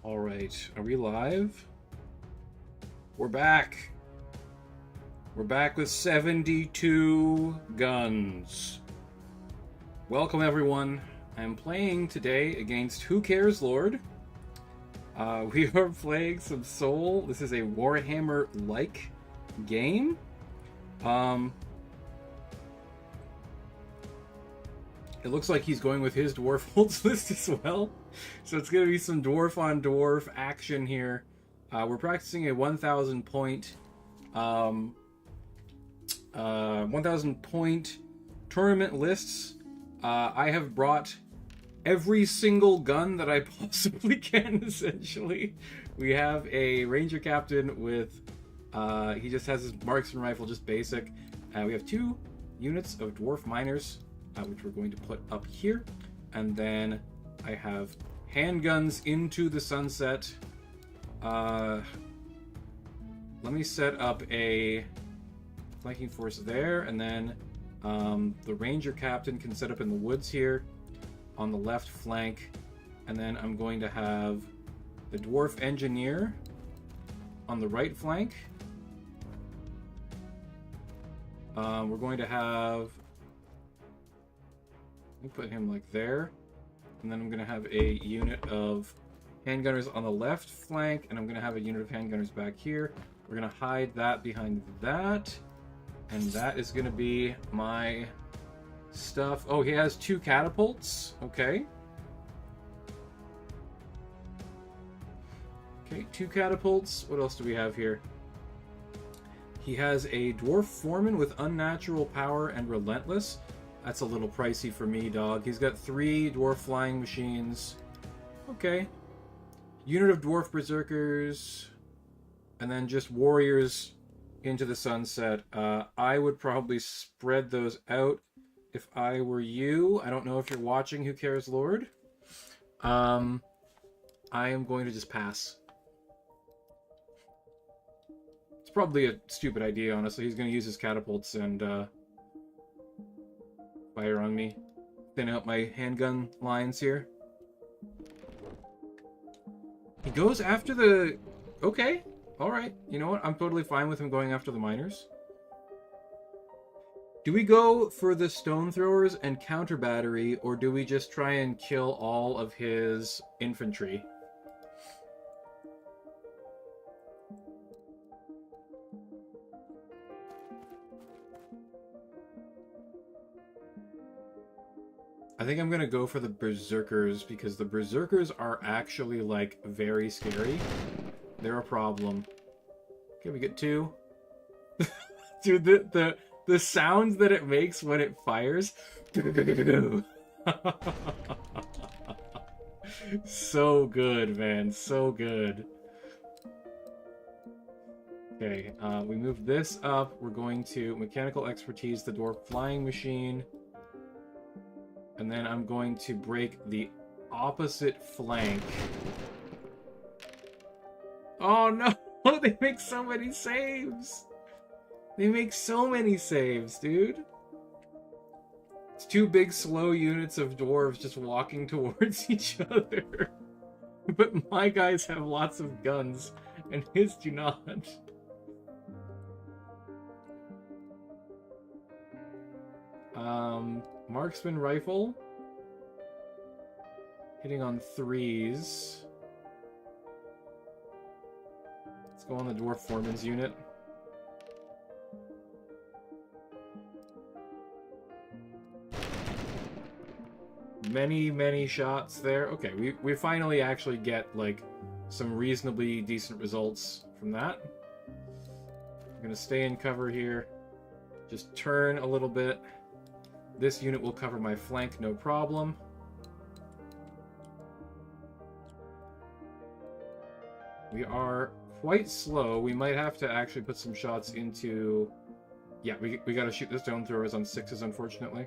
All right, are we live? We're back. We're back with 72 guns. Welcome, everyone. I'm playing today against Who Cares Lord. We are playing some Soul. This is a Warhammer-like game. It looks like he's going with his dwarf holds list as well. So it's going to be some dwarf on dwarf action here. We're practicing a 1,000 point tournament lists. I have brought every single gun that I possibly can, essentially. We have a ranger captain with, he just has his marksman rifle, just basic. We have 2 units of dwarf miners, which we're going to put up here. And then I have handguns into the sunset. Let me set up a flanking force there, and then the ranger captain can set up in the woods here on the left flank, and then I'm going to have the dwarf engineer on the right flank. We're going to have, let me put him like there, and then I'm going to have a unit of handgunners on the left flank, and I'm going to have a unit of handgunners back here. We're going to hide that behind that, and that is going to be my stuff. Oh, he has 2 catapults. Okay. Okay, 2 catapults. What else do we have here? He has a dwarf foreman with unnatural power and relentless. That's a little pricey for me, dog. He's got 3 dwarf flying machines. Okay. Unit of dwarf berserkers, and then just warriors into the sunset. I would probably spread those out if I were you. I don't know if you're watching Who Cares Lord. I am going to just pass. It's probably a stupid idea, honestly. He's going to use his catapults and fire on me. Thin out my handgun lines here. He goes after the... Okay. Alright. You know what? I'm totally fine with him going after the miners. Do we go for the stone throwers and counter battery, or do we just try and kill all of his infantry? I think I'm gonna go for the berserkers, because the berserkers are actually, like, very scary. They're a problem. Okay, we get 2. Dude, the sounds that it makes when it fires. So good, man. So good. Okay, we move this up. We're going to mechanical expertise, the dwarf flying machine. And then I'm going to break the opposite flank. Oh no! They make so many saves! They make so many saves, dude! It's 2 big slow units of dwarves just walking towards each other. But my guys have lots of guns, and his do not. Marksman rifle. Hitting on 3s. Let's go on the dwarf foreman's unit. Many shots there. Okay, we finally actually get, like, some reasonably decent results from that. I'm gonna stay in cover here. Just turn a little bit. This unit will cover my flank, no problem. We are quite slow. We might have to actually put some shots into... Yeah, we gotta shoot the stone throwers on 6s, unfortunately.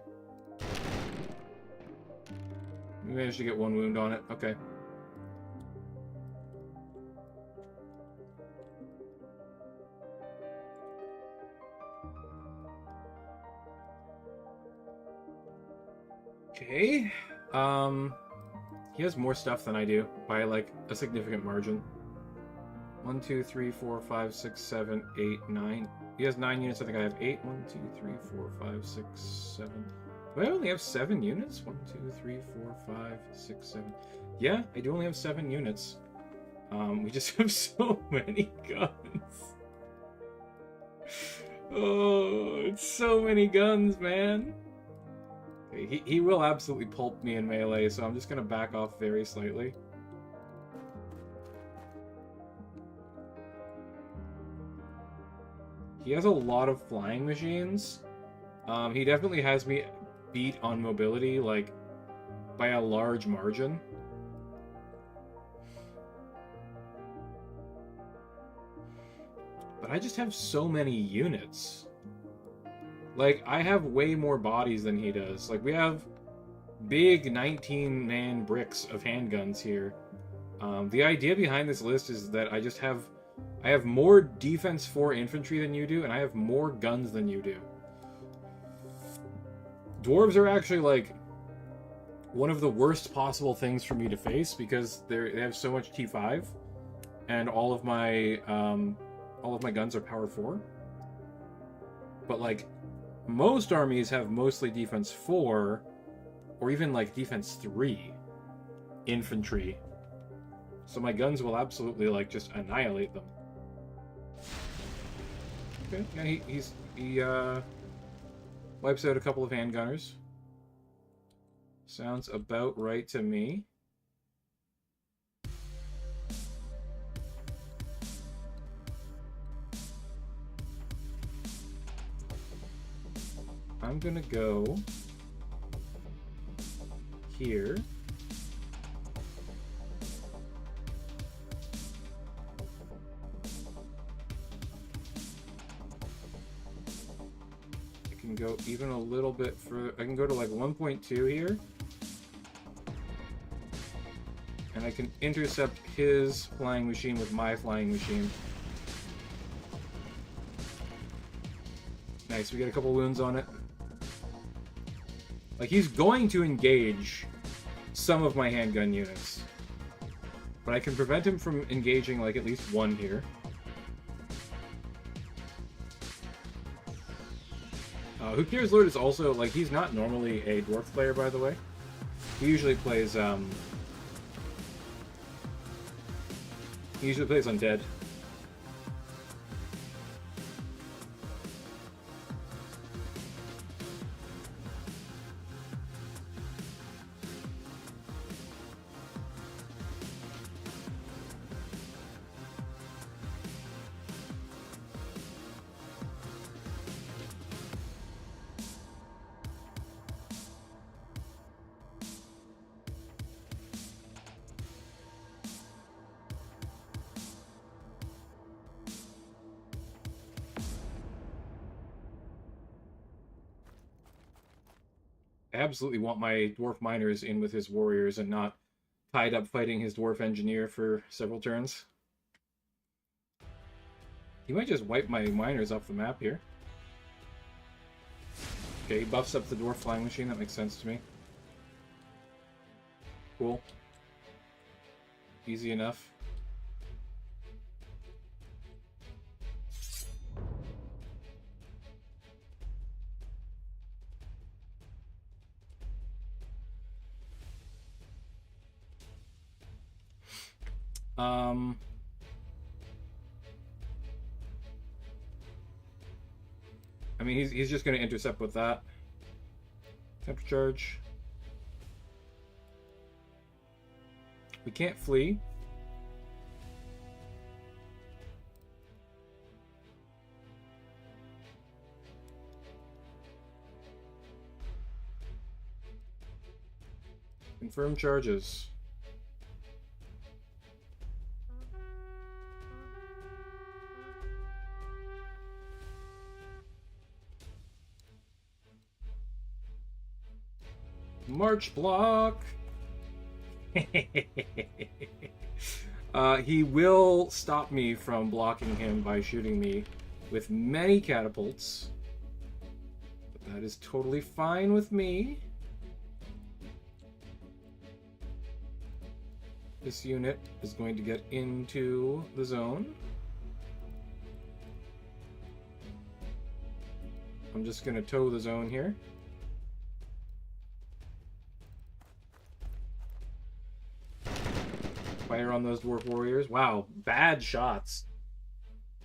We managed to get 1 wound on it. Okay. Okay. He has more stuff than I do by like a significant margin. 1, 2, 3, 4, 5, 6, 7, 8, 9. He has 9 units. I think I have 8. 1, 2, 3, 4, 5, 6, 7. Do I only have 7 units? 1, 2, 3, 4, 5, 6, 7. Yeah, I do only have 7 units. We just have so many guns. Oh, it's so many guns, man. Okay, he will absolutely pulp me in melee, so I'm just gonna back off very slightly. He has a lot of flying machines. He definitely has me beat on mobility, like, by a large margin. But I just have so many units. Like, I have way more bodies than he does. Like, we have big 19-man bricks of handguns here. The idea behind this list is that I have more defense 4 infantry than you do, and I have more guns than you do. Dwarves are actually, like, one of the worst possible things for me to face because they have so much T5, and all of my guns are power 4. But, like, most armies have mostly defense 4, or even, like, defense 3 infantry. So my guns will absolutely, like, just annihilate them. Okay, yeah, he wipes out a couple of handgunners. Sounds about right to me. I'm gonna go here. I can go even a little bit further. I can go to like 1.2 here. And I can intercept his flying machine with my flying machine. Nice, we get a couple wounds on it. Like, he's going to engage some of my handgun units. But I can prevent him from engaging, like, at least one here. Who Cares Lord is also, like, he's not normally a dwarf player, by the way. He usually plays, undead. I absolutely want my dwarf miners in with his warriors and not tied up fighting his dwarf engineer for several turns. He might just wipe my miners off the map here. Okay, he buffs up the dwarf flying machine. That makes sense to me. Cool. Easy enough. I mean, he's just going to intercept with that. Temper charge. We can't flee. Confirm charges. March block. He will stop me from blocking him by shooting me with many catapults. But that is totally fine with me. This unit is going to get into the zone. I'm just going to tow the zone here. Fire on those dwarf warriors. Wow, bad shots.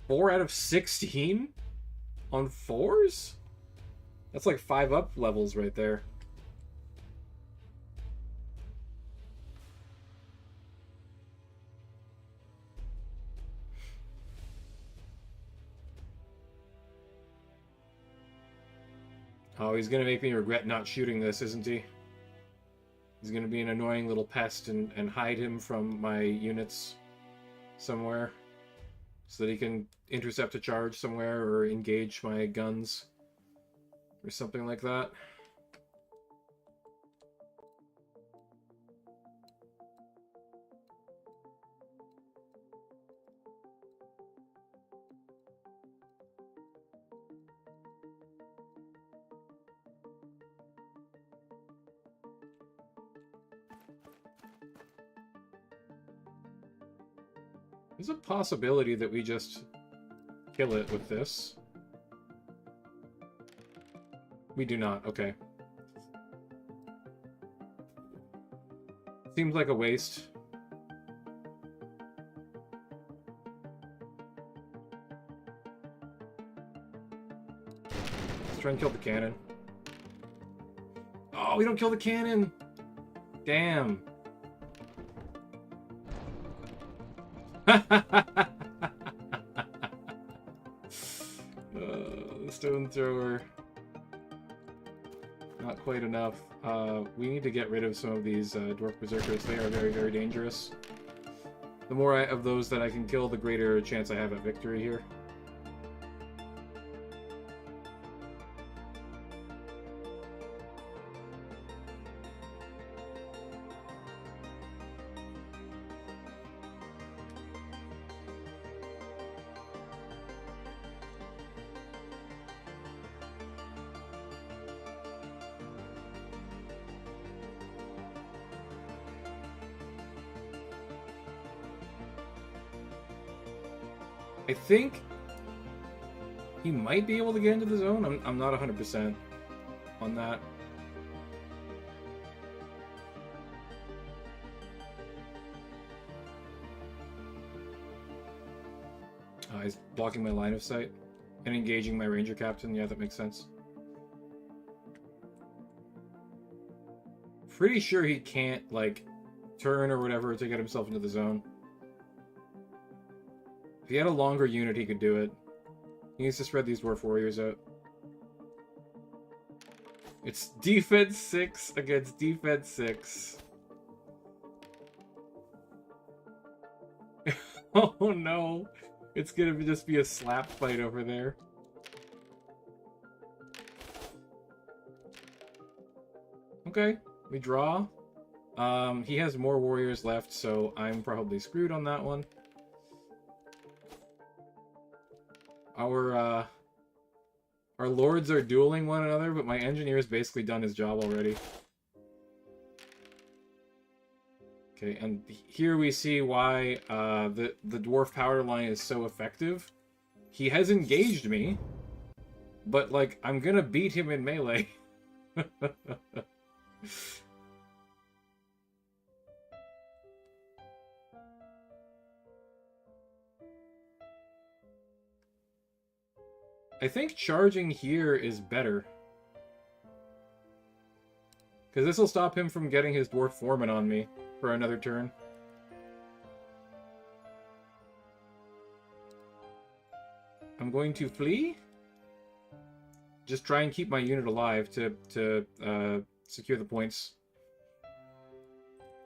4 out of 16 on 4s? That's like 5 up levels right there. Oh, he's gonna make me regret not shooting this, isn't he? He's gonna be an annoying little pest and hide him from my units somewhere so that he can intercept a charge somewhere or engage my guns or something like that. There's a possibility that we just kill it with this. We do not. Okay. Seems like a waste. Let's try and kill the cannon. Oh, we don't kill the cannon! Damn. The stone thrower. Not quite enough. We need to get rid of some of these dwarf berserkers. They are very, very dangerous. The more of those that I can kill, the greater chance I have at victory here. I think he might be able to get into the zone. I'm not 100% on that. He's blocking my line of sight and engaging my ranger captain. Yeah, that makes sense. Pretty sure he can't, like, turn or whatever to get himself into the zone. If he had a longer unit, he could do it. He needs to spread these dwarf warriors out. It's defense 6 against defense 6. Oh no! It's gonna just be a slap fight over there. Okay, we draw. He has more warriors left, so I'm probably screwed on that one. Our lords are dueling one another, but my engineer's basically done his job already. Okay, and here we see why the dwarf power line is so effective. He has engaged me, but, like, I'm gonna beat him in melee. I think charging here is better. Because this will stop him from getting his dwarf foreman on me for another turn. I'm going to flee. Just try and keep my unit alive to secure the points.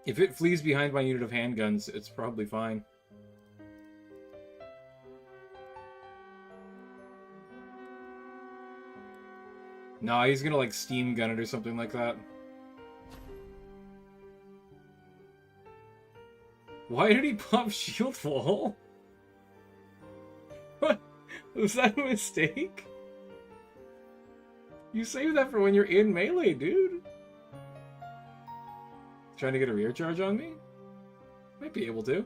If it flees behind my unit of handguns, it's probably fine. Nah, he's gonna, like, steam gun it or something like that. Why did he pop shield wall? What? Was that a mistake? You save that for when you're in melee, dude. Trying to get a rear charge on me? Might be able to.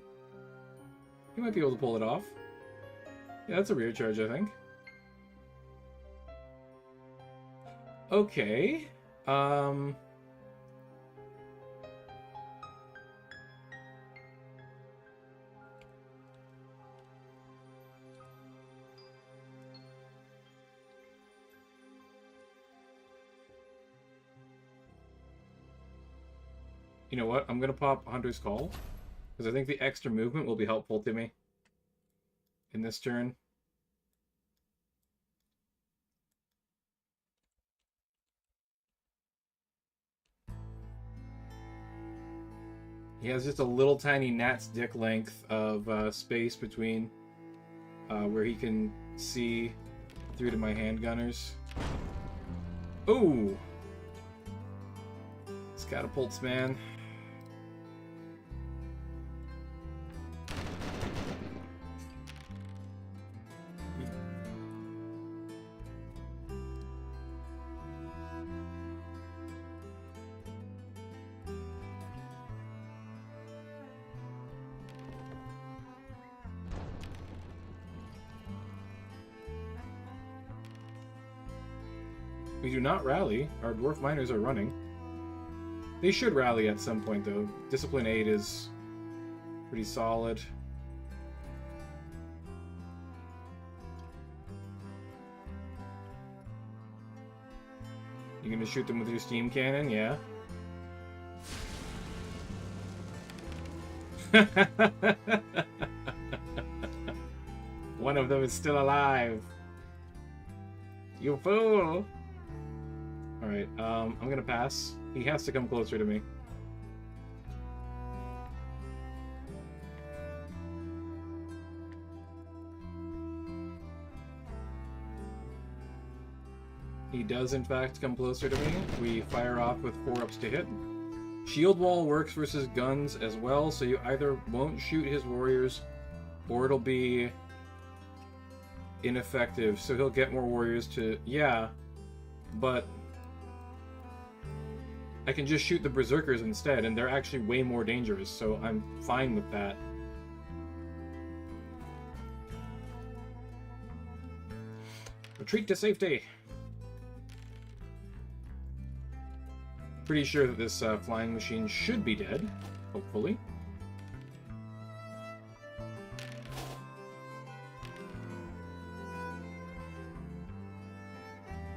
He might be able to pull it off. Yeah, that's a rear charge, I think. Okay. You know what? I'm gonna pop Hunter's Call, because I think the extra movement will be helpful to me in this turn. He has just a little tiny gnat's dick length of space between where he can see through to my handgunners. Ooh! These catapults, man. We do not rally. Our dwarf miners are running. They should rally at some point, though. Discipline 8 is pretty solid. You gonna shoot them with your steam cannon? Yeah. One of them is still alive. You fool! Alright, I'm gonna pass. He has to come closer to me. He does, in fact, come closer to me. We fire off with 4-ups to hit. Shield wall works versus guns as well, so you either won't shoot his warriors, or it'll be ineffective, so he'll get more warriors to... Yeah, but I can just shoot the berserkers instead, and they're actually way more dangerous, so I'm fine with that. Retreat to safety! Pretty sure that this flying machine should be dead, hopefully.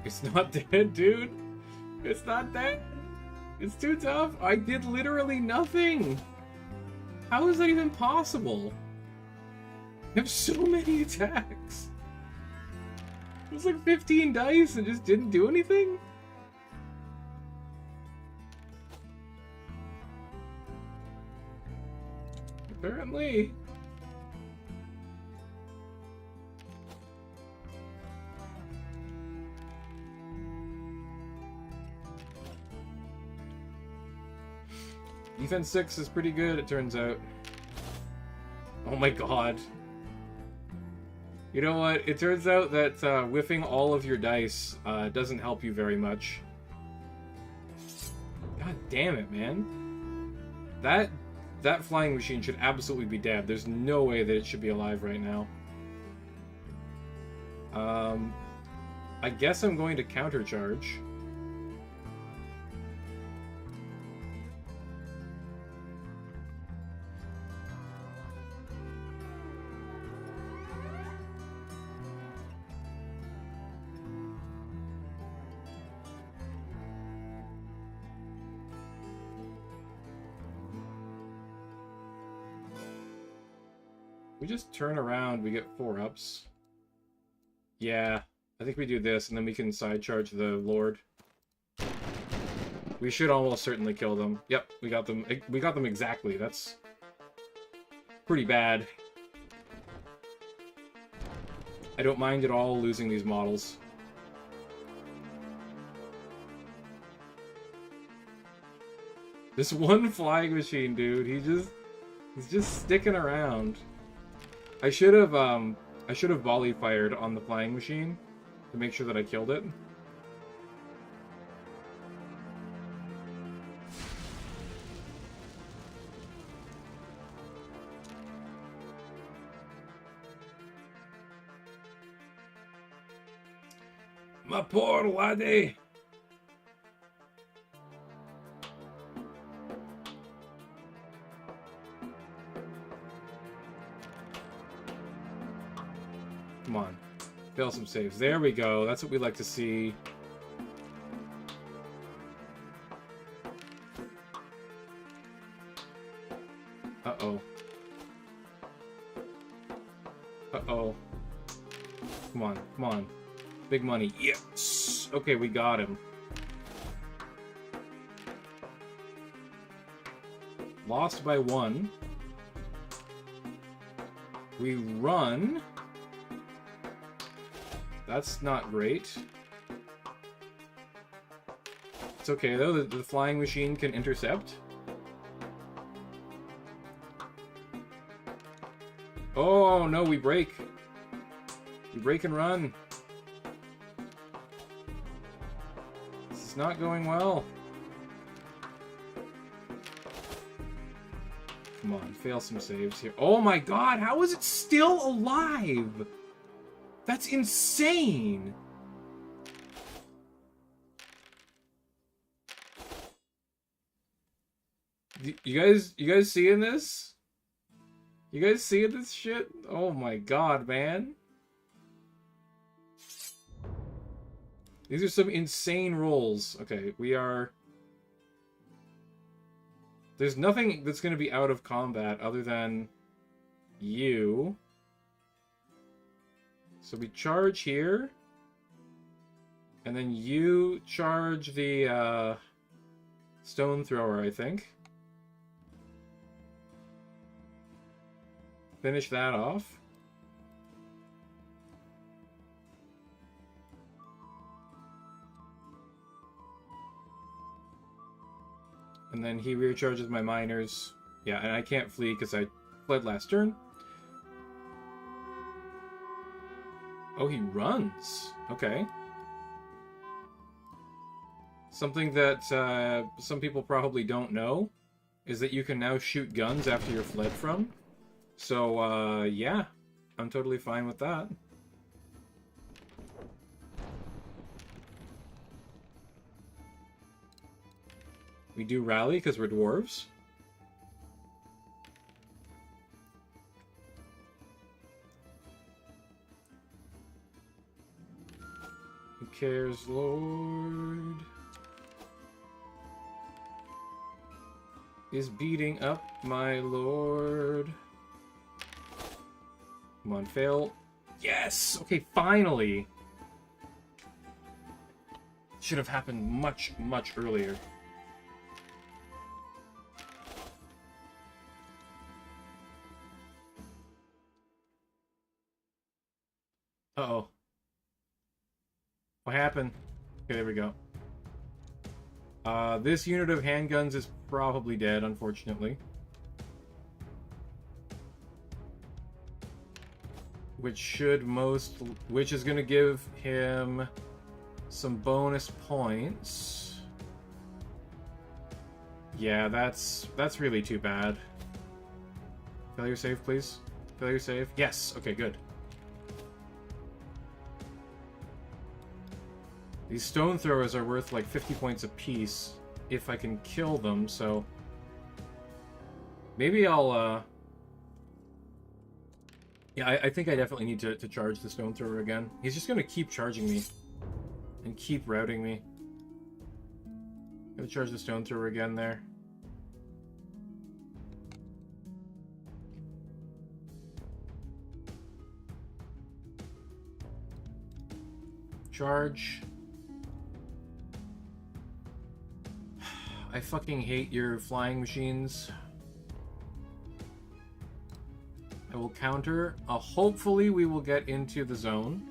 It's not dead, dude! It's not dead! It's too tough! I did literally nothing! How is that even possible? I have so many attacks! It was like 15 dice and just didn't do anything? Apparently. Defense 6 is pretty good, it turns out. Oh my god. You know what? It turns out that whiffing all of your dice doesn't help you very much. God damn it, man. That flying machine should absolutely be dead. There's no way that it should be alive right now. I guess I'm going to countercharge. We just turn around, we get 4-ups. Yeah, I think we do this, and then we can side charge the Lord. We should almost certainly kill them. Yep, we got them. We got them exactly. That's pretty bad. I don't mind at all losing these models. This one flying machine, dude, he's just sticking around. I should have volley fired on the flying machine to make sure that I killed it. My poor laddie. Come on. Fail some saves. There we go. That's what we like to see. Uh-oh. Uh-oh. Come on. Come on. Big money. Yes! Okay, we got him. Lost by 1. We run. That's not great. It's okay, though. The flying machine can intercept. Oh, no, we break. We break and run. This is not going well. Come on, fail some saves here. Oh my god, how is it still alive? That's insane! You guys seeing this? You guys seeing this shit? Oh my god, man. These are some insane rolls. Okay, we are... There's nothing that's going to be out of combat other than you. So we charge here. And then you charge the stone thrower, I think. Finish that off. And then he recharges my miners. Yeah, and I can't flee because I fled last turn. Oh, he runs. Okay. Something that some people probably don't know is that you can now shoot guns after you're fled from. So, yeah. I'm totally fine with that. We do rally because we're dwarves. Who cares, Lord? Is beating up my lord. Come on, fail. Yes! Okay, finally! Should have happened much, much earlier. Uh-oh. What happened? Okay, there we go. This unit of handguns is probably dead, unfortunately. Which is gonna give him some bonus points. Yeah, that's really too bad. Failure save, please. Failure save. Yes, okay, good. These stone throwers are worth like 50 points apiece if I can kill them, so... Maybe I'll, Yeah, I think I definitely need to charge the stone thrower again. He's just gonna keep charging me. And keep routing me. Gotta charge the stone thrower again there. Charge. I fucking hate your flying machines. I will counter. Hopefully we will get into the zone.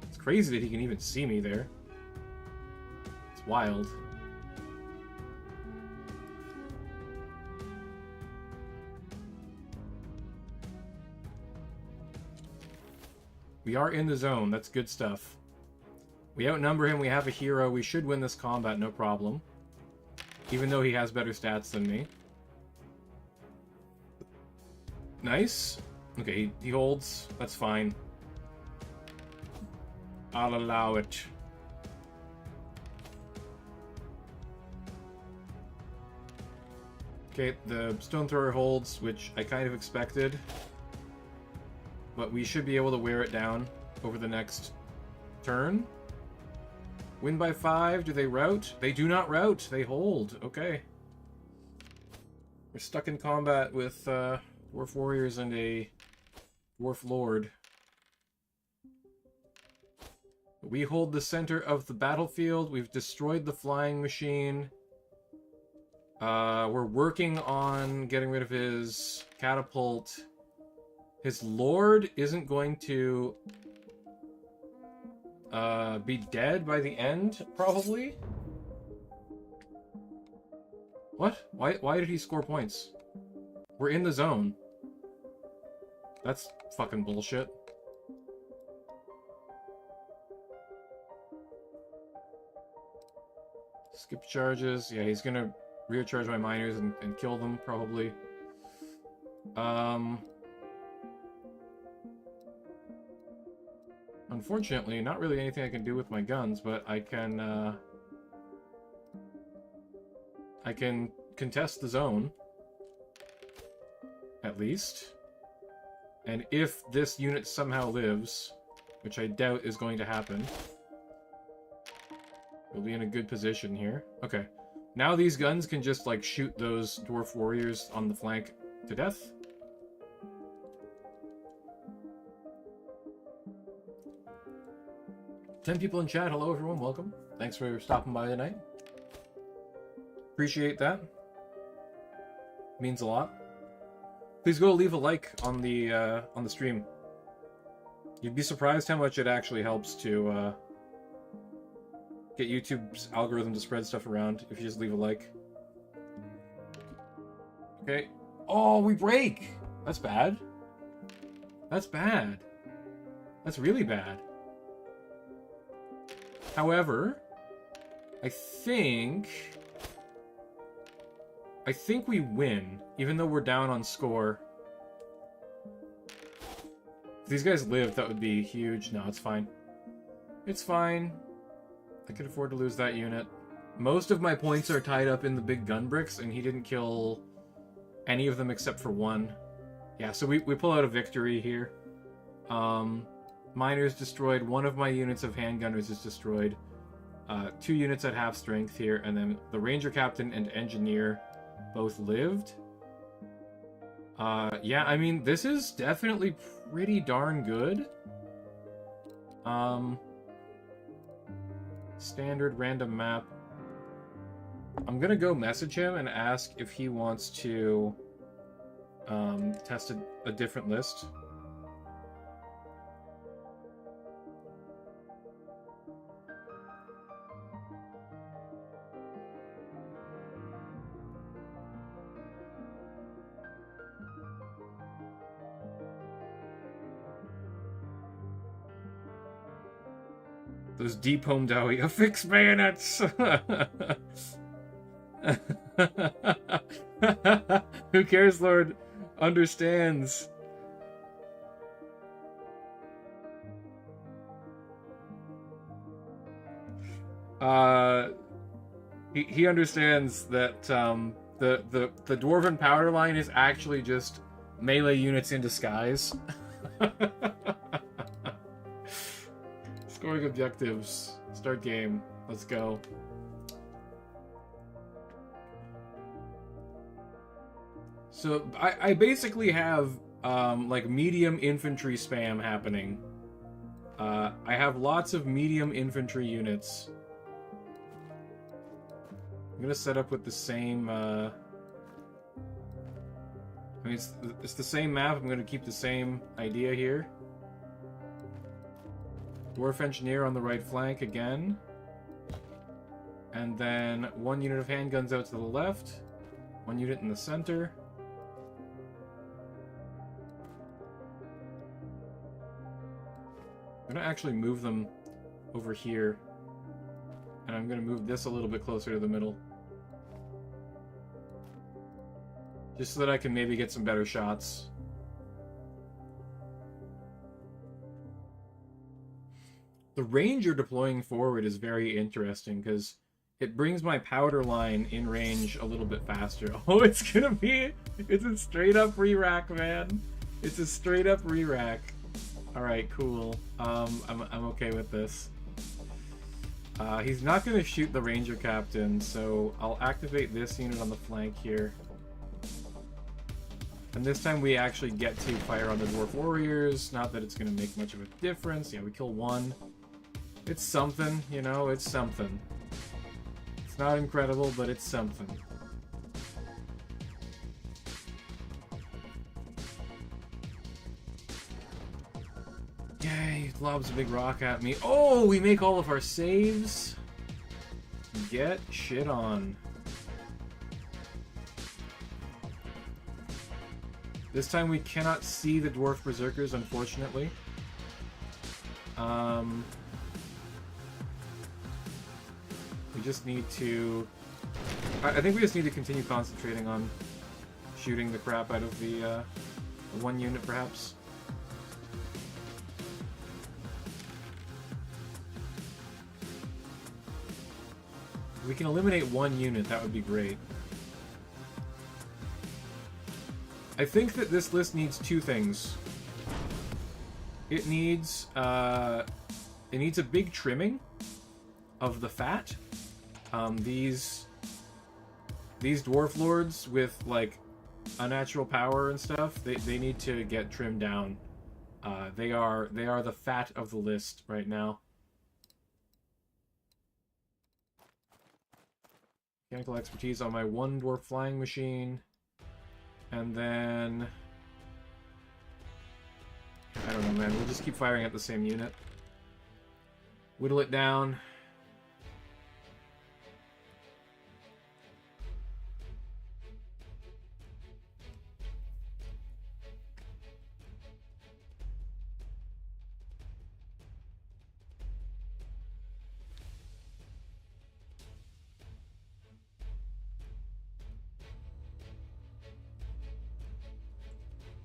It's crazy that he can even see me there. It's wild. We are in the zone. That's good stuff. We outnumber him. We have a hero. We should win this combat, no problem. Even though he has better stats than me. Nice. Okay, he holds. That's fine. I'll allow it. Okay, the stone thrower holds, which I kind of expected. But we should be able to wear it down over the next turn. Win by 5. Do they rout? They do not rout. They hold. Okay. We're stuck in combat with dwarf warriors and a dwarf lord. We hold the center of the battlefield. We've destroyed the flying machine. We're working on getting rid of his catapult. His lord isn't going to be dead by the end, probably. What? Why did he score points? We're in the zone. That's fucking bullshit. Skip charges. Yeah, he's gonna recharge my miners and kill them, probably. Unfortunately, not really anything I can do with my guns, but I can contest the zone. At least. And if this unit somehow lives, which I doubt is going to happen, we'll be in a good position here. Okay. Now these guns can just, like, shoot those dwarf warriors on the flank to death. Ten people in chat. Hello, everyone. Welcome. Thanks for stopping by tonight. Appreciate that. Means a lot. Please go leave a like on the stream. You'd be surprised how much it actually helps to get YouTube's algorithm to spread stuff around if you just leave a like. Okay. Oh, we break! That's bad. That's bad. That's really bad. However, I think we win, even though we're down on score. If these guys live, that would be huge. No, it's fine. It's fine. I could afford to lose that unit. Most of my points are tied up in the big gun bricks, and he didn't kill any of them except for one. Yeah, so we pull out a victory here. Miners destroyed. One of my units of handgunners is destroyed. 2 units at half strength here, and then the ranger captain and engineer both lived. Yeah, I mean, this is definitely pretty darn good. Standard random map. I'm gonna go message him and ask if he wants to test a different list. Those deep home dowie affix bayonets. Who cares, Lord? Understands. He understands that the dwarven powder line is actually just melee units in disguise. Scoring objectives. Start game. Let's go. So I basically have like medium infantry spam happening. I have lots of medium infantry units. I'm gonna set up with the same. I mean, it's the same map. I'm gonna keep the same idea here. Dwarf engineer on the right flank again. And then 1 unit of handguns out to the left. 1 unit in the center. I'm gonna actually move them over here. And I'm gonna move this a little bit closer to the middle. Just so that I can maybe get some better shots. The ranger deploying forward is very interesting because it brings my powder line in range a little bit faster. Oh, it's a straight up re-rack, man. It's a straight up re-rack. Alright, cool. I'm okay with this. He's not going to shoot the ranger captain, so I'll activate this unit on the flank here. And this time we actually get to fire on the dwarf warriors. Not that it's going to make much of a difference. Yeah, we kill one. It's something, you know, it's something. It's not incredible, but it's something. Yay, he lobs a big rock at me. Oh, we make all of our saves. Get shit on. This time we cannot see the dwarf berserkers, unfortunately. We just need to... I think we just need to continue concentrating on shooting the crap out of the one unit, perhaps. If we can eliminate one unit, that would be great. I think that this list needs two things. It needs a big trimming of the fat. These dwarf lords with like unnatural power and stuff, they need to get trimmed down. They are the fat of the list right now. Mechanical expertise on my one dwarf flying machine. And then... I don't know, man. We'll just keep firing at the same unit. Whittle it down.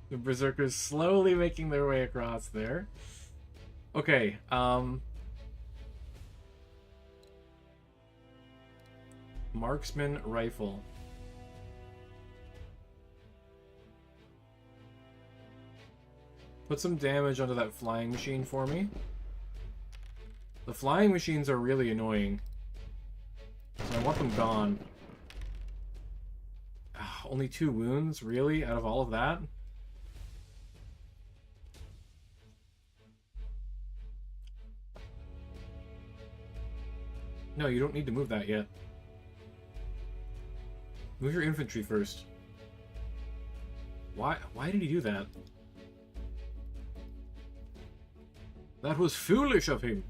The berserkers slowly making their way across there. Okay, marksman rifle. Put some damage onto that flying machine for me. The flying machines are really annoying, so I want them gone. Only 2 wounds, really, out of all of that? No, you don't need to move that yet. Move your infantry first. Why did he do that? That was foolish of him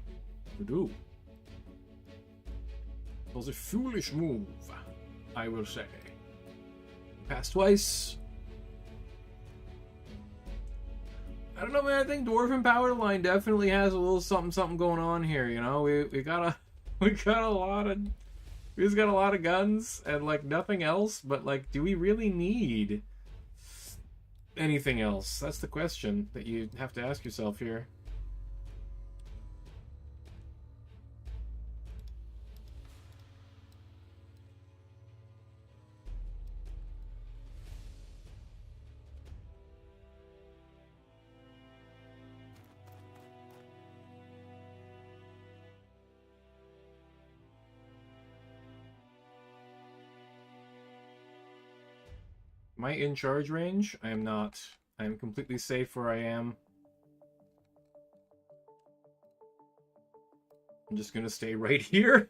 to do. It was a foolish move, I will say. Pass twice. I don't know, man. I think Dwarven Power Line definitely has a little something going on here. You know, we got a lot of guns and like nothing else. But like, do we really need anything else? That's the question that you have to ask yourself here. Am I in charge range? I am not. I am completely safe where I am. I'm just gonna stay right here.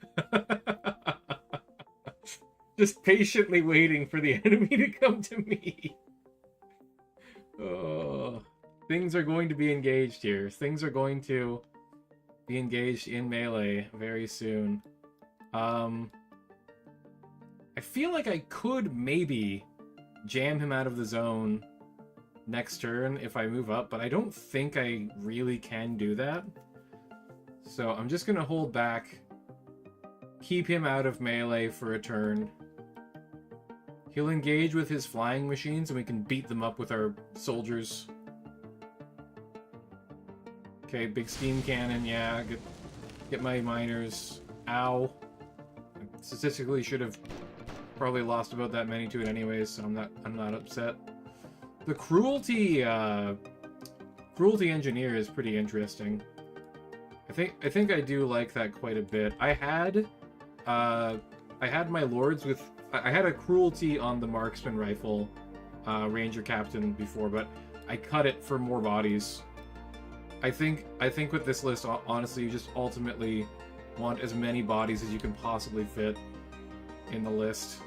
Just patiently waiting for the enemy to come to me. Oh, things are going to be engaged here. Things are going to be engaged in melee very soon. I feel like I could maybe jam him out of the zone next turn if I move up, but I don't think I really can do that. So I'm just gonna hold back, keep him out of melee for a turn. He'll engage with his flying machines and we can beat them up with our soldiers. Okay, big steam cannon, yeah, Get my miners. Ow. I statistically should have probably lost about that many to it anyways, so I'm not upset. The cruelty engineer is pretty interesting. I think I do like that quite a bit. I had my lords with... I had a cruelty on the marksman rifle ranger captain before, but I cut it for more bodies. I think with this list, honestly, you just ultimately want as many bodies as you can possibly fit in the list.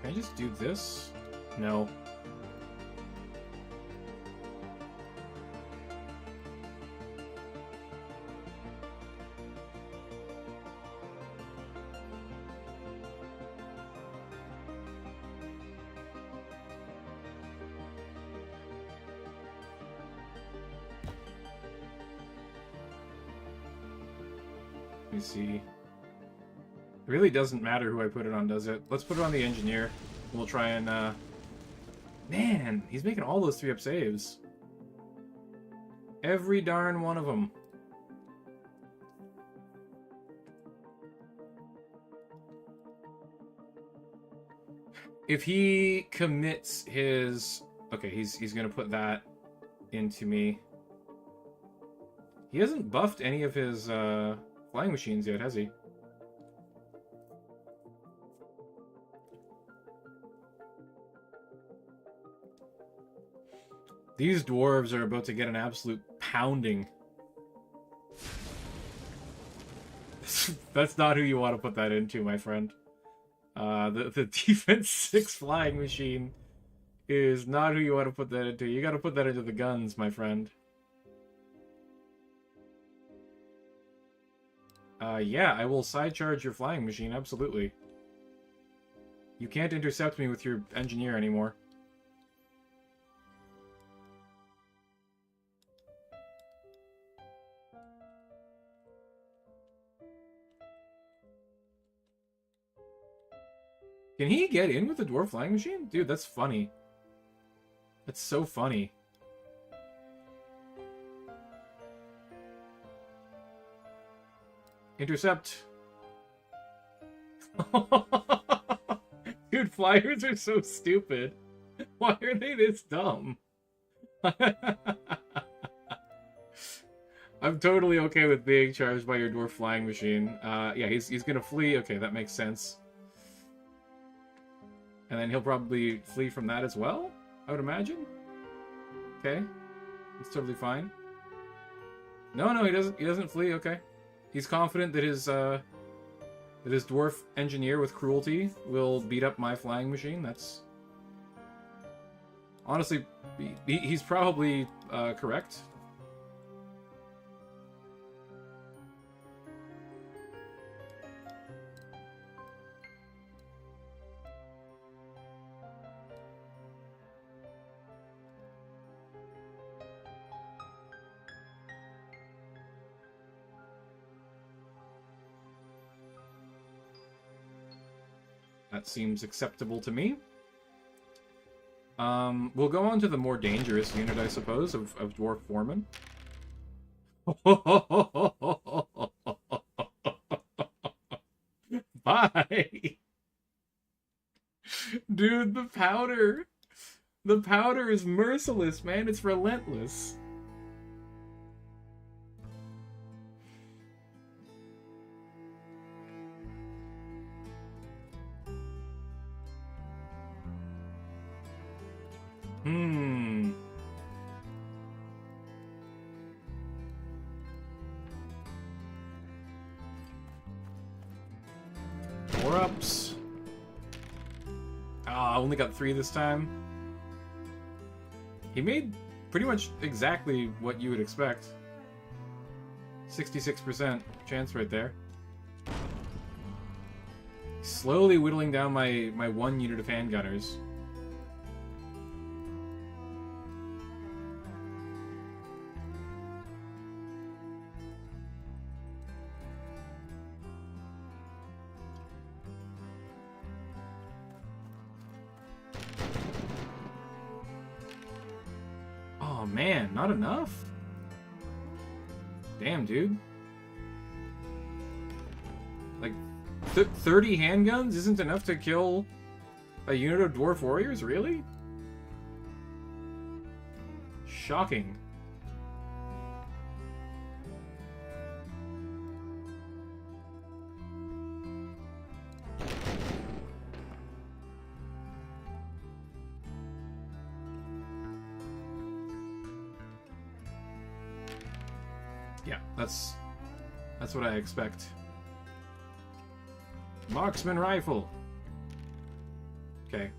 Can I just do this? No. Let me see. It really doesn't matter who I put it on, does it? Let's put it on the engineer. We'll try and, Man, he's making all those 3-up saves. Every darn one of them. If he commits his... Okay, he's gonna put that into me. He hasn't buffed any of his, flying machines yet, has he? These dwarves are about to get an absolute pounding. That's not who you want to put that into, my friend. The defense 6 flying machine is not who you want to put that into. You got to put that into the guns, my friend. Yeah, I will side charge your flying machine, absolutely. You can't intercept me with your engineer anymore. Can he get in with the dwarf flying machine? Dude, that's funny. That's so funny. Intercept. Dude, flyers are so stupid. Why are they this dumb? I'm totally okay with being charged by your dwarf flying machine. Yeah, he's gonna flee. Okay, that makes sense. And then he'll probably flee from that as well, I would imagine. Okay, it's totally fine. No, he doesn't flee. Okay. He's confident that his dwarf engineer with cruelty will beat up my flying machine. That's... Honestly, he's probably correct. That seems acceptable to me. We'll go on to the more dangerous unit, I suppose, of Dwarf Foreman. Bye! Dude, the powder! The powder is merciless, man. It's relentless. Four-ups. Ah, only got 3 this time. He made pretty much exactly what you would expect. 66% chance right there. Slowly whittling down my 1 unit of handgunners. Oh man, not enough? Damn, dude. Like, 30 handguns isn't enough to kill a unit of dwarf warriors? Really? Shocking. Yeah, that's what I expect. Marksman rifle. Okay.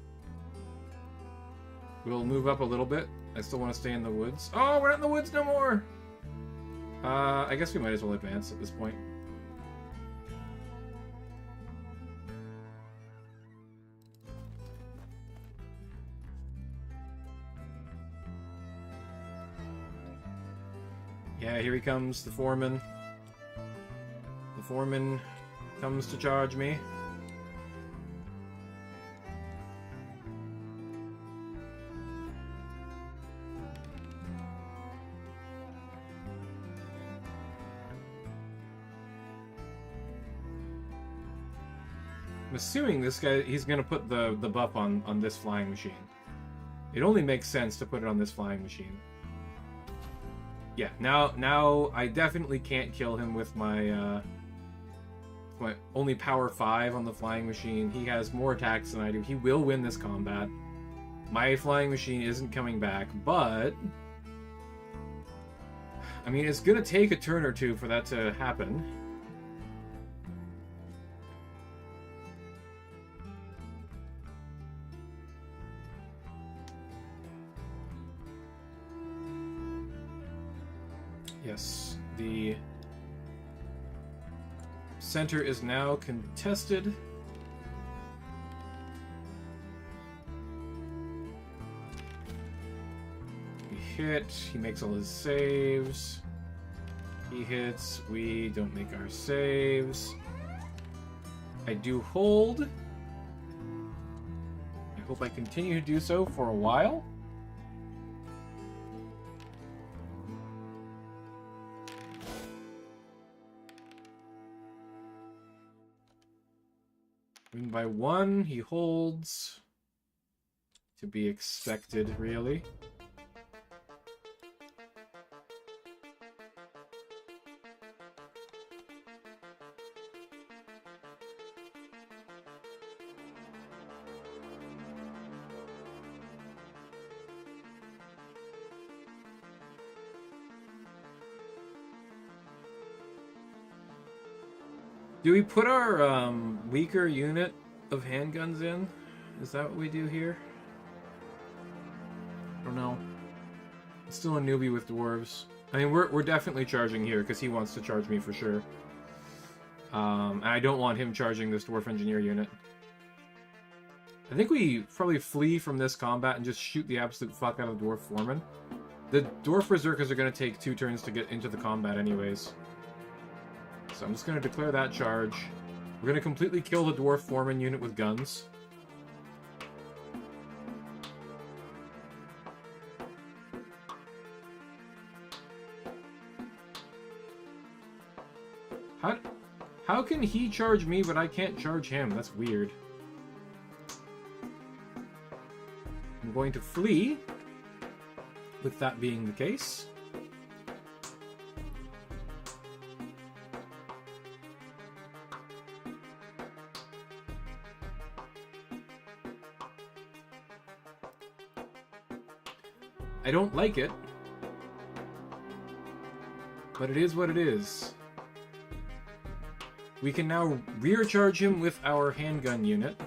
We'll move up a little bit. I still want to stay in the woods. Oh, we're not in the woods no more! I guess we might as well advance at this point. Yeah, here he comes, the foreman. The foreman comes to charge me. I'm assuming this guy, he's gonna put the buff on this flying machine. It only makes sense to put it on this flying machine. Yeah, now I definitely can't kill him with my only power 5 on the flying machine. He has more attacks than I do. He will win this combat. My flying machine isn't coming back, but I mean, it's gonna take a turn or two for that to happen. Yes, the center is now contested. We hit, he makes all his saves. He hits, we don't make our saves. I do hold. I hope I continue to do so for a while. Win by 1, he holds. To be expected, really. Do we put our weaker unit of handguns in? Is that what we do here? I don't know. I'm still a newbie with dwarves. I mean, we're definitely charging here because he wants to charge me for sure. And I don't want him charging this dwarf engineer unit. I think we probably flee from this combat and just shoot the absolute fuck out of dwarf foreman. The dwarf berserkers are going to take 2 turns to get into the combat anyways. So I'm just going to declare that charge. We're going to completely kill the dwarf foreman unit with guns. How can he charge me but I can't charge him? That's weird. I'm going to flee, with that being the case. I don't like it, but it is what it is. We can now rear charge him with our handgun unit.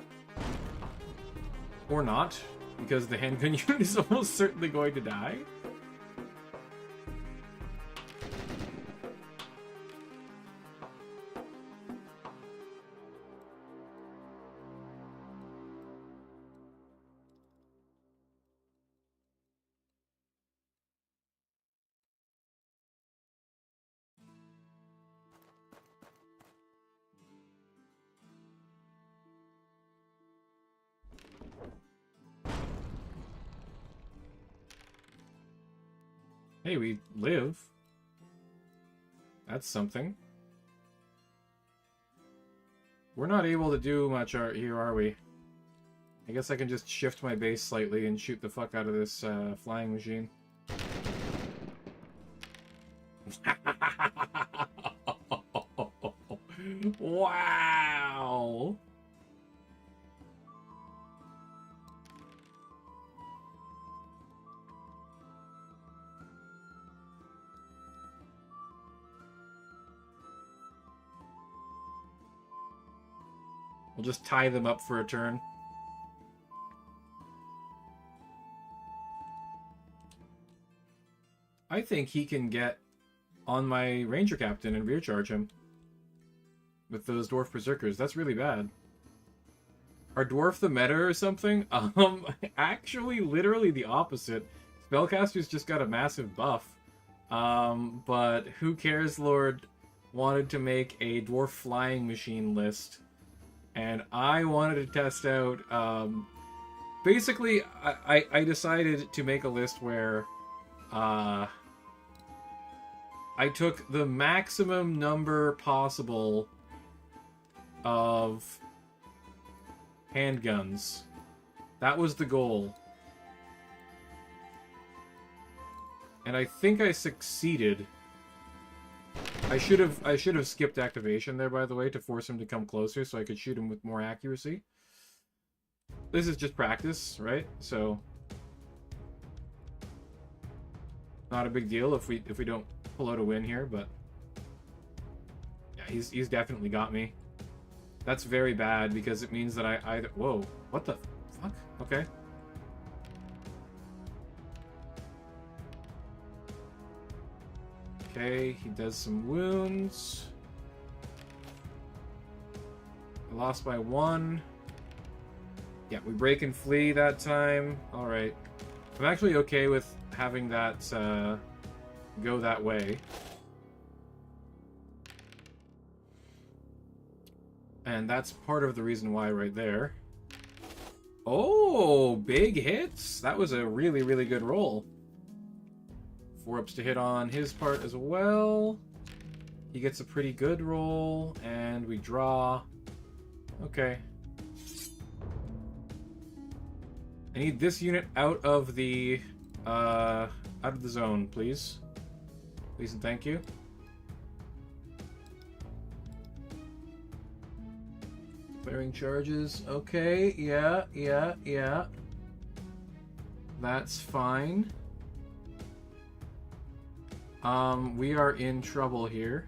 Or not, because the handgun unit is almost certainly going to die. Hey, we live. That's something. We're not able to do much art here, are we? I guess I can just shift my base slightly and shoot the fuck out of this flying machine. Wow! We'll just tie them up for a turn. I think he can get on my Ranger Captain and rear charge him with those Dwarf Berserkers. That's really bad. Are Dwarf the meta or something? Actually, literally the opposite. Spellcasters just got a massive buff. But Who Cares Lord wanted to make a Dwarf Flying Machine list. And I wanted to test out... basically, I decided to make a list where... I took the maximum number possible of handguns. That was the goal. And I think I succeeded. I should have skipped activation there, by the way, to force him to come closer so I could shoot him with more accuracy. This is just practice, right? So not a big deal if we don't pull out a win here, but yeah, he's definitely got me. That's very bad because it means that I either... Whoa, what the fuck? Okay. Okay, he does some wounds. I lost by 1. Yeah, we break and flee that time. Alright. I'm actually okay with having that go that way. And that's part of the reason why right there. Oh, big hits! That was a really, really good roll. 4-ups to hit on his part as well. He gets a pretty good roll, and we draw. Okay. I need this unit out of the zone, please. Please and thank you. Clearing charges. Okay, yeah. That's fine. We are in trouble here.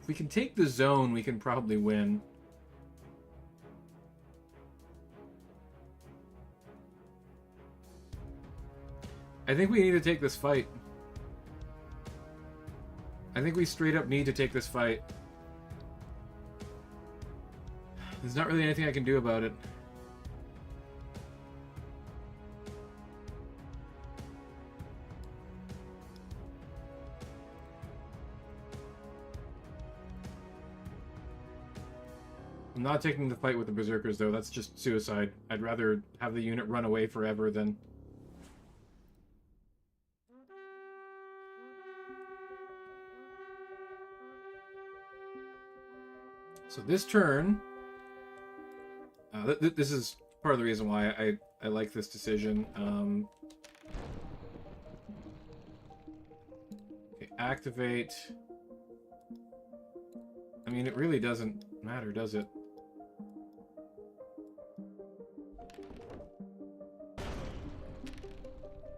If we can take the zone, we can probably win. I think we need to take this fight. I think we straight up need to take this fight. There's not really anything I can do about it. I'm not taking the fight with the Berserkers, though. That's just suicide. I'd rather have the unit run away forever than... So this turn... this is part of the reason why I like this decision. Okay, activate. I mean, it really doesn't matter, does it?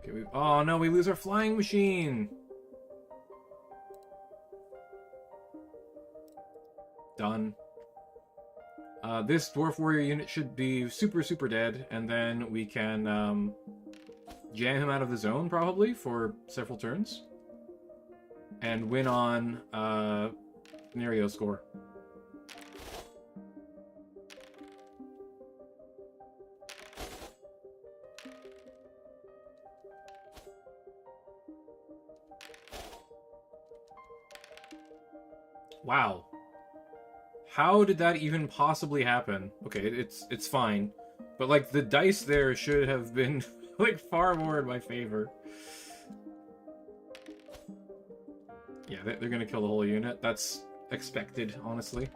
Okay, oh no, we lose our flying machine! Done. This Dwarf Warrior unit should be super dead, and then we can jam him out of the zone, probably, for several turns. And win on scenario score. Wow. How did that even possibly happen? Okay, it's fine. But, like, the dice there should have been, like, far more in my favor. Yeah, they're gonna kill the whole unit. That's expected, honestly.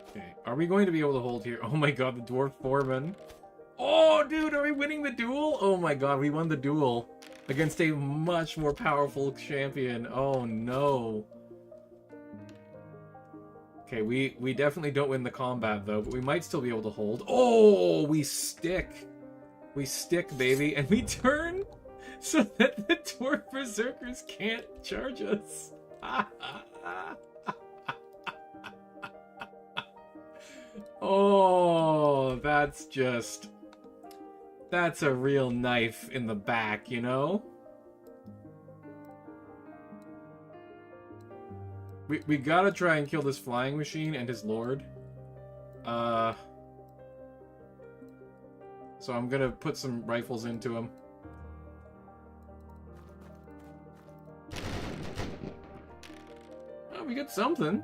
Okay, are we going to be able to hold here? Oh my god, the dwarf foreman. Oh, dude, are we winning the duel? Oh my god, we won the duel against a much more powerful champion. Oh no. Okay, we definitely don't win the combat, though, but we might still be able to hold. Oh, we stick. We stick, baby, and we turn so that the dwarf berserkers can't charge us. Oh, that's a real knife in the back, you know? We gotta try and kill this flying machine and his lord. So I'm gonna put some rifles into him. Oh, we got something.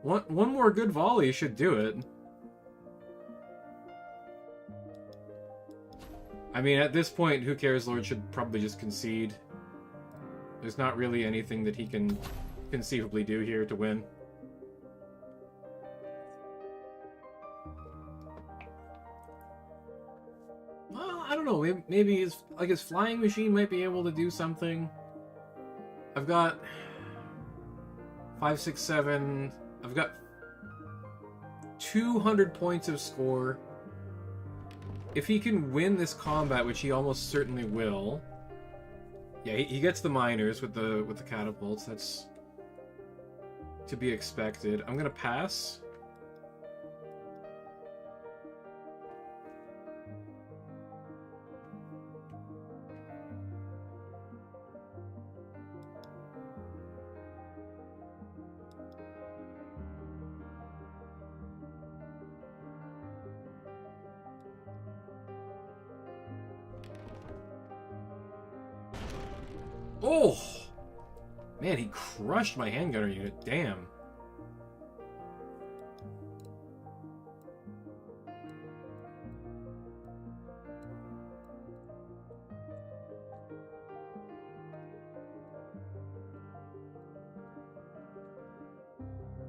One more good volley should do it. I mean, at this point, who cares? Lord should probably just concede. There's not really anything that he can conceivably do here to win. Well, I don't know. Maybe his flying machine might be able to do something. I've got 5, 6, 7. I've got 200 points of score. If he can win this combat, which he almost certainly will. Yeah, he gets the miners with the catapults. That's to be expected. I'm gonna pass. Oh! Man, he crushed my handgunner unit. Damn.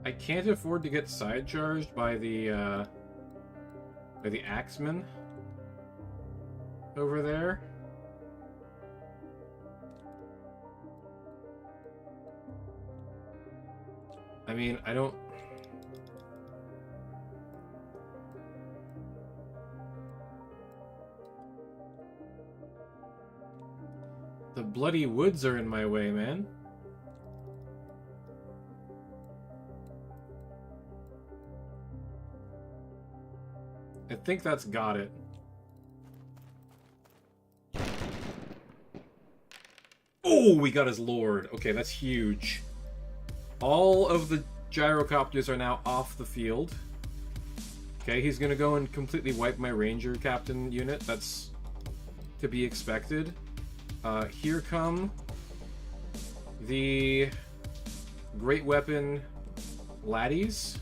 I can't afford to get side charged by the axeman over there. I mean, I don't... The bloody woods are in my way, man. I think that's got it. Oh, we got his lord. Okay, that's huge. All of the gyrocopters are now off the field. Okay, he's gonna go and completely wipe my ranger captain unit. That's to be expected. Here come the great weapon laddies.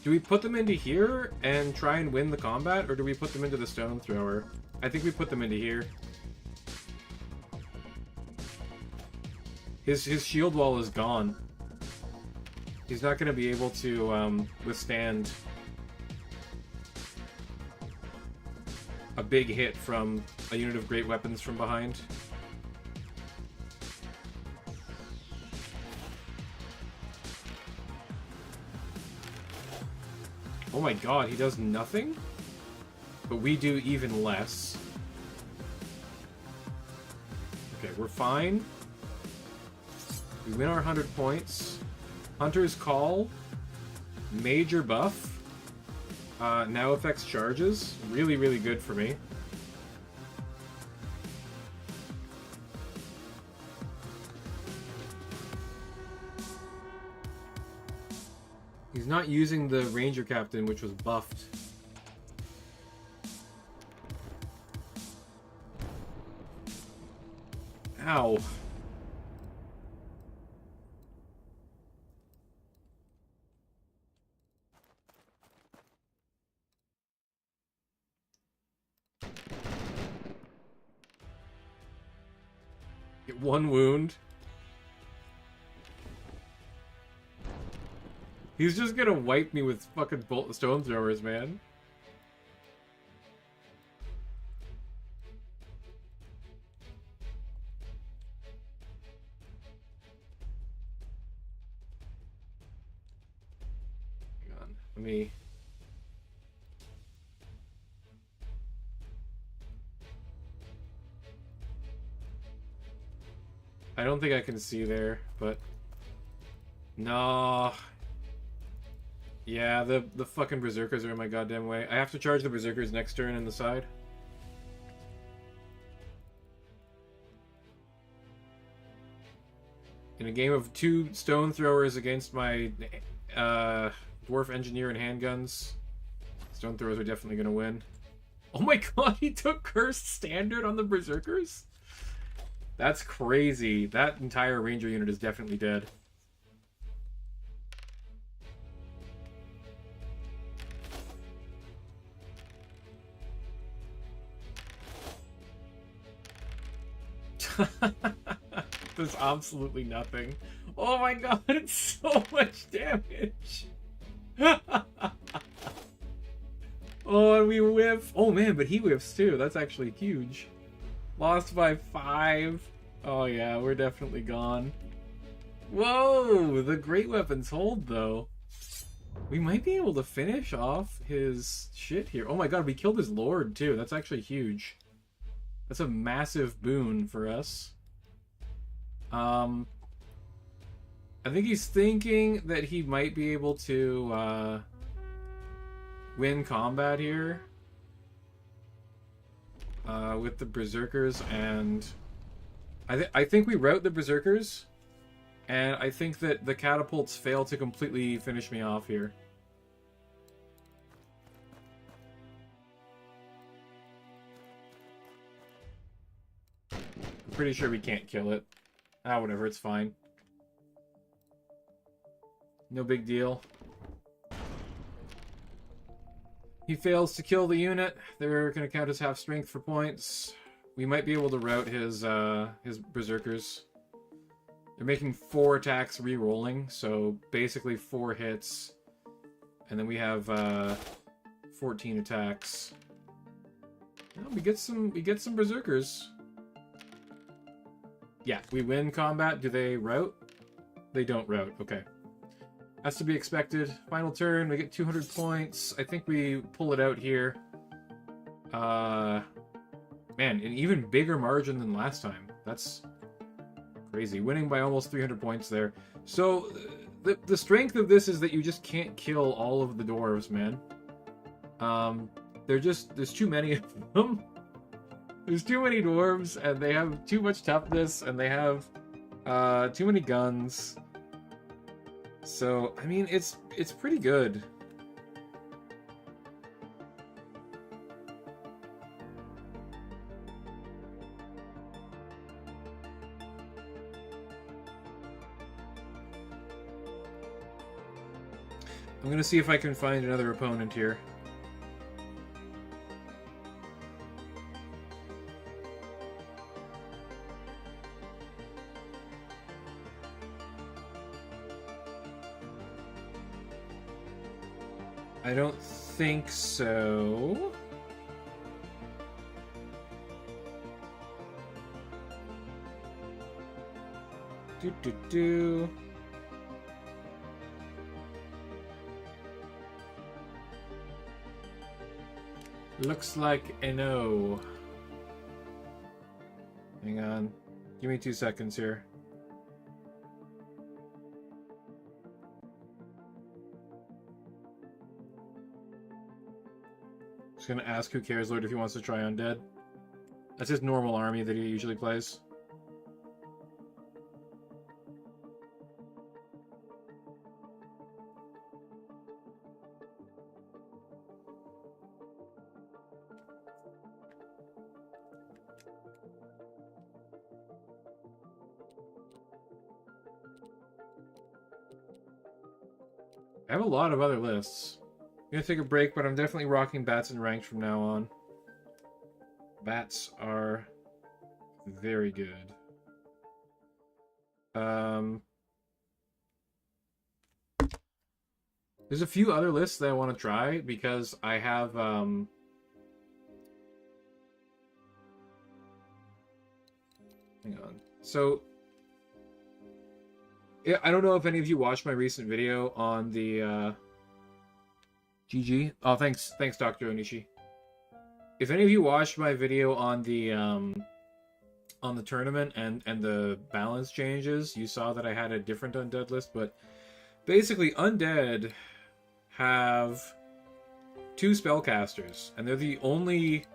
Do we put them into here and try and win the combat, or do we put them into the stone thrower? I think we put them into here. His shield wall is gone. He's not going to be able to withstand a big hit from a unit of great weapons from behind. Oh my god, he does nothing? But we do even less. Okay, we're fine. We win our 100 points. Hunter's Call. Major buff. Now affects charges. Really, really good for me. He's not using the Ranger Captain, which was buffed Ow. Get one wound. He's just gonna wipe me with fucking stone throwers, man. Hang on, let me... I don't think I can see there, but... No. Yeah, the fucking berserkers are in my goddamn way. I have to charge the berserkers next turn in the side. In a game of 2 stone throwers against my dwarf engineer and handguns, stone throwers are definitely gonna win. Oh my god, he took cursed standard on the berserkers? That's crazy. That entire ranger unit is definitely dead. There's absolutely nothing. Oh my god, it's so much damage. Oh, and we whiff. Oh man, but he whiffs too. That's actually huge. Lost by 5. Oh yeah, we're definitely gone. Whoa, the great weapons hold though. We might be able to finish off his shit here. Oh my god, we killed his lord too. That's actually huge. That's a massive boon for us. I think he's thinking that he might be able to win combat here with the berserkers, and I think we rout the berserkers, and I think that the catapults fail to completely finish me off here. I'm pretty sure we can't kill it. Ah, whatever, it's fine. No big deal. He fails to kill the unit. They're going to count as half strength for points. We might be able to rout his berserkers. They're making 4 attacks re-rolling, so basically 4 hits. And then we have 14 attacks. Well, we get some berserkers. Yeah, we win combat. Do they rout? They don't rout. Okay. That's to be expected. Final turn, we get 200 points. I think we pull it out here. Man, an even bigger margin than last time. That's crazy. Winning by almost 300 points there. So, the strength of this is that you just can't kill all of the dwarves, man. There's too many of them. There's too many dwarves, and they have too much toughness, and they have too many guns. So, I mean, it's pretty good. I'm gonna see if I can find another opponent here. I don't think so. Do. Looks like a no. Hang on. Give me 2 seconds here. Just gonna ask Who Cares Lord if he wants to try Undead. That's his normal army that he usually plays. I have a lot of other lists. I'm gonna take a break, but I'm definitely rocking bats and ranked from now on. Bats are very good. There's a few other lists that I want to try because I have hang on. So yeah, I don't know if any of you watched my recent video on the GG. Oh, thanks, Dr. Onishi. If any of you watched my video on the tournament and the balance changes, you saw that I had a different undead list, but basically undead have 2 spellcasters, and they're the only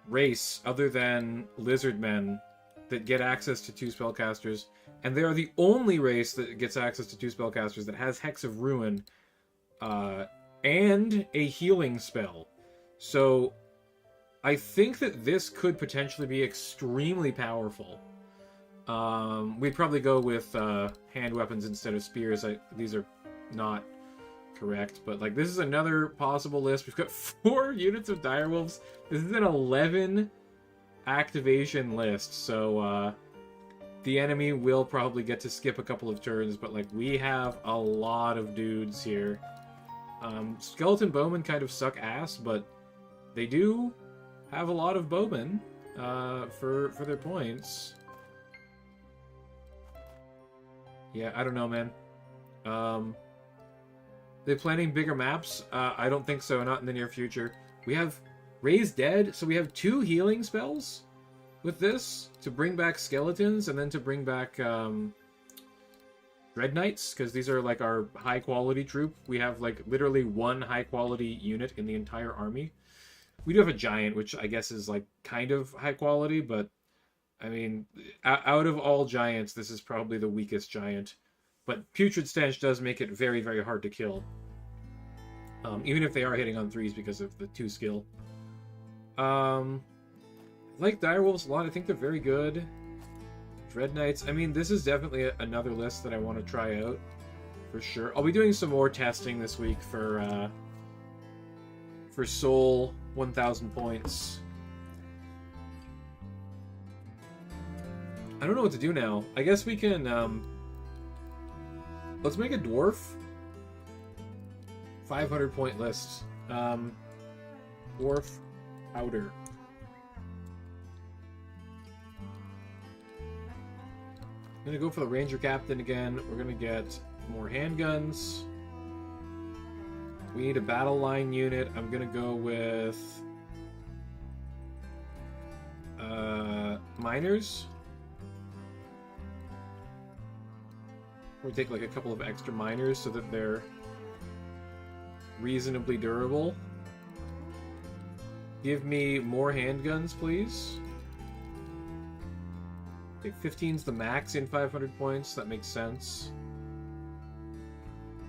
race other than lizardmen that get access to 2 spellcasters, and they are the only race that gets access to 2 spellcasters that has Hex of Ruin and a healing spell. So I think that this could potentially be extremely powerful. We'd probably go with hand weapons instead of spears. These are not correct, but like this is another possible list. We've got 4 units of direwolves. This is an 11 activation list, so the enemy will probably get to skip a couple of turns, but like we have a lot of dudes here. Skeleton bowmen kind of suck ass, but they do have a lot of bowmen for their points. Yeah, I don't know, man. They're planning bigger maps? I don't think so, not in the near future. We have Raise Dead, so we have 2 healing spells with this to bring back skeletons and then to bring back Dread Knights, because these are like our high quality troop. We have like literally 1 high quality unit in the entire army. We do have a giant, which I guess is like kind of high quality, but I mean, out of all giants, this is probably the weakest giant. But Putrid Stench does make it very, very hard to kill. Even if they are hitting on 3s because of the 2 skill. I like direwolves a lot. I think they're very good. Dread Knights. I mean, this is definitely another list that I want to try out. For sure. I'll be doing some more testing this week for Soul 1000 points. I don't know what to do now. I guess we can... let's make a dwarf 500 point list. Dwarf powder. I'm gonna go for the Ranger Captain again. We're gonna get more handguns. We need a battle line unit. I'm gonna go with miners. We'll take like a couple of extra miners so that they're reasonably durable. Give me more handguns, please. Okay, 15's the max in 500 points. That makes sense.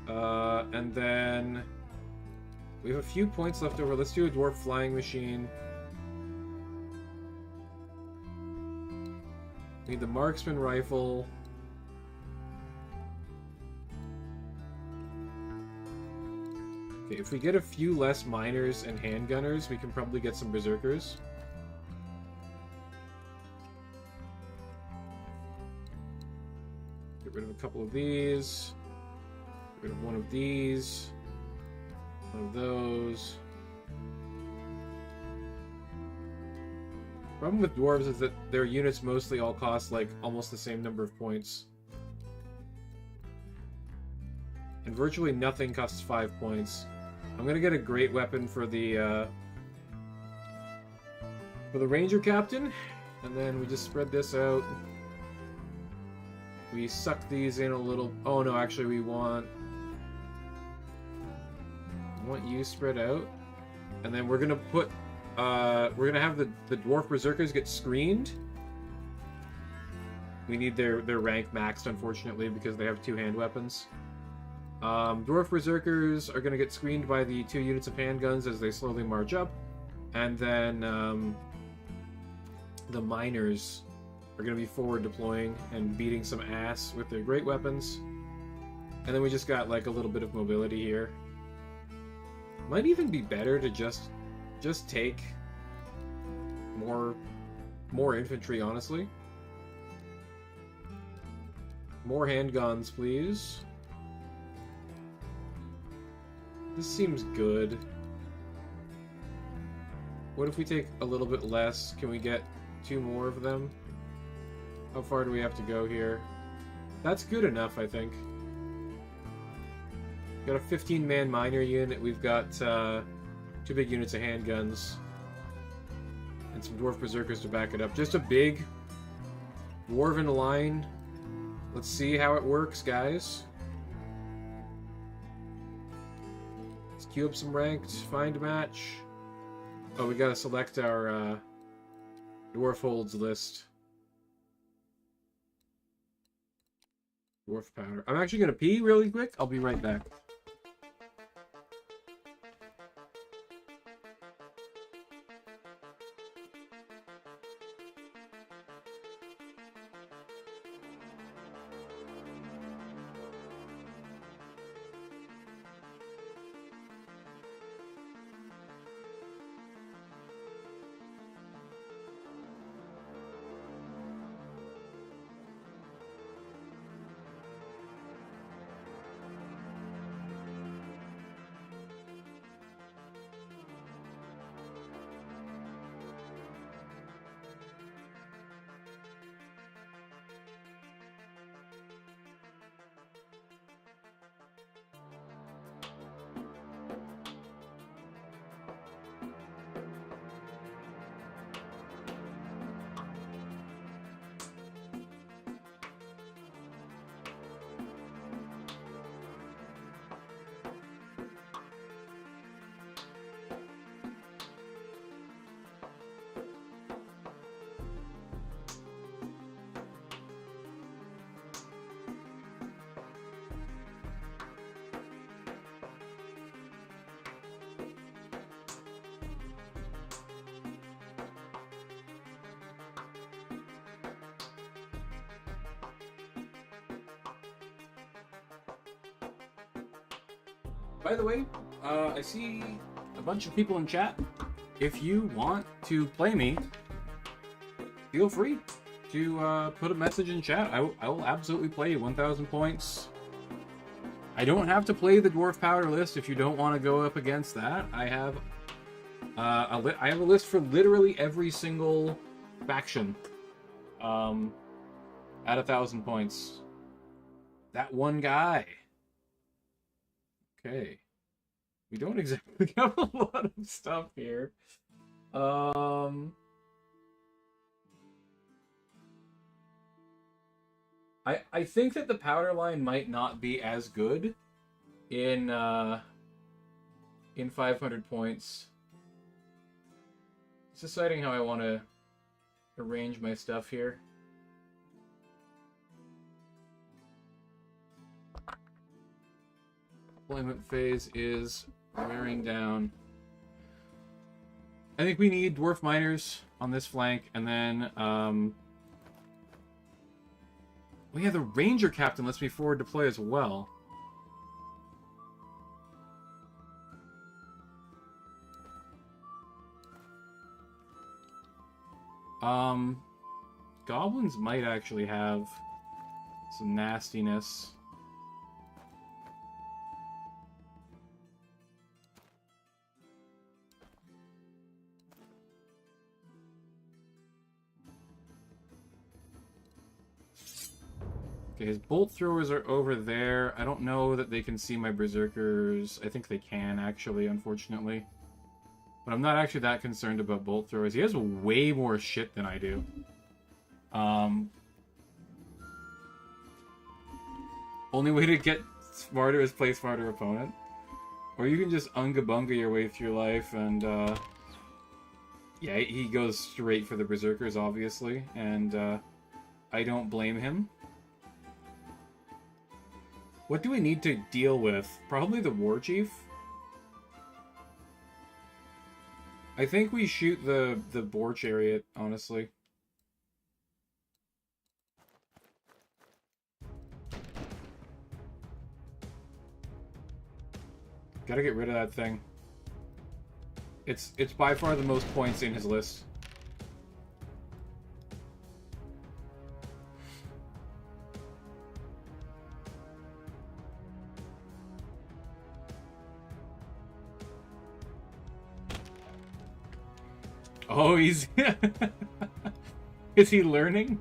And then we have a few points left over. Let's do a dwarf flying machine. We need the marksman rifle. Okay, if we get a few less miners and handgunners, we can probably get some berserkers. Get rid of a couple of these. Get rid of one of these. One of those. Problem with dwarves is that their units mostly all cost like almost the same number of points. And virtually nothing costs 5 points. I'm gonna get a great weapon for the Ranger Captain, and then we just spread this out. We suck these in a little. Oh no, actually we want you spread out, and then we're gonna put we're gonna have the dwarf berserkers get screened. We need their rank maxed, unfortunately, because they have 2 hand weapons. Dwarf berserkers are going to get screened by the 2 units of handguns as they slowly march up, and then the miners are going to be forward deploying and beating some ass with their great weapons. And then we just got like a little bit of mobility here. Might even be better to just take more infantry, honestly. More handguns, please. This seems good. What if we take a little bit less? Can we get 2 more of them? How far do we have to go here? That's good enough, I think. Got a 15-man miner unit. We've got 2 big units of handguns. And some dwarf berserkers to back it up. Just a big dwarven line. Let's see how it works, guys. Let's queue up some ranked, find a match. Oh, we gotta select our dwarf holds list. Dwarf powder. I'm actually gonna pee really quick. I'll be right back. By the way, I see a bunch of people in chat. If you want to play me, feel free to put a message in chat. I will absolutely play you. 1,000 points. I don't have to play the dwarf powder list if you don't want to go up against that. I have a list for literally every single faction at 1,000 points. That one guy. Okay. We don't exactly have a lot of stuff here. I think that the powder line might not be as good in 500 points. It's deciding how I want to arrange my stuff here. Deployment phase is wearing down. I think we need dwarf miners on this flank, and then well, yeah, the ranger captain lets me forward deploy as well. Goblins might actually have some nastiness. Okay, his bolt throwers are over there. I don't know that they can see my berserkers. I think they can, actually, unfortunately. But I'm not actually that concerned about bolt throwers. He has way more shit than I do. Only way to get smarter is play smarter opponent. Or you can just unga-bunga your way through life and, yeah, he goes straight for the berserkers, obviously. And, I don't blame him. What do we need to deal with? Probably the war chief? I think we shoot the boar chariot, honestly. Gotta get rid of that thing. It's by far the most points in his list. Oh, he's... Is he learning?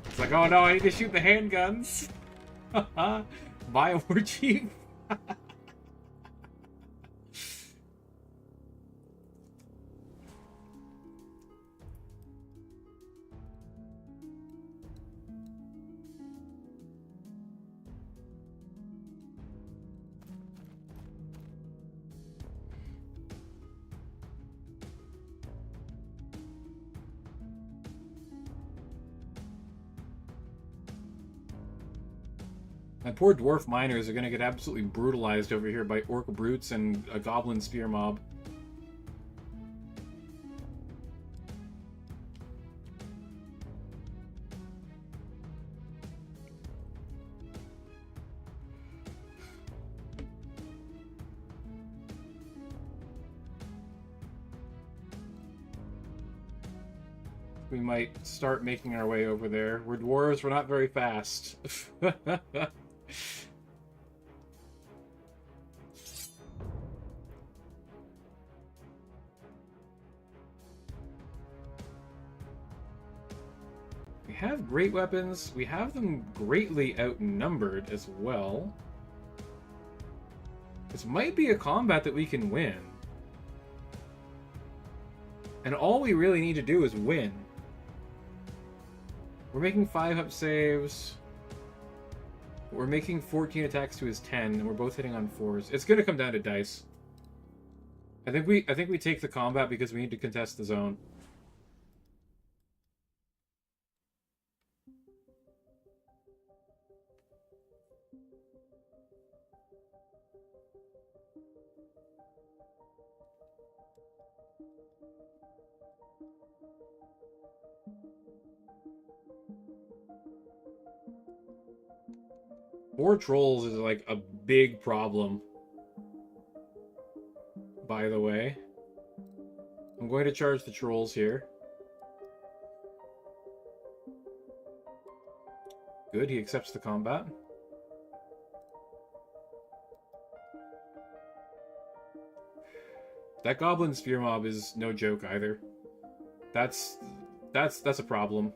It's like, oh no, I need to shoot the handguns. Biowar Chief. My poor dwarf miners are gonna get absolutely brutalized over here by orc brutes and a goblin spear mob. We might start making our way over there. We're dwarves, we're not very fast. We have great weapons. We have them greatly outnumbered as well. This might be a combat that we can win. And all we really need to do is win. We're making 5-up saves. We're making 14 attacks to his 10, and we're both hitting on 4s. It's gonna come down to dice. I think we take the combat because we need to contest the zone. Four trolls is like a big problem, by the way. I'm going to charge the trolls here. Good, he accepts the combat. That goblin spear mob is no joke either. That's a problem.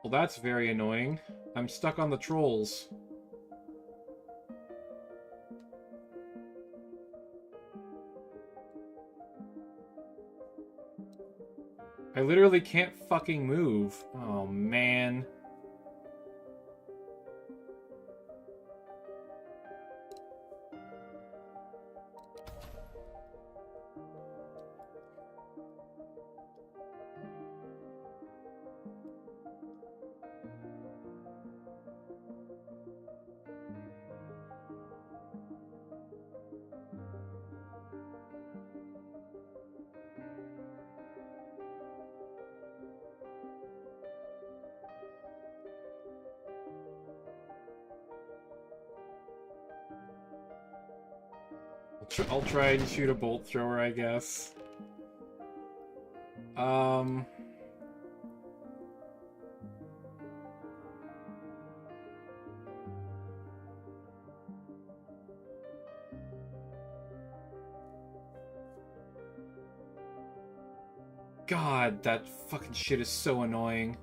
Well, that's very annoying. I'm stuck on the trolls. I literally can't fucking move. Oh, man. I'll try and shoot a bolt thrower, I guess. God, that fucking shit is so annoying.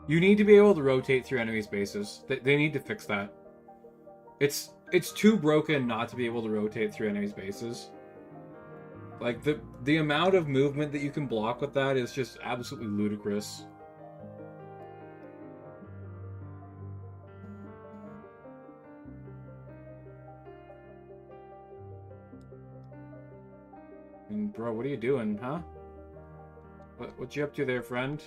You need to be able to rotate through enemy spaces. They need to fix that. It's It's too broken not to be able to rotate through enemies' bases. Like, the amount of movement that you can block with that is just absolutely ludicrous. And bro, what are you doing, huh? What you up to there, friend?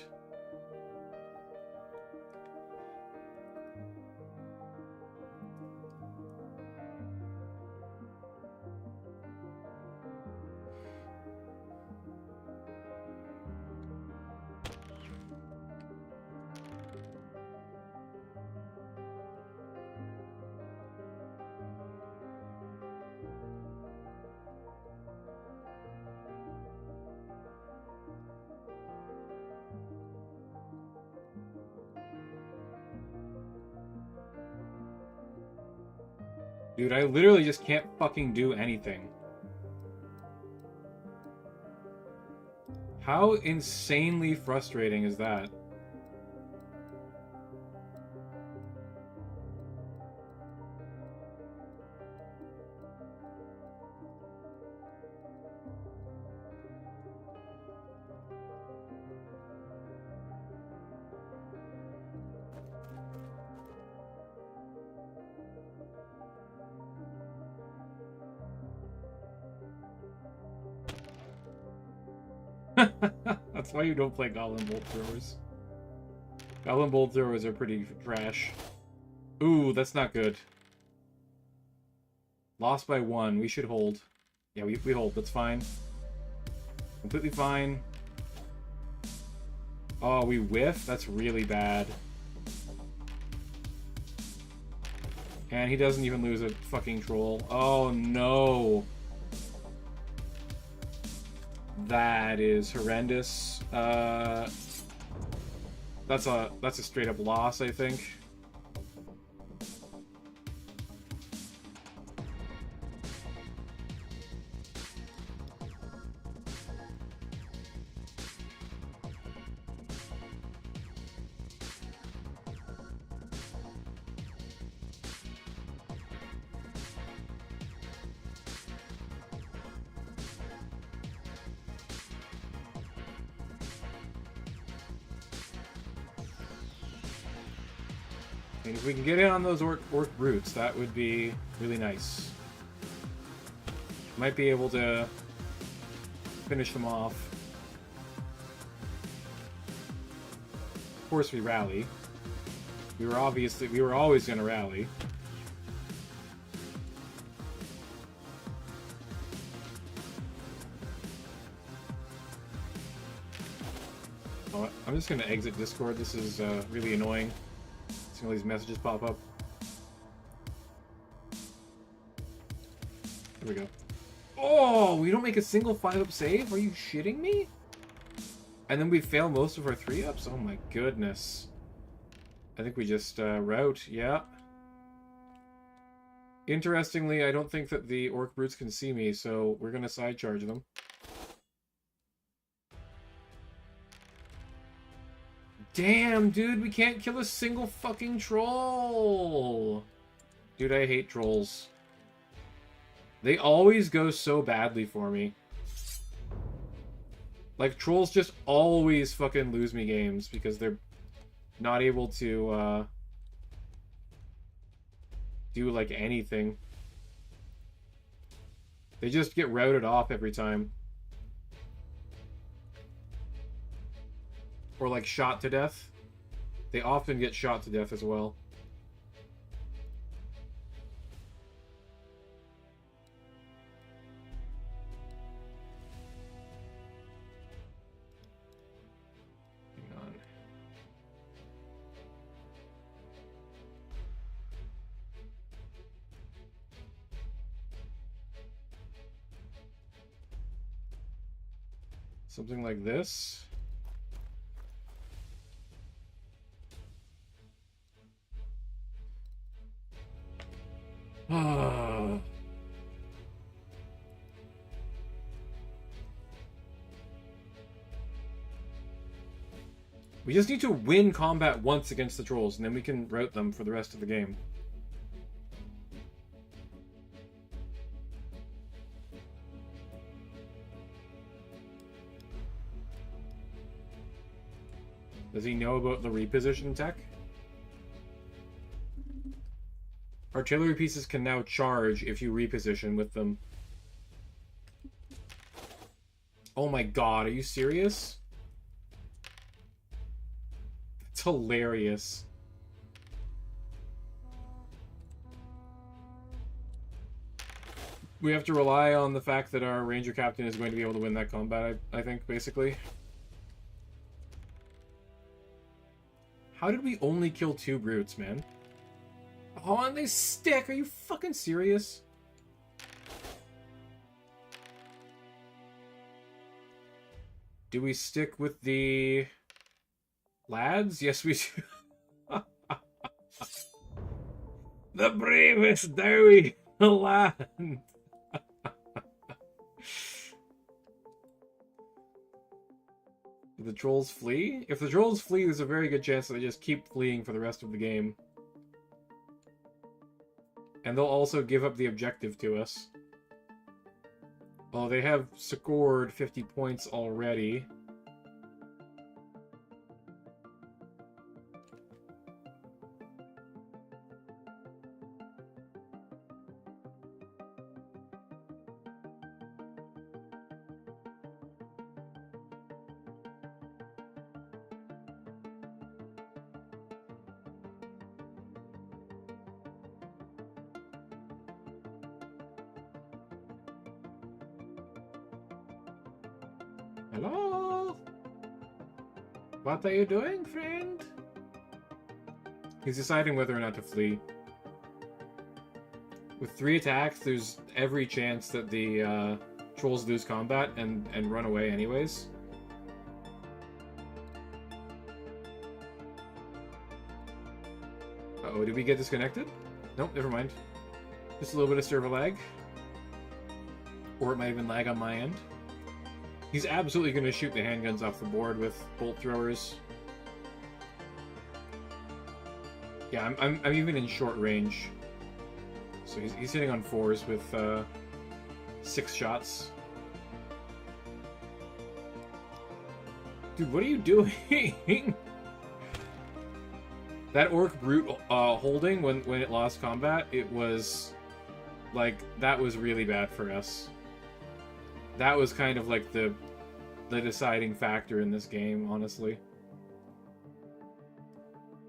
Dude, I literally just can't fucking do anything. How insanely frustrating is that? That's why you don't play Goblin Bolt Throwers. Goblin Bolt Throwers are pretty trash. Ooh, that's not good. Lost by 1. We should hold. Yeah, we hold. That's fine. Completely fine. Oh, we whiff? That's really bad. And he doesn't even lose a fucking troll. Oh, no. That is horrendous. That's a straight up loss, I think. And if we can get in on those orc brutes, that would be really nice. Might be able to finish them off. Of course we rally. We were always going to rally. Oh, I'm just going to exit Discord. This is really annoying. Seeing all these messages pop up. There we go. Oh, we don't make a single 5-up save? Are you shitting me? And then we fail most of our 3-ups? Oh my goodness. I think we just route, yeah. Interestingly, I don't think that the orc brutes can see me, so we're gonna side charge them. Damn, dude, we can't kill a single fucking troll! Dude, I hate trolls. They always go so badly for me. Like, trolls just always fucking lose me games because they're not able to, do, like, anything. They just get routed off every time. Or, like, shot to death. They often get shot to death as well. Hang on. Something like this. We just need to win combat once against the trolls, and then we can route them for the rest of the game. Does he know about the reposition tech? Artillery pieces can now charge if you reposition with them. Oh my god, are you serious? It's hilarious. We have to rely on the fact that our ranger captain is going to be able to win that combat, I think, basically. How did we only kill 2 brutes, man? Oh, and they stick! Are you fucking serious? Do we stick with the lads? Yes, we do. The bravest dowie in the land! Do the trolls flee? If the trolls flee, there's a very good chance that they just keep fleeing for the rest of the game. And they'll also give up the objective to us. Well, they have scored 50 points already. Hello? What are you doing, friend? He's deciding whether or not to flee. With 3 attacks, there's every chance that the trolls lose combat and run away anyways. Uh-oh, did we get disconnected? Nope, never mind. Just a little bit of server lag. Or it might have been lag on my end. He's absolutely going to shoot the handguns off the board with bolt throwers. Yeah, I'm even in short range. So he's hitting on 4s with 6 shots. Dude, what are you doing? That orc brute holding when it lost combat, it was like, that was really bad for us. That was kind of like the deciding factor in this game, honestly.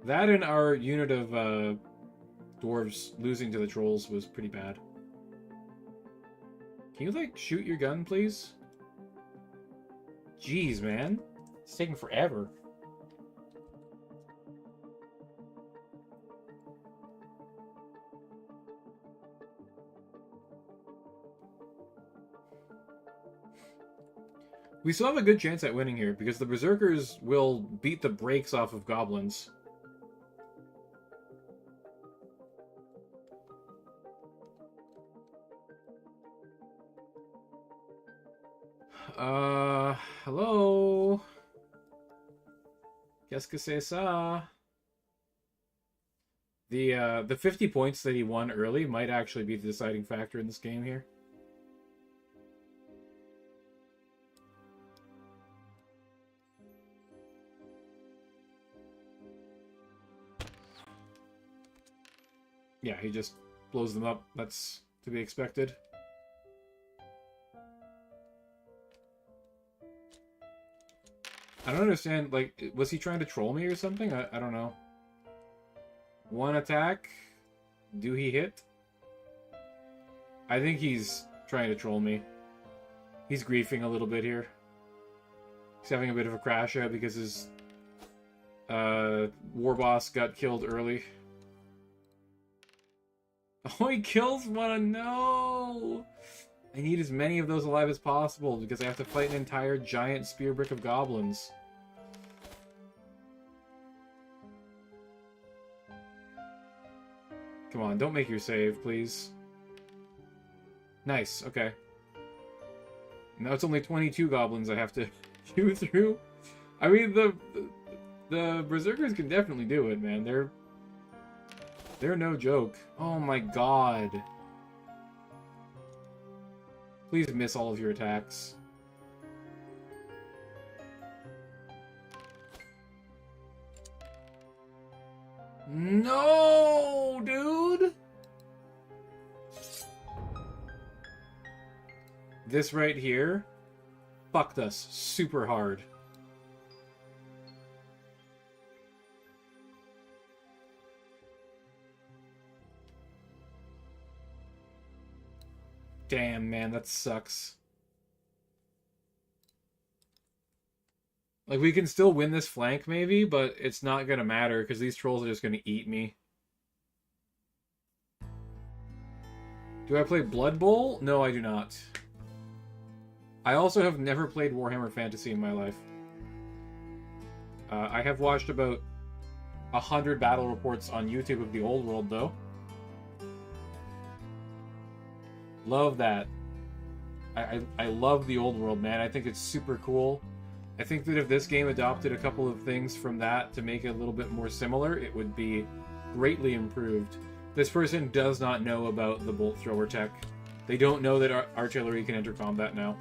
That and our unit of dwarves losing to the trolls was pretty bad. Can you, like, shoot your gun, please? Jeez, man. It's taking forever. We still have a good chance at winning here, because the berserkers will beat the brakes off of goblins. Hello? Qu'est-ce que c'est ça? The 50 points that he won early might actually be the deciding factor in this game here. Yeah, he just blows them up. That's to be expected. I don't understand, like, was he trying to troll me or something? I don't know. 1 attack? Do he hit? I think he's trying to troll me. He's griefing a little bit here. He's having a bit of a crash out because his war boss got killed early. Oh, he kills one! No! I need as many of those alive as possible because I have to fight an entire giant spear brick of goblins. Come on, don't make your save, please. Nice, okay. Now it's only 22 goblins I have to chew through. I mean, the berserkers can definitely do it, man. They're no joke. Oh my god. Please miss all of your attacks. No, dude! This right here fucked us super hard. Damn, man, that sucks. Like, we can still win this flank, maybe, but it's not gonna matter, because these trolls are just gonna eat me. Do I play Blood Bowl? No, I do not. I also have never played Warhammer Fantasy in my life. I have watched about 100 battle reports on YouTube of the old world, though. Love that. I love the old world, man. I think it's super cool. I think that if this game adopted a couple of things from that to make it a little bit more similar, it would be greatly improved. This person does not know about the bolt thrower tech. They don't know that artillery can enter combat now.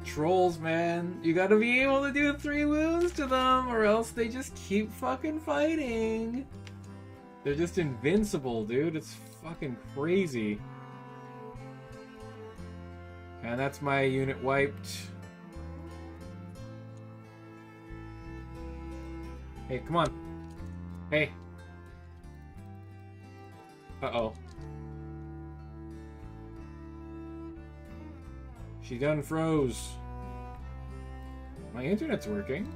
Trolls, man. You gotta be able to do 3 wounds to them, or else they just keep fucking fighting. They're just invincible, dude. It's fucking crazy. And that's my unit wiped. Hey, come on. Hey. Uh-oh. She done froze. My internet's working.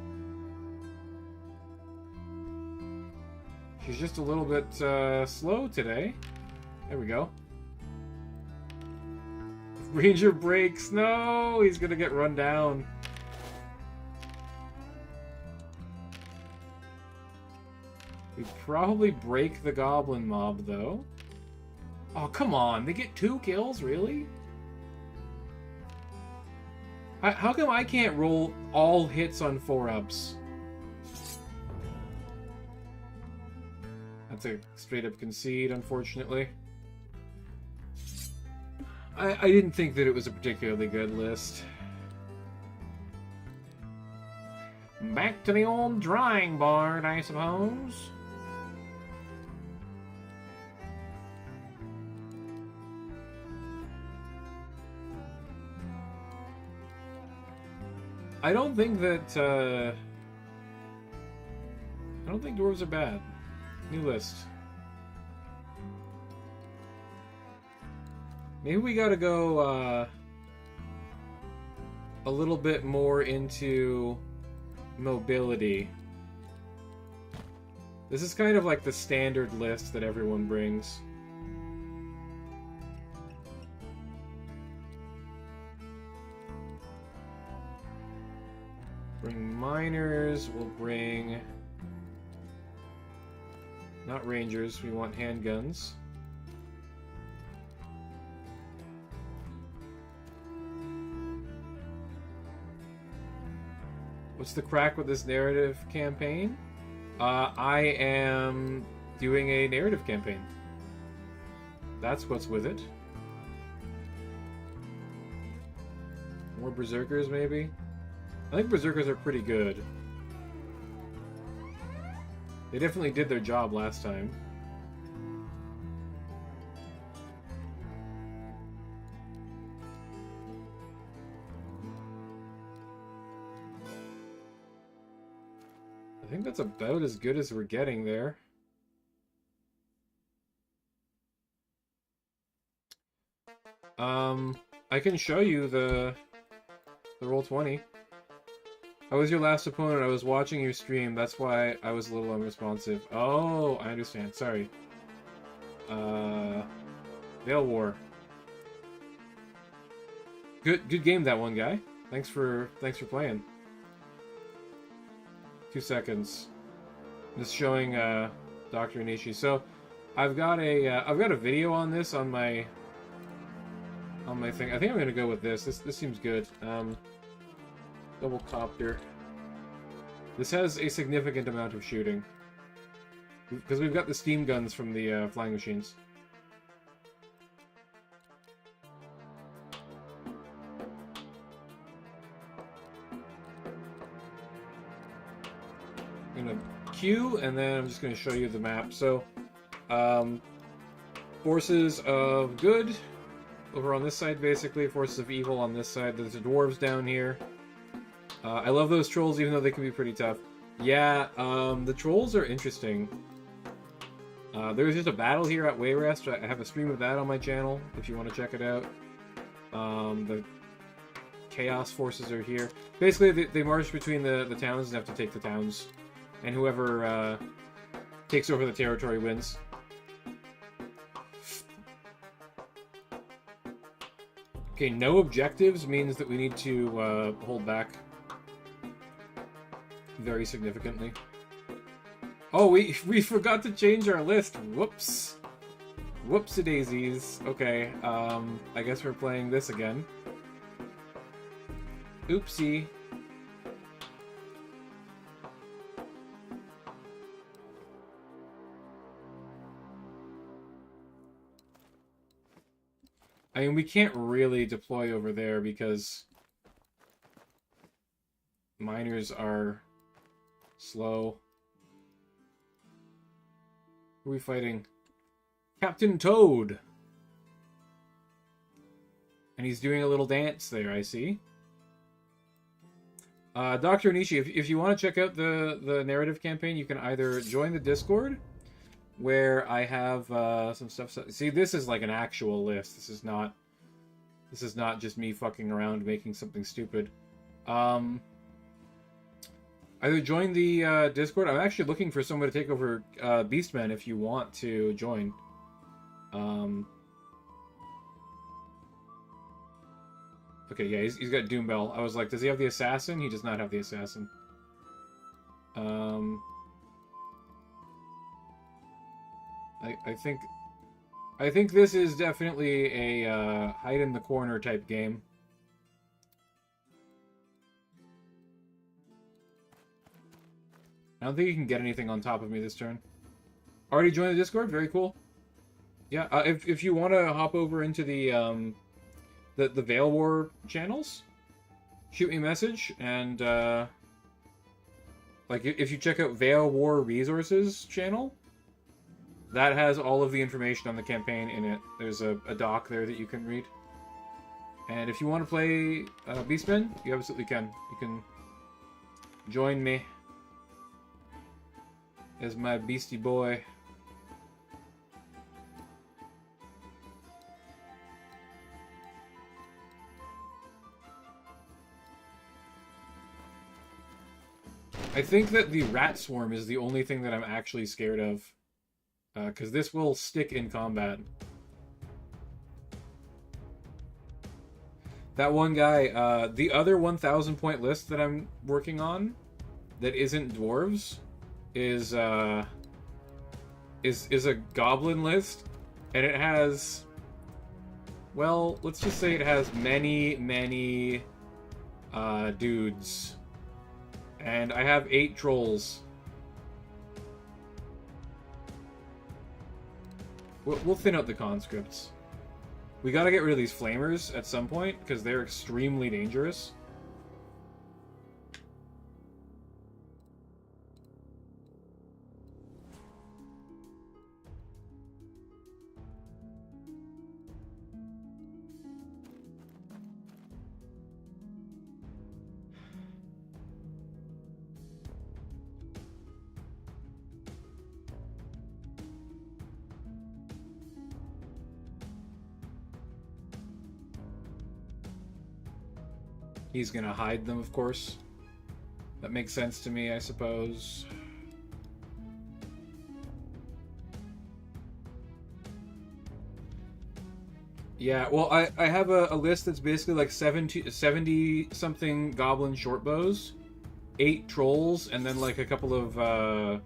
She's just a little bit slow today. There we go. Ranger breaks. No, he's gonna get run down. We probably break the goblin mob, though. Oh, come on. They get 2 kills? Really? How come I can't roll all hits on 4-ups? That's a straight-up concede, unfortunately. I didn't think that it was a particularly good list. Back to the old drawing board, I suppose. I don't think that, I don't think dwarves are bad. New list. Maybe we gotta go, a little bit more into mobility. This is kind of like the standard list that everyone brings. Bring miners, we'll bring... not rangers, we want handguns. What's the crack with this narrative campaign? I am doing a narrative campaign. That's what's with it. More berserkers, maybe? I think berserkers are pretty good. They definitely did their job last time. I think that's about as good as we're getting there. I can show you the Roll20. I was your last opponent. I was watching your stream. That's why I was a little unresponsive. Oh, I understand. Sorry. Veil War. Good game, that one, guy. Thanks for playing. 2 seconds. Just showing Dr. Anishi. So I've got a video on this on my thing. I think I'm gonna go with this. This seems good. Double copter. This has a significant amount of shooting because we've got the steam guns from the flying machines. gonna queue, and then I'm just gonna show you the map. So, forces of good over on this side, basically. Forces of evil on this side. There's the dwarves down here. I love those trolls, even though they can be pretty tough. Yeah, the trolls are interesting. There was just a battle here at Wayrest. I have a stream of that on my channel, if you want to check it out. The chaos forces are here. Basically, they march between the towns and have to take the towns. And whoever takes over the territory wins. Okay, no objectives means that we need to hold back very significantly. Oh, we forgot to change our list. Whoops. Whoopsie-daisies. Okay, I guess we're playing this again. Oopsie. I mean, we can't really deploy over there because miners are slow. Who are we fighting? Captain Toad! And he's doing a little dance there, I see. Dr. Onishi, if you want to check out the narrative campaign, you can either join the Discord, where I have some stuff. See, this is like an actual list. This is not just me fucking around making something stupid. Either join the Discord. I'm actually looking for someone to take over Beastman if you want to join. Okay, yeah, he's got Doombell. I was like, does he have the Assassin? He does not have the Assassin. I think this is definitely a hide in the corner type game. I don't think you can get anything on top of me this turn. Already joined the Discord? Very cool. Yeah, if you want to hop over into the Veil War channels, shoot me a message, and like if you check out Veil War Resources channel, that has all of the information on the campaign in it. There's a doc there that you can read. And if you want to play Beastmen, you absolutely can. You can join me as my beastie boy. I think that the rat swarm is the only thing that I'm actually scared of. Because this will stick in combat. That one guy, the other 1,000 point list that I'm working on, that isn't dwarves, is a goblin list, and it has, well, let's just say it has many dudes, and I have 8 trolls. We'll thin out the conscripts. We gotta get rid of these flamers at some point, because they're extremely dangerous. He's gonna hide them, of course. That makes sense to me, I suppose. Yeah, well, I have a list that's basically like 70 something goblin shortbows, 8 trolls, and then like a couple of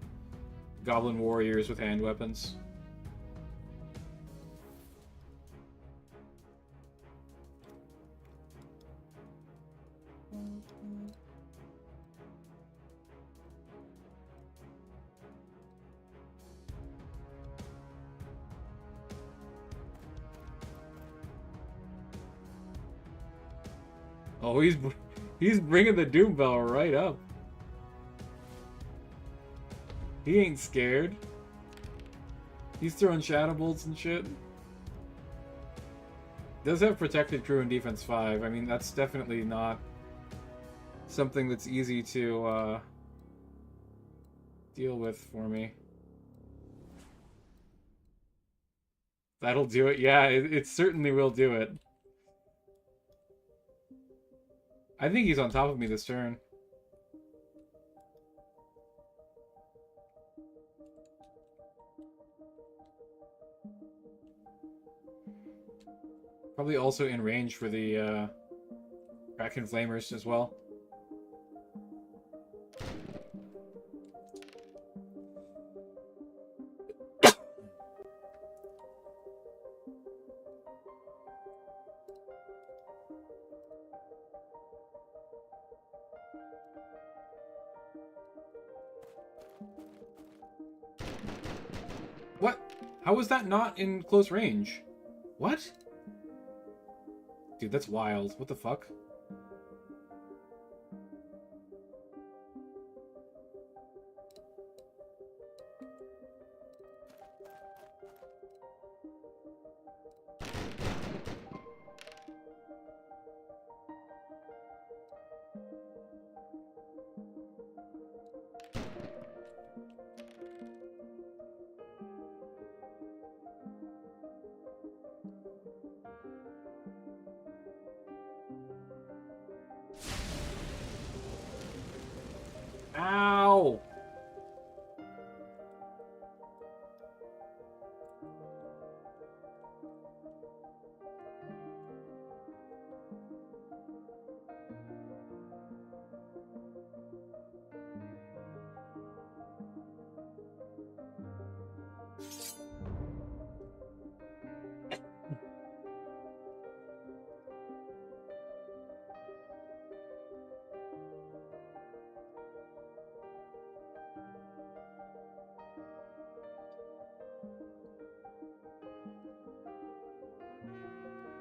goblin warriors with hand weapons. Oh, he's bringing the doom bell right up. He ain't scared. He's throwing shadow bolts and shit. Does have protected crew in defense 5. I mean, that's definitely not something that's easy to deal with for me. That'll do it. Yeah, it certainly will do it. I think he's on top of me this turn. Probably also in range for the Kraken Flamers as well. What? How was that not in close range? What? Dude, that's wild. What the fuck? Ow!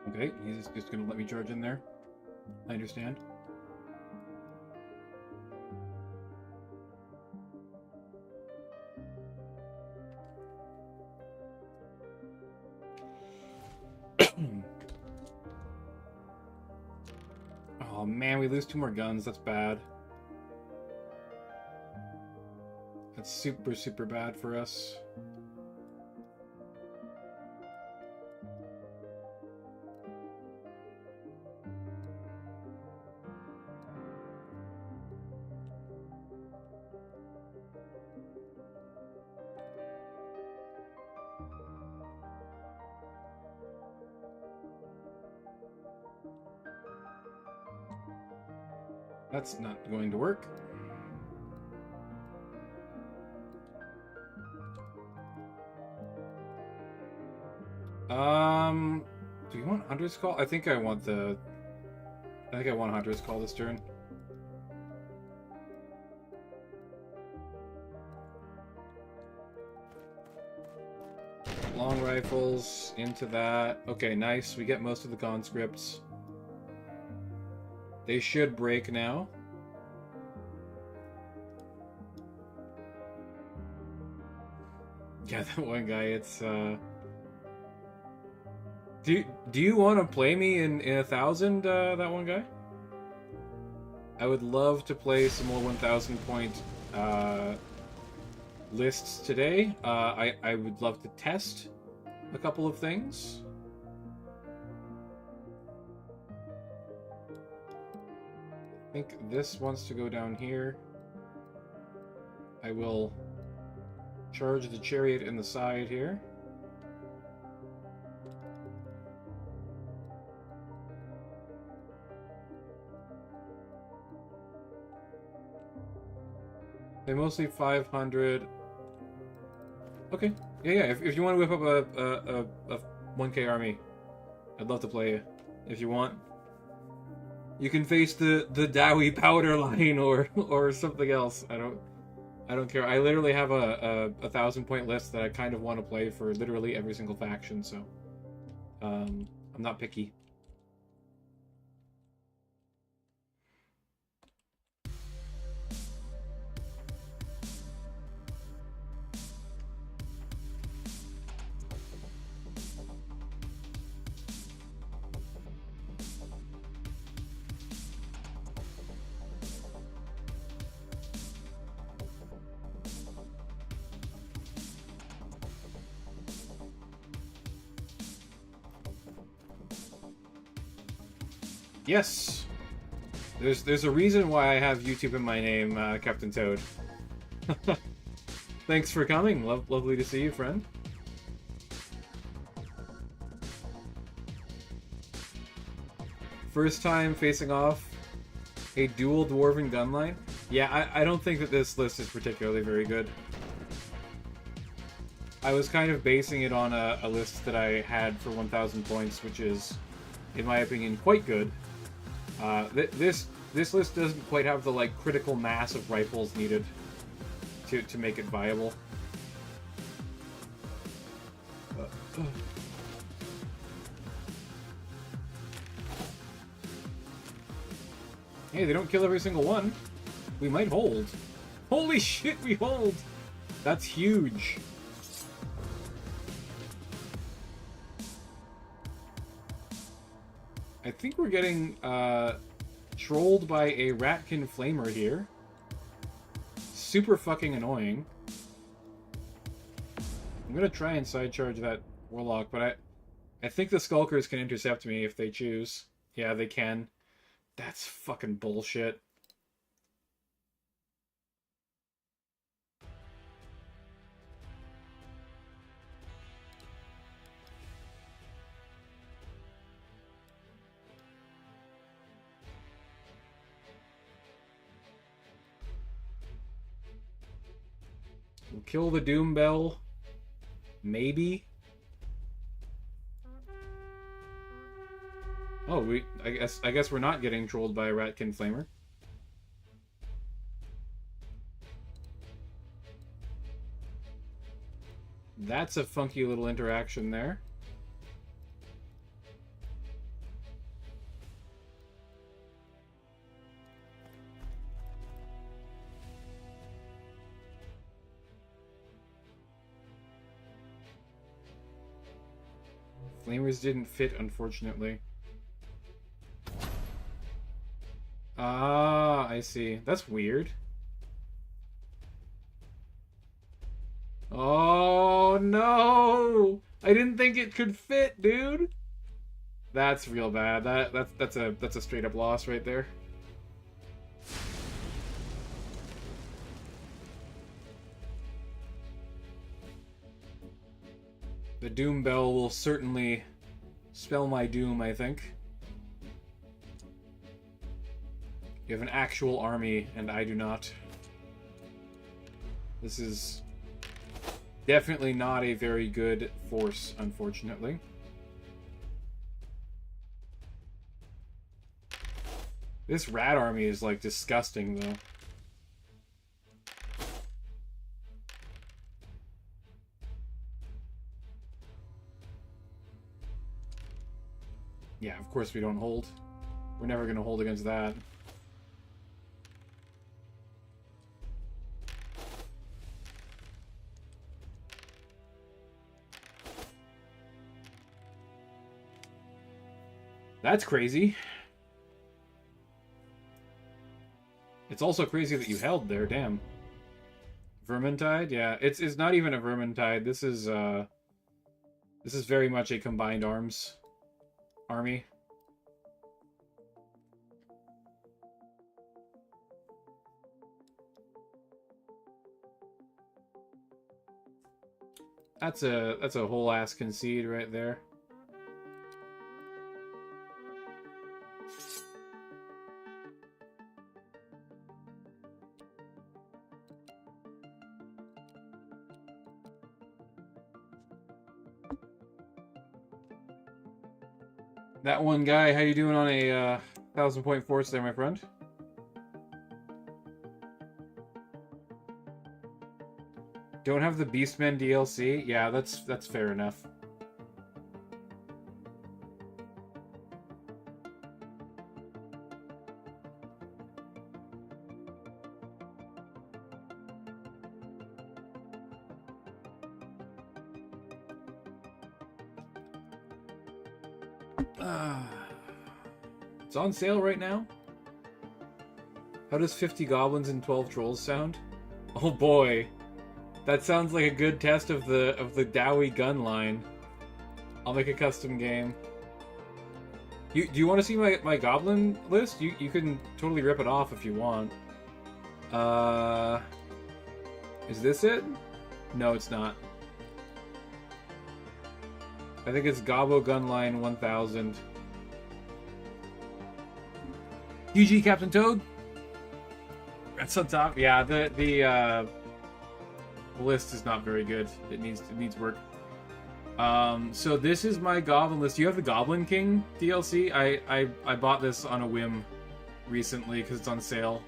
Okay, he's just gonna let me charge in there. I understand. Oh man, we lose 2 more guns. That's bad. That's super, super bad for us. That's not going to work. Do you want Hunter's Call? I think I want Hunter's Call this turn. Long rifles into that. Okay, nice. We get most of the conscripts. They should break now. Yeah, that one guy, it's Do you want to play me in 1,000, that one guy? I would love to play some more 1,000 point lists today. I would love to test a couple of things. I think this wants to go down here. I will charge the chariot in the side here. They're mostly 500. Okay. Yeah. If you want to whip up a 1K army, I'd love to play you. If you want, you can face the Dowie powder line or something else. I don't care. I literally have a 1,000 point list that I kind of want to play for literally every single faction. So, I'm not picky. Yes! There's a reason why I have YouTube in my name, Captain Toad. Thanks for coming. Lovely to see you, friend. First time facing off a dual dwarven gun line? Yeah, I don't think that this list is particularly very good. I was kind of basing it on a list that I had for 1,000 points, which is, in my opinion, quite good. This list doesn't quite have the like critical mass of rifles needed to make it viable. Hey, they don't kill every single one. We might hold. Holy shit, we hold! That's huge. I think we're getting trolled by a Ratkin Flamer here. Super fucking annoying. I'm gonna try and side charge that Warlock, but I think the Skulkers can intercept me if they choose. Yeah, they can. That's fucking bullshit. We'll kill the Doom Bell. Maybe. Oh, I guess we're not getting trolled by a Ratkin Flamer. That's a funky little interaction there. Flamers didn't fit, unfortunately. Ah, I see. That's weird. Oh, no! I didn't think it could fit, dude! That's real bad. That's a straight up loss right there. The Doom Bell will certainly spell my doom, I think. You have an actual army, and I do not. This is definitely not a very good force, unfortunately. This rat army is, like, disgusting, though. Yeah, of course we don't hold. We're never going to hold against that. That's crazy. It's also crazy that you held there, damn. Vermintide? Yeah, it's not even a Vermintide. This is very much a combined arms army. That's a whole ass concede right there. That one guy, how you doing on a 1,000-point force there, my friend? Don't have the Beastmen DLC? Yeah, that's fair enough. It's on sale right now. How does 50 goblins and 12 trolls sound? Oh boy. That sounds like a good test of the Dowie gun line. I'll make a custom game. Do you want to see my goblin list? You can totally rip it off if you want. Is this it? No, it's not. I think it's Gobbo Gunline 1000. GG, Captain Toad. That's on top. Yeah, the list is not very good. It needs work. So this is my goblin list. You have the Goblin King DLC. I bought this on a whim recently because it's on sale.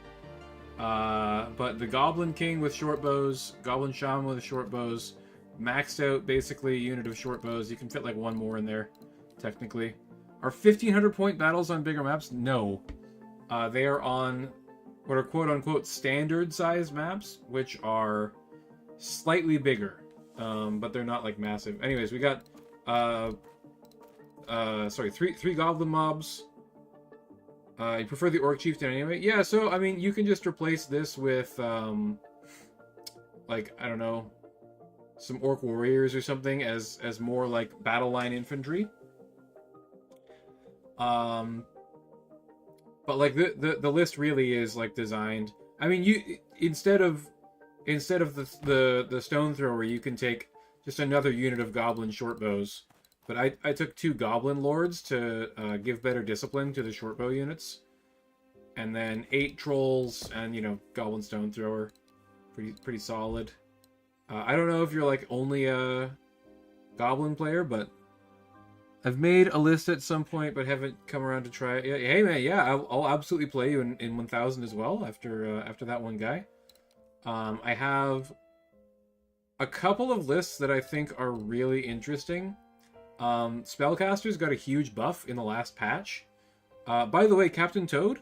But the Goblin King with short bows, Goblin Shaman with short bows, maxed out basically unit of short bows. You can fit like one more in there, technically. Are 1500 point battles on bigger maps? No. They are on what are quote unquote standard size maps, which are slightly bigger. But they're not like massive. Anyways, we got three goblin mobs. You prefer the Orc Chieftain anyway? Yeah, so I mean you can just replace this with like, I don't know, some Orc Warriors or something as more like battle line infantry. But like the list really is like designed. I mean, you instead of the stone thrower, you can take just another unit of goblin short bows. But I took 2 goblin lords to give better discipline to the short bow units, and then 8 trolls and, you know, goblin stone thrower, pretty solid. I don't know if you're like only a goblin player, but I've made a list at some point, but haven't come around to try it yet. Hey man, yeah, I'll absolutely play you in 1000 as well after that one guy. I have a couple of lists that I think are really interesting. Spellcasters got a huge buff in the last patch. By the way, Captain Toad?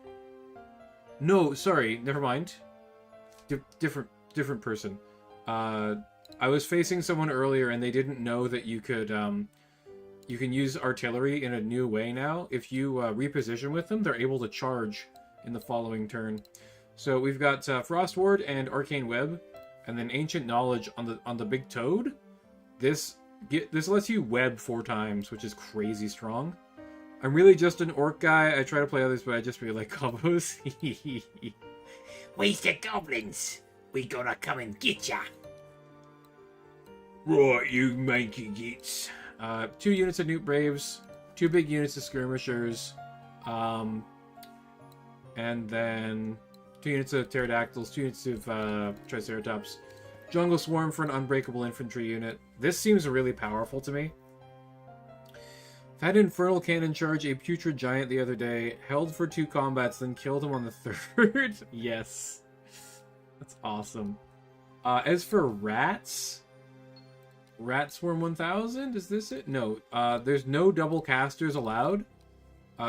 No, sorry, never mind. Different person. I was facing someone earlier and they didn't know that you could, you can use artillery in a new way now. If you reposition with them, they're able to charge in the following turn. So we've got Frost Ward and Arcane Web, and then Ancient Knowledge on the big toad. This lets you web 4 times, which is crazy strong. I'm really just an orc guy. I try to play others, but I just really like combos. Where's the goblins? We gotta come and get ya. Right, you manky gits. 2 units of Newt Braves, 2 big units of Skirmishers, and then 2 units of Pterodactyls, 2 units of Triceratops. Jungle Swarm for an unbreakable infantry unit. This seems really powerful to me. I've had Infernal Cannon charge a Putrid Giant the other day, held for 2 combats, then killed him on the 3rd. Yes. That's awesome. As for rats... Rat Swarm 1000? Is this it? No. There's no double casters allowed.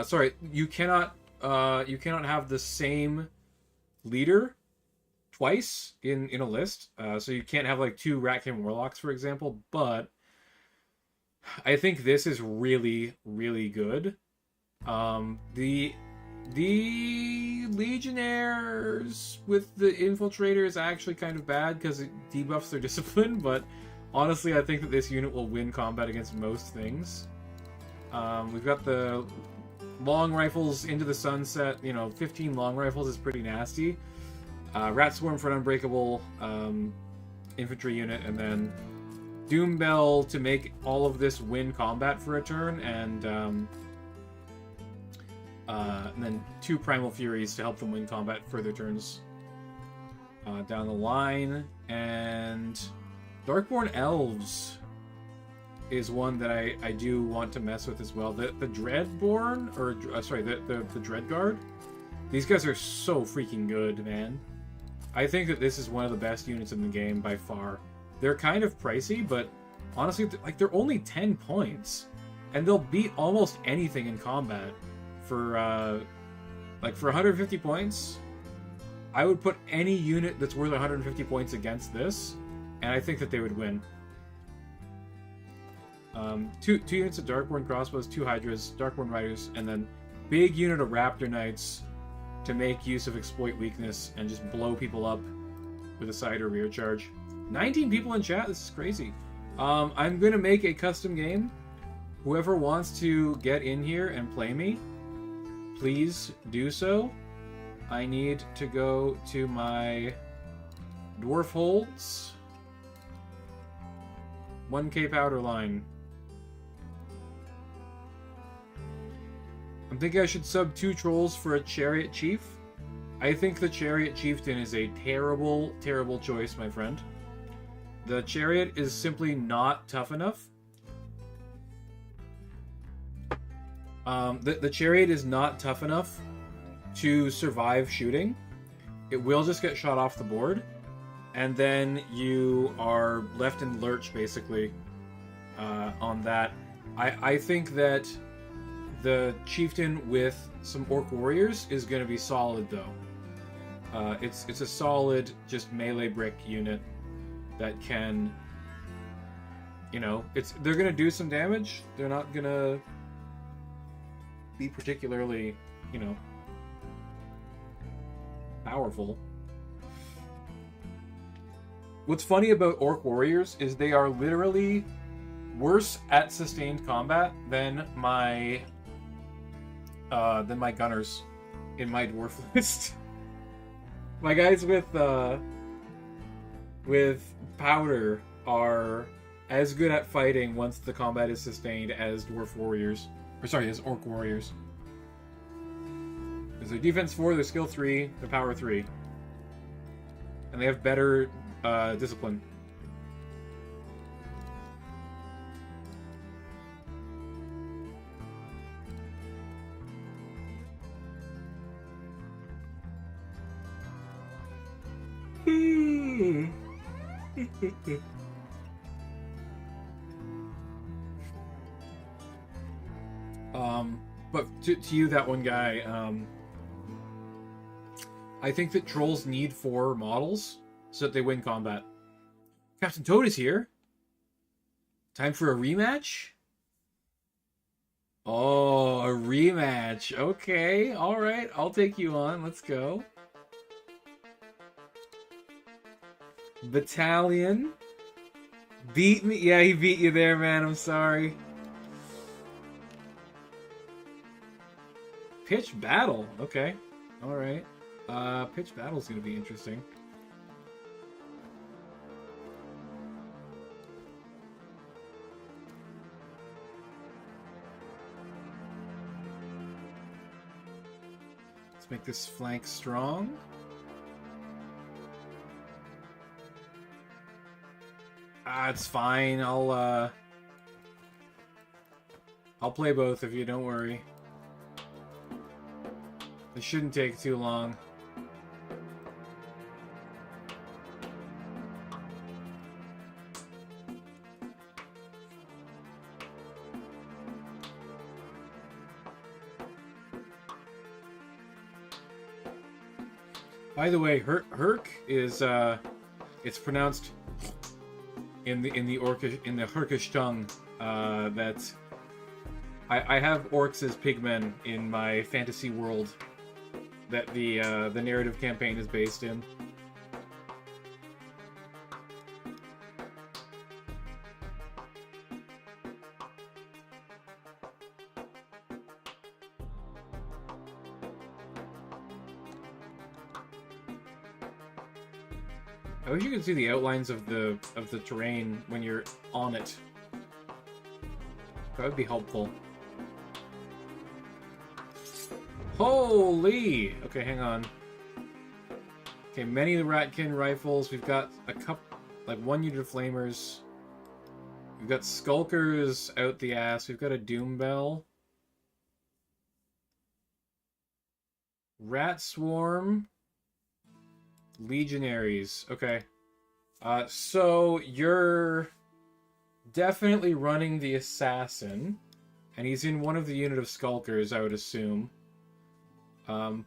Sorry, you cannot have the same leader twice in a list. So you can't have like 2 Rat King Warlocks, for example, but I think this is really, really good. The Legionnaires with the Infiltrator is actually kind of bad because it debuffs their discipline, but honestly, I think that this unit will win combat against most things. We've got the long rifles into the sunset. You know, 15 long rifles is pretty nasty. Rat Swarm for an unbreakable infantry unit, and then Doom Bell to make all of this win combat for a turn, and then 2 Primal Furies to help them win combat further turns down the line. And Darkborn Elves is one that I do want to mess with as well. The Dreadborn, or sorry, the Dreadguard. These guys are so freaking good, man. I think that this is one of the best units in the game by far. They're kind of pricey, but honestly, like, they're only 10 points, and they'll beat almost anything in combat. For like for 150 points, I would put any unit that's worth 150 points against this, and I think that they would win. 2 units of Darkborn Crossbows, 2 Hydras, Darkborn Riders, and then big unit of Raptor Knights to make use of Exploit Weakness and just blow people up with a side or rear charge. 19 people in chat, this is crazy. I'm going to make a custom game Whoever wants to get in here and play me, please do so. I need to go to my dwarf holds. 1k powder line. I'm thinking I should sub 2 trolls for a chariot chief. I think the chariot chieftain is a terrible, terrible choice, my friend. The chariot is simply not tough enough. The chariot is not tough enough to survive shooting. It will just get shot off the board, and then you are left in lurch, basically, on that. I think that the chieftain with some orc warriors is going to be solid, though. It's a solid, just melee brick unit that can, you know, they're going to do some damage. They're not going to be particularly, you know, powerful. What's funny about orc warriors is they are literally worse at sustained combat than my gunners in my dwarf list. My guys with powder are as good at fighting once the combat is sustained as dwarf warriors. Or sorry, as orc warriors. Because their defense 4, their skill 3, their power 3. And they have better discipline. But to you, that one guy, I think that trolls need 4 models so that they win combat. Captain Toad is here. Time for a rematch? Oh, a rematch. Okay, alright, I'll take you on. Let's go. Battalion. Beat me? Yeah, he beat you there, man. I'm sorry. Pitch battle. Okay. Alright. Pitch battle's gonna be interesting. Let's make this flank strong. It's fine. I'll play both of you, don't worry. This shouldn't take too long. By the way, Herc is it's pronounced in the Herkish tongue. That I have orcs as pigmen in my fantasy world that the narrative campaign is based in. I wish you could see the outlines of the terrain when you're on it. That would be helpful. Holy! Okay, hang on. Okay, many of the Ratkin rifles. We've got a couple, like 1 unit of flamers. We've got skulkers out the ass. We've got a doom bell. Rat swarm. Legionaries. Okay. So you're definitely running the assassin, and he's in one of the unit of skulkers, I would assume.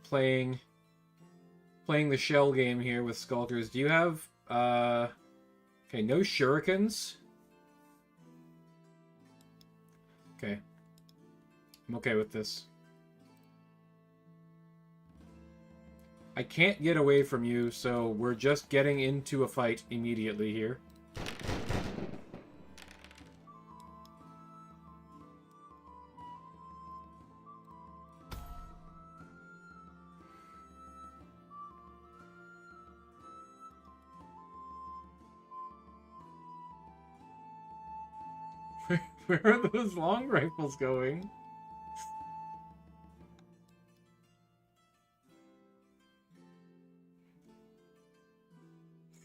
Playing the shell game here with skulkers. Do you have okay, no shurikens? Okay. I'm okay with this. I can't get away from you, so we're just getting into a fight immediately here. Where are those long rifles going?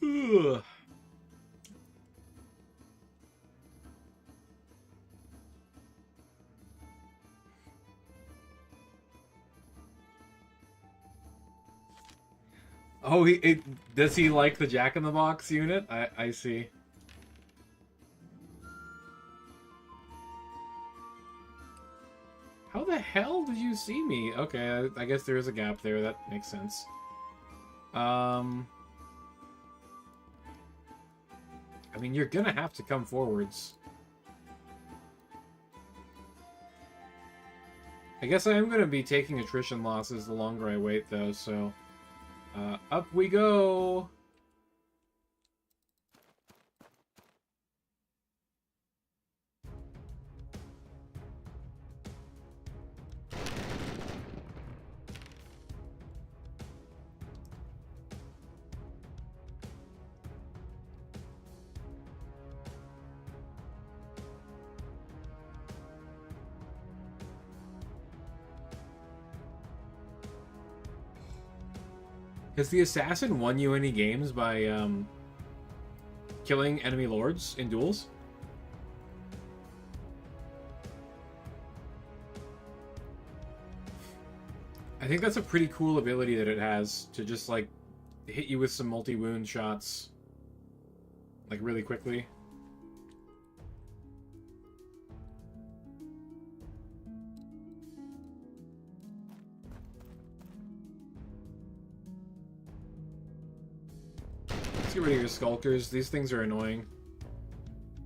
Ugh. Oh, does he like the Jack in the Box unit? I see. How the hell did you see me? Okay, I guess there is a gap there. That makes sense. I mean, you're gonna have to come forwards. I guess I am gonna be taking attrition losses the longer I wait, though, so... up we go! Has the assassin won you any games by, killing enemy lords in duels? I think that's a pretty cool ability that it has, to just, like, hit you with some multi-wound shots, like, really quickly. Let's get rid of your skulkers. These things are annoying.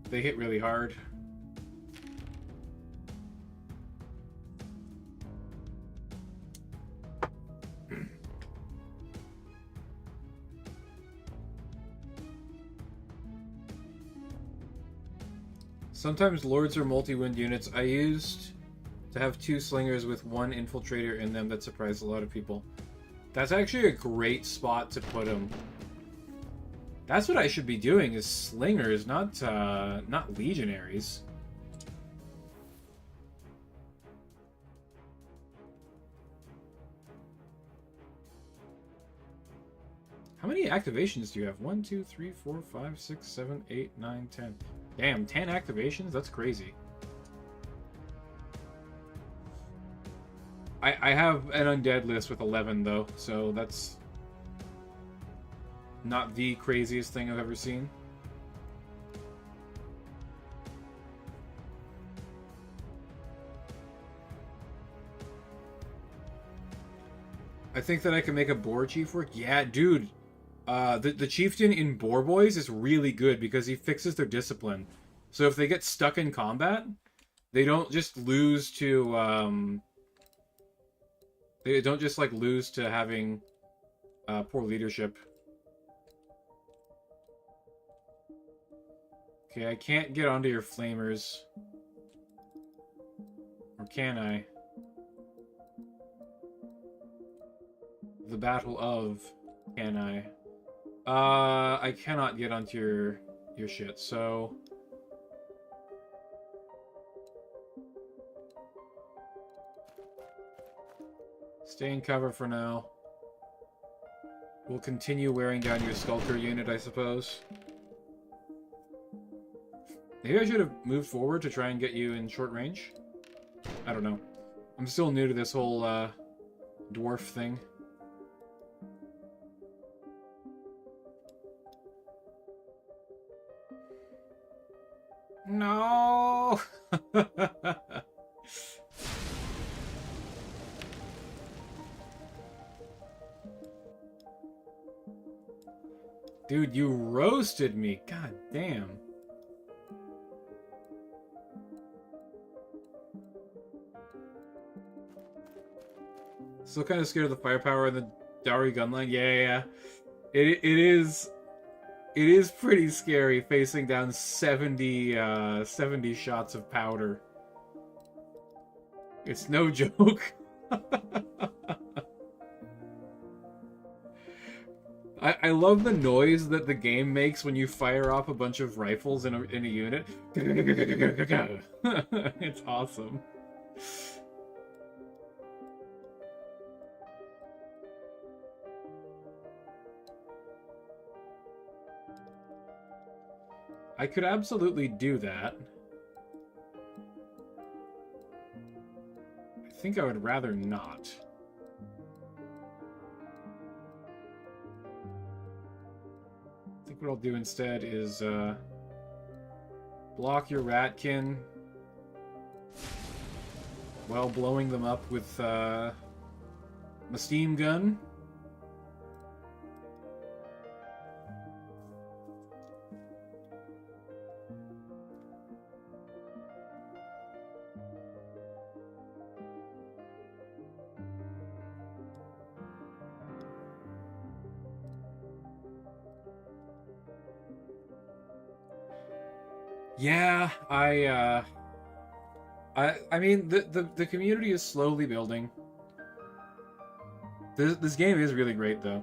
They hit really hard. Sometimes lords are multi-wound units. I used to have 2 slingers with 1 infiltrator in them that surprised a lot of people. That's actually a great spot to put them. That's what I should be doing, is slingers, not legionaries. How many activations do you have? 1, 2, 3, 4, 5, 6, 7, 8, 9, 10. Damn, 10 activations? That's crazy. I have an undead list with 11, though, so that's not the craziest thing I've ever seen. I think that I can make a boar chief work. Yeah, dude. The chieftain in Boar Boys is really good because he fixes their discipline. So if they get stuck in combat, they don't just lose to they don't just like lose to having poor leadership. Okay, I can't get onto your flamers. Or can I? The Battle of... Can I? I cannot get onto your shit, so... Stay in cover for now. We'll continue wearing down your Skulker unit, I suppose. Maybe I should have moved forward to try and get you in short range? I don't know. I'm still new to this whole, dwarf thing. No! Dude, you roasted me. God damn. Still kind of scared of the firepower in the Dowry gunline. Yeah. It is pretty scary facing down 70 shots of powder. It's no joke. I love the noise that the game makes when you fire off a bunch of rifles in a unit. It's awesome. I could absolutely do that. I think I would rather not. I think what I'll do instead is block your ratkin while blowing them up with my steam gun. Yeah, I mean the community is slowly building. This game is really great though,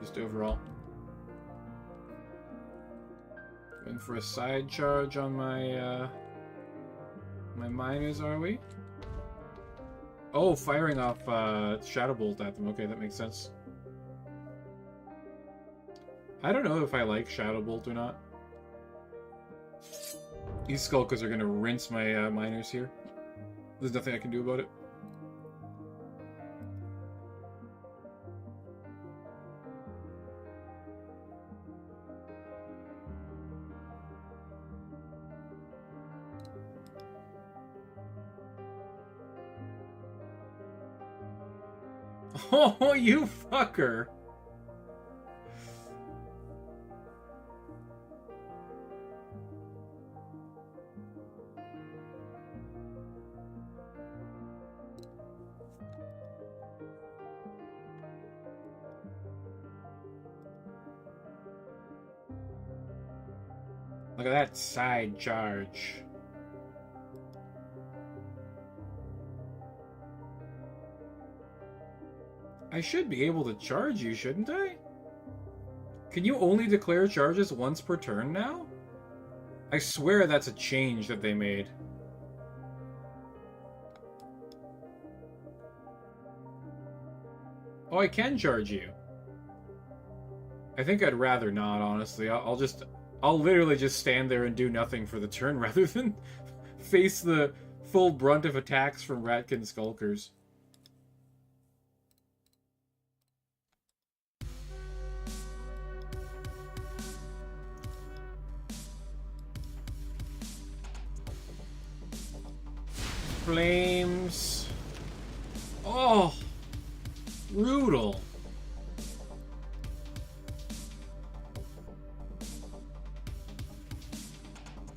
just overall. Going for a side charge on my my miners, are we? Oh, firing off Shadow Bolt at them. Okay, that makes sense. I don't know if I like Shadow Bolt or not. These skulkers are gonna rinse my miners here. There's nothing I can do about it. Oh, you fucker! Look at that side charge. I should be able to charge you, shouldn't I? Can you only declare charges once per turn now? I swear that's a change that they made. Oh, I can charge you. I think I'd rather not, honestly. I'll literally just stand there and do nothing for the turn rather than face the full brunt of attacks from Ratkin Skulkers. Flames. Oh, brutal.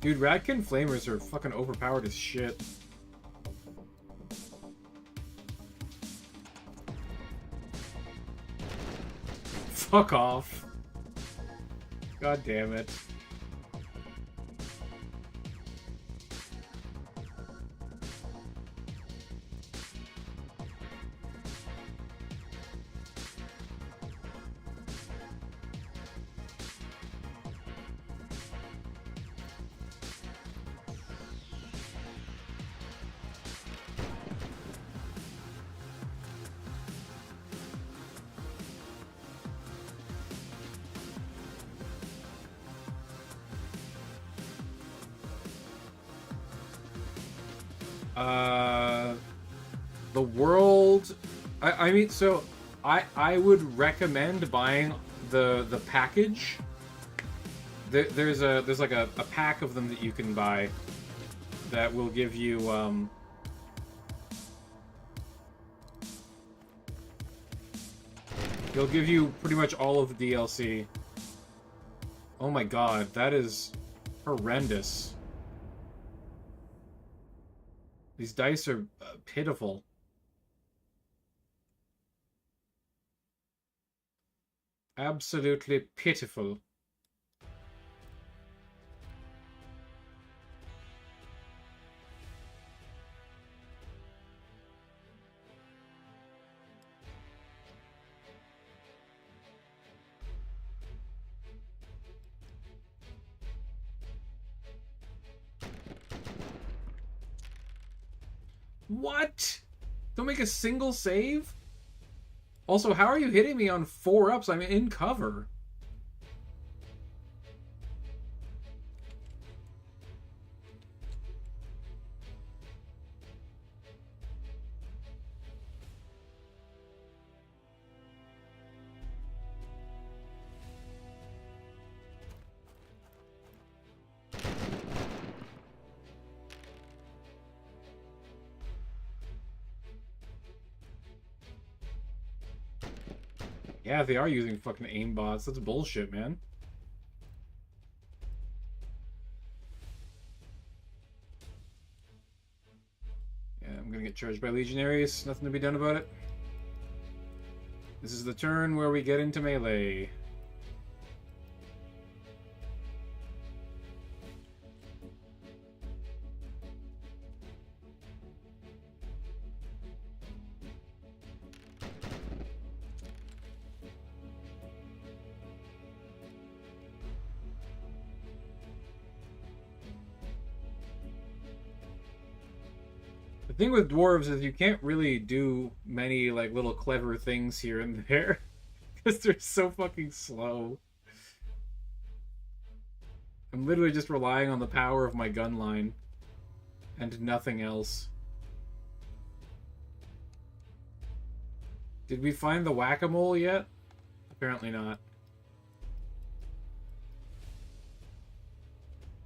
Dude, Ratkin Flamers are fucking overpowered as shit. Fuck off. God damn it. The world, I mean, so I would recommend buying the package. There's like a pack of them that you can buy that will give you they'll give you pretty much all of the DLC. Oh my god, that is horrendous. These dice are pitiful. Absolutely pitiful. What? Don't make a single save? Also, how are you hitting me on 4-ups? I'm in cover. Yeah, they are using fucking aimbots. That's bullshit, man. Yeah, I'm gonna get charged by legionaries. Nothing to be done about it. This is the turn where we get into melee. The thing with dwarves is you can't really do many like little clever things here and there because they're so fucking slow. I'm literally just relying on the power of my gun line and nothing else. Did we find the whack-a-mole yet? Apparently not.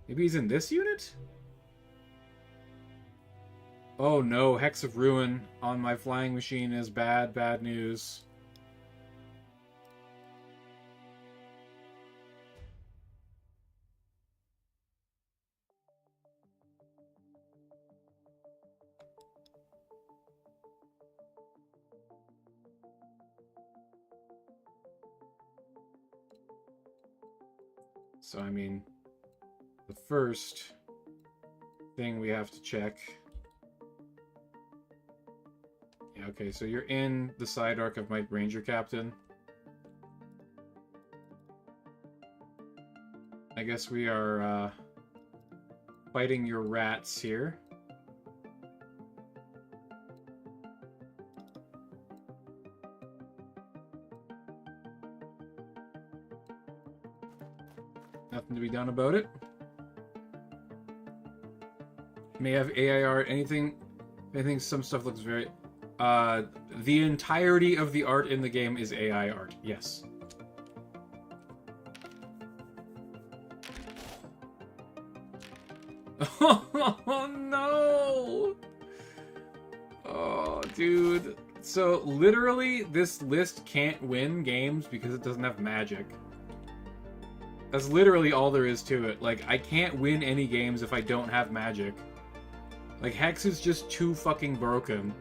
Maybe he's in this unit? Oh no, Hex of Ruin on my flying machine is bad, bad news. So, I mean, the first thing we have to check... Yeah, okay, so you're in the side arc of my Ranger Captain. I guess we are fighting your rats here. Nothing to be done about it. May have AI art, anything, some stuff looks very... the entirety of the art in the game is AI art, yes. Oh no! Oh, dude. So, literally, this list can't win games because it doesn't have magic. That's literally all there is to it. Like, I can't win any games if I don't have magic. Like, Hex is just too fucking broken.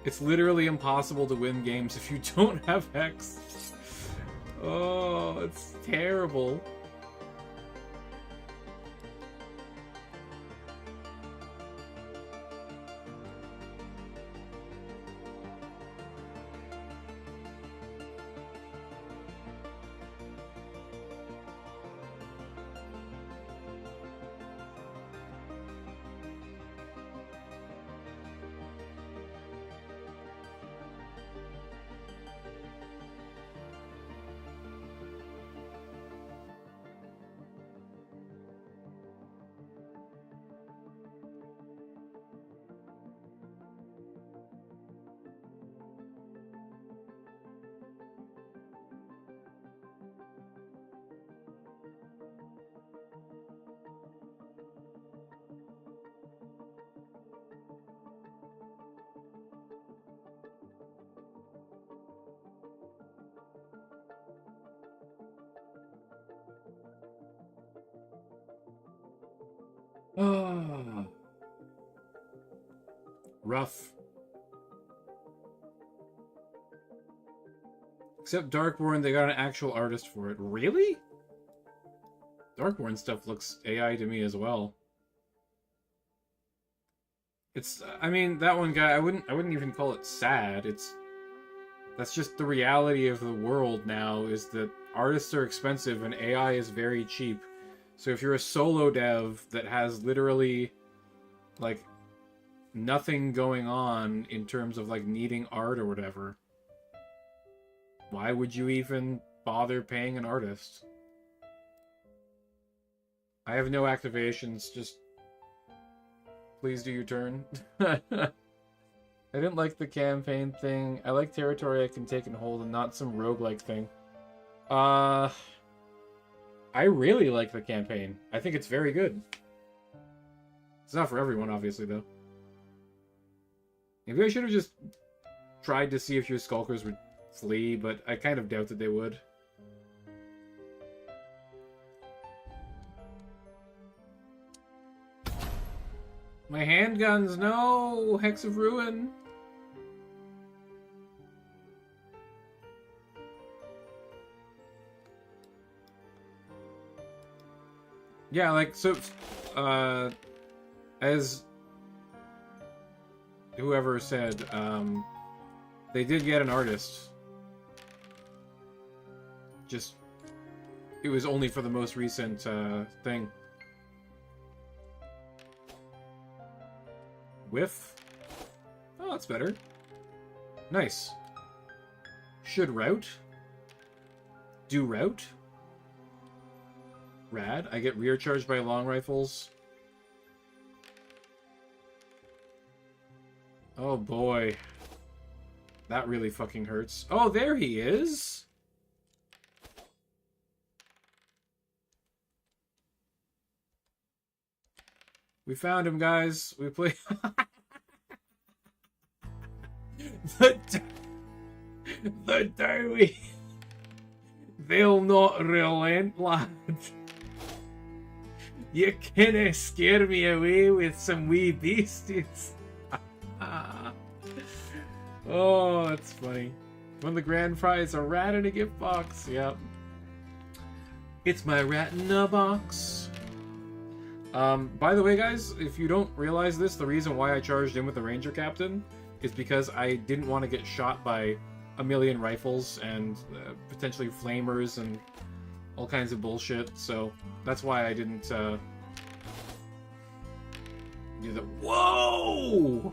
It's literally impossible to win games if you don't have Hex. Oh, it's terrible. Oh. Rough. Except Darkborn, they got an actual artist for it. Really? Darkborn stuff looks AI to me as well. It's, I mean, that one guy, I wouldn't even call it sad. That's just the reality of the world now, is that artists are expensive and AI is very cheap. So if you're a solo dev that has literally, like, nothing going on in terms of like needing art or whatever. Why would you even bother paying an artist? I have no activations, just please do your turn. I didn't like the campaign thing. I like territory I can take and hold and not some roguelike thing. I really like the campaign. I think it's very good. It's not for everyone, obviously, though. Maybe I should have just tried to see if your skulkers would flee, but I kind of doubt that they would. My handguns, no! Hex of Ruin! Yeah, like, so, as whoever said, they did get an artist. Just, it was only for the most recent, thing. Whiff? Oh, that's better. Nice. Should route. Do route. Rad. I get rear charged by long rifles. Oh boy. That really fucking hurts. Oh, there he is! We found him, guys. We play... the Dowie. They'll not relent, lad. You canna scare me away with some wee beasties. Oh, that's funny. One of the grand prize, a rat in a gift box. Yep. It's my rat in a box. By the way, guys, if you don't realize this, the reason why I charged in with the Ranger Captain is because I didn't want to get shot by a million rifles and potentially flamers and all kinds of bullshit, so that's why I didn't do the... Whoa!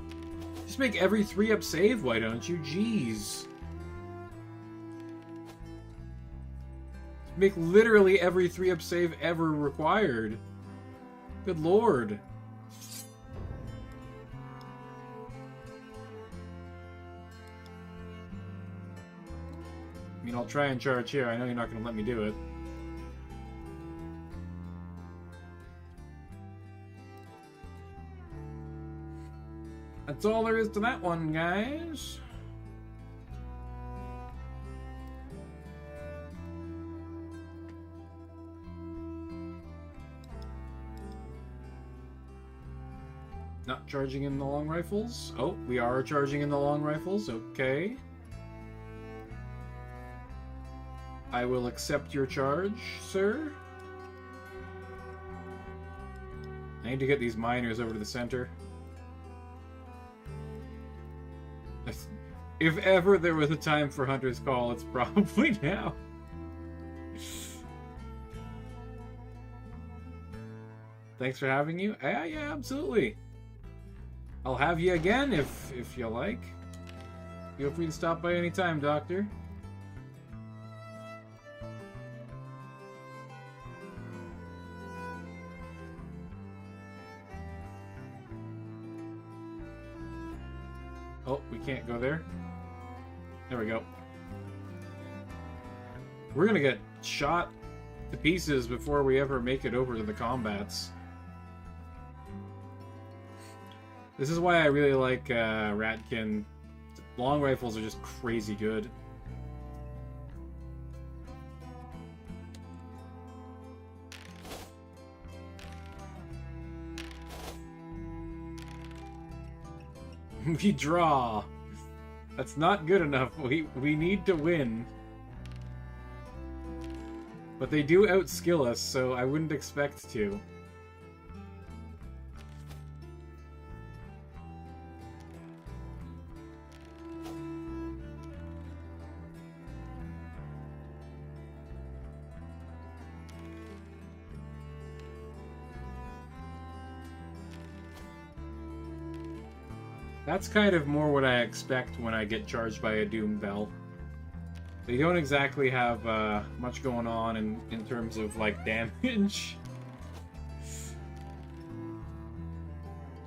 Just make every 3-up save, why don't you? Jeez. Make literally every 3-up save ever required. Good lord. I mean, I'll try and charge here. I know you're not going to let me do it. That's all there is to that one, guys. Not charging in the long rifles. Oh, we are charging in the long rifles. Okay. I will accept your charge, sir. I need to get these miners over to the center. If ever there was a time for Hunter's Call, it's probably now. Thanks for having you. Yeah, absolutely. I'll have you again if you like. Feel free to stop by anytime, Doctor. Oh, we can't go there. There we go. We're gonna get shot to pieces before we ever make it over to the combats. This is why I really like Ratkin. Long rifles are just crazy good. We draw. That's not good enough. We need to win. But they do outskill us, so I wouldn't expect to. That's kind of more what I expect when I get charged by a Doom Bell. They don't exactly have much going on in terms of, like, damage.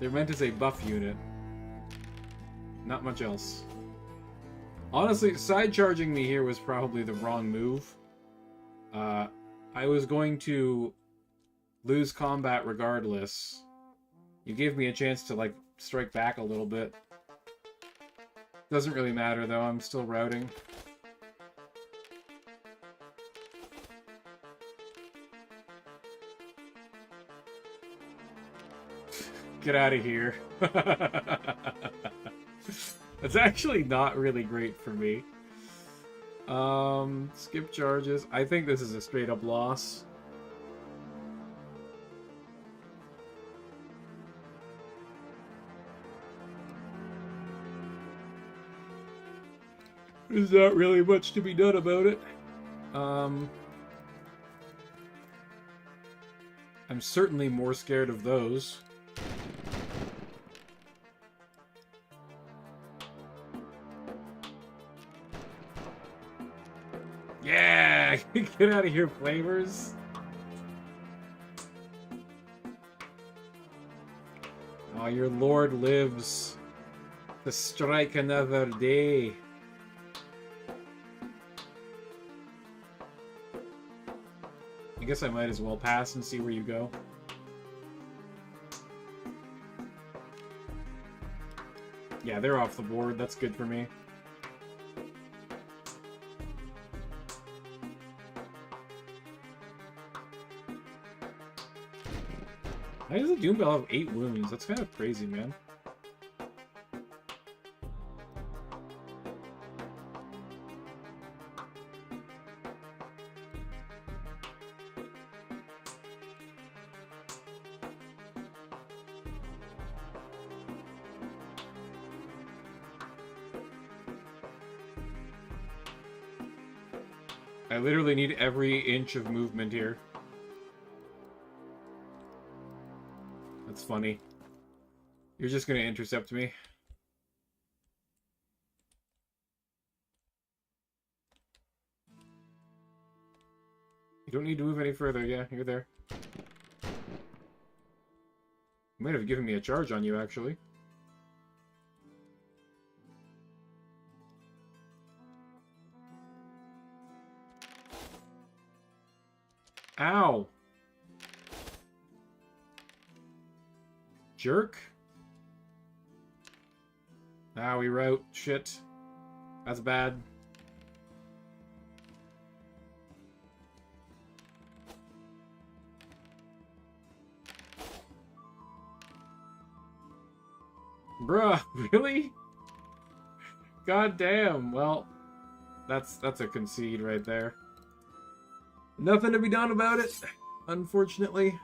They're meant to say buff unit. Not much else. Honestly, side charging me here was probably the wrong move. I was going to lose combat regardless. You gave me a chance to, like, strike back a little bit. Doesn't really matter, though. I'm still routing. Get out of here. That's actually not really great for me. Skip charges. I think this is a straight up loss. There's not really much to be done about it. I'm certainly more scared of those. Yeah! Get out of here, flavors! Oh, your lord lives to strike another day. I guess I might as well pass and see where you go. Yeah, they're off the board. That's good for me. Why does the Doom Bell have 8 wounds? That's kind of crazy, man. I literally need every inch of movement here. That's funny. You're just gonna intercept me. You don't need to move any further. Yeah, you're there. You might have given me a charge on you, actually. Ow! Jerk. Ah, we route. Shit. That's bad. Bruh, really? God damn. Well, that's a concede right there. Nothing to be done about it, unfortunately.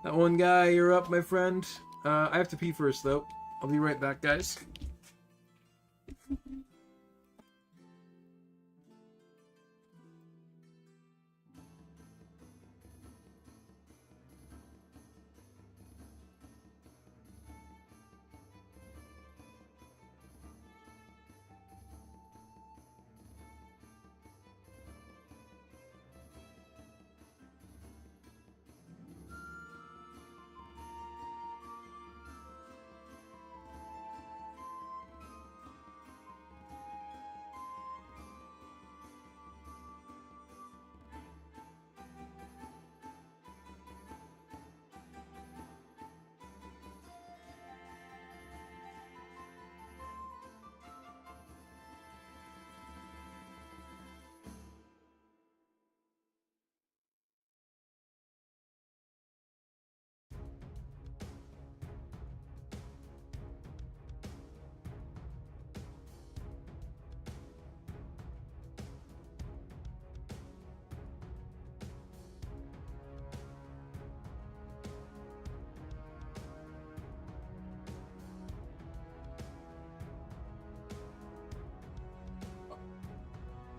That one guy, you're up, my friend. I have to pee first, though. I'll be right back, guys.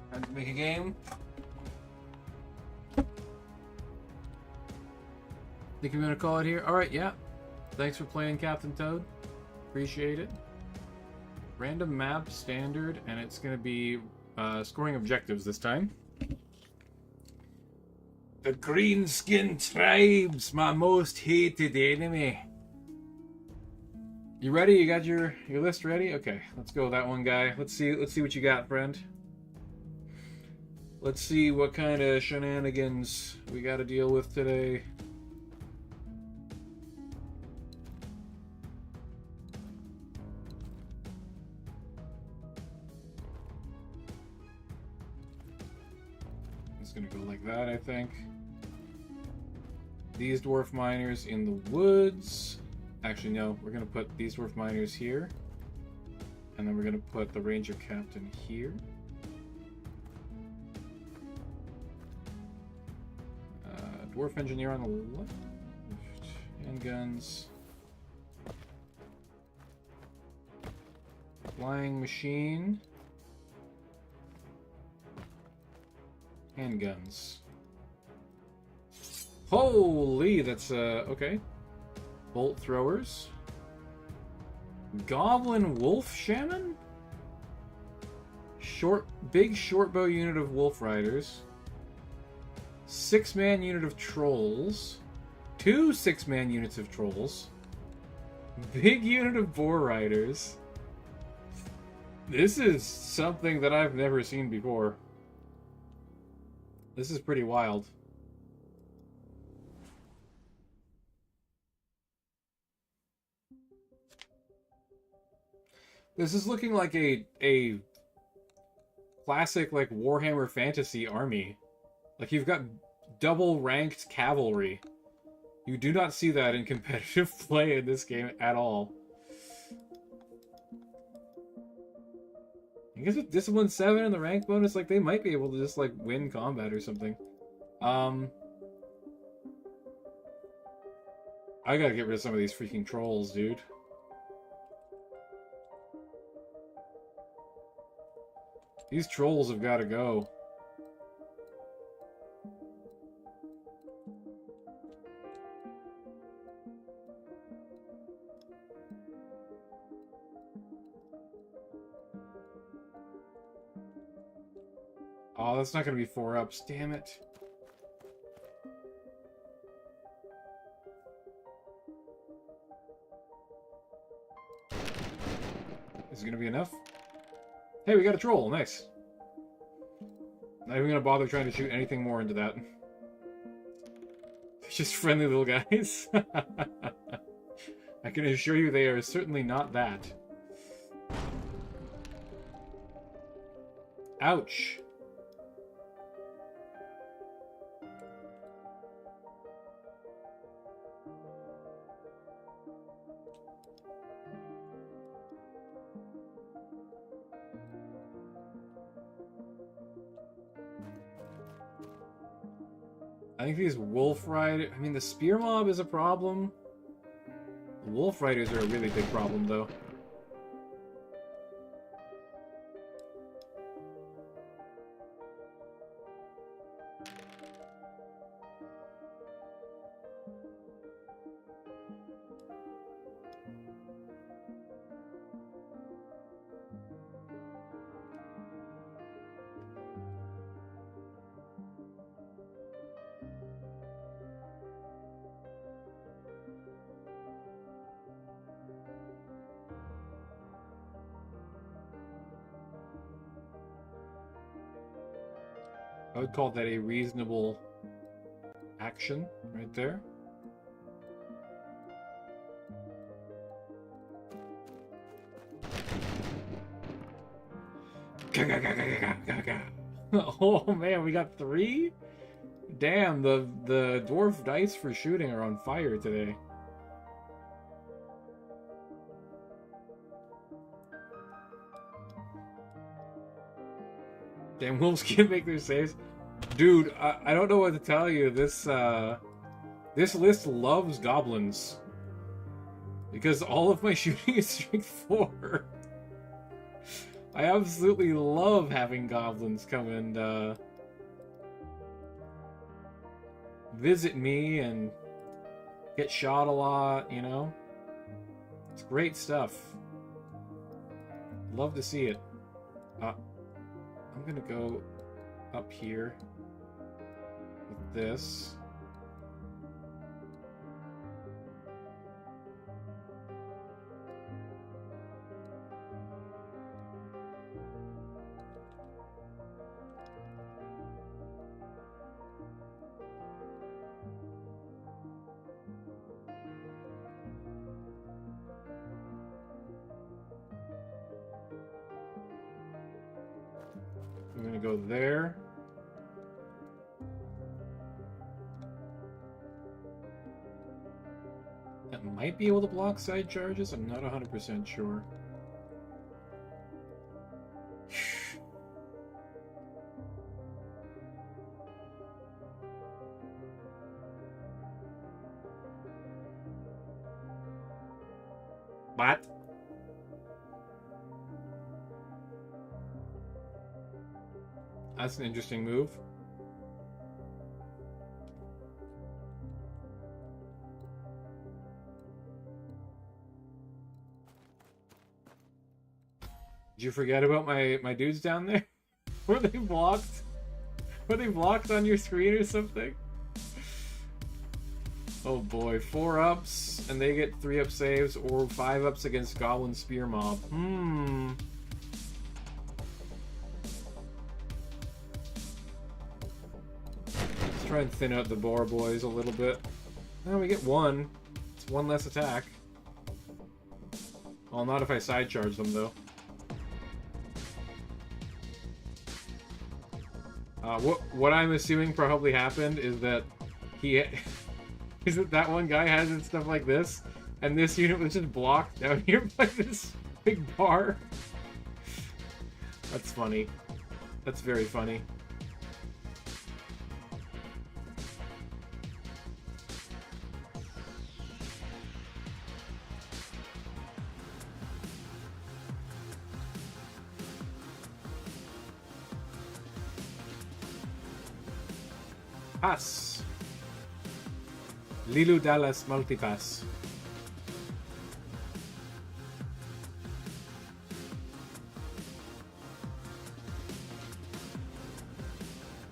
Time to make a game. Think I'm gonna call it here? Alright, yeah. Thanks for playing, Captain Toad. appreciate it. Random map, standard, and it's going to be scoring objectives this time. The Greenskin Tribes, my most hated enemy. You ready? You got your list ready? Okay, let's go with that one guy. Let's see what you got, friend. Let's see what kind of shenanigans we got to deal with today. It's gonna go like that, I think. These dwarf miners in the woods. Actually, no, we're gonna put these dwarf miners here. And then we're gonna put the ranger captain here. Dwarf engineer on the left. Handguns. Flying machine. Handguns. Holy, that's okay. Bolt throwers. Goblin wolf shaman? Big short bow unit of wolf riders. 6-man unit of trolls. 2 6-man units of trolls. Big unit of boar riders. This is something that I've never seen before. This is pretty wild. This is looking like a classic like Warhammer fantasy army. Like you've got double ranked cavalry. You do not see that in competitive play in this game at all. I guess with Discipline 7 and the rank bonus, like they might be able to just like win combat or something. I gotta get rid of some of these freaking trolls, dude. These trolls have got to go. Oh, that's not going to be 4-ups. Damn it. Is it going to be enough? Hey, we got a troll. Nice. Not even going to bother trying to shoot anything more into that. They're just friendly little guys. I can assure you they are certainly not that. Ouch. I think these wolf riders... I mean, the spear mob is a problem. The wolf riders are a really big problem, though. I would call that a reasonable action right there. Oh man, we got 3? Damn, the dwarf dice for shooting are on fire today. Damn, wolves can't make their saves. Dude, I don't know what to tell you. This list loves goblins. Because all of my shooting is strength 4. I absolutely love having goblins come and visit me and get shot a lot, you know? It's great stuff. Love to see it. I'm gonna go up here with this. I'm gonna go there. That might be able to block side charges. I'm not 100% sure. What? That's an interesting move. Did you forget about my dudes down there? Were they blocked? Were they blocked on your screen or something? Oh boy, 4 ups and they get 3 up saves, or 5 ups against Goblin Spear Mob. Let's try and thin out the boar boys a little bit. Oh, we get 1. It's 1 less attack. Well, not if I side charge them though. What I'm assuming probably happened is that is that one guy has stuff like this, and this unit was just blocked down here by this big bar. That's funny. That's very funny. Pass. Lilu Dallas multipass.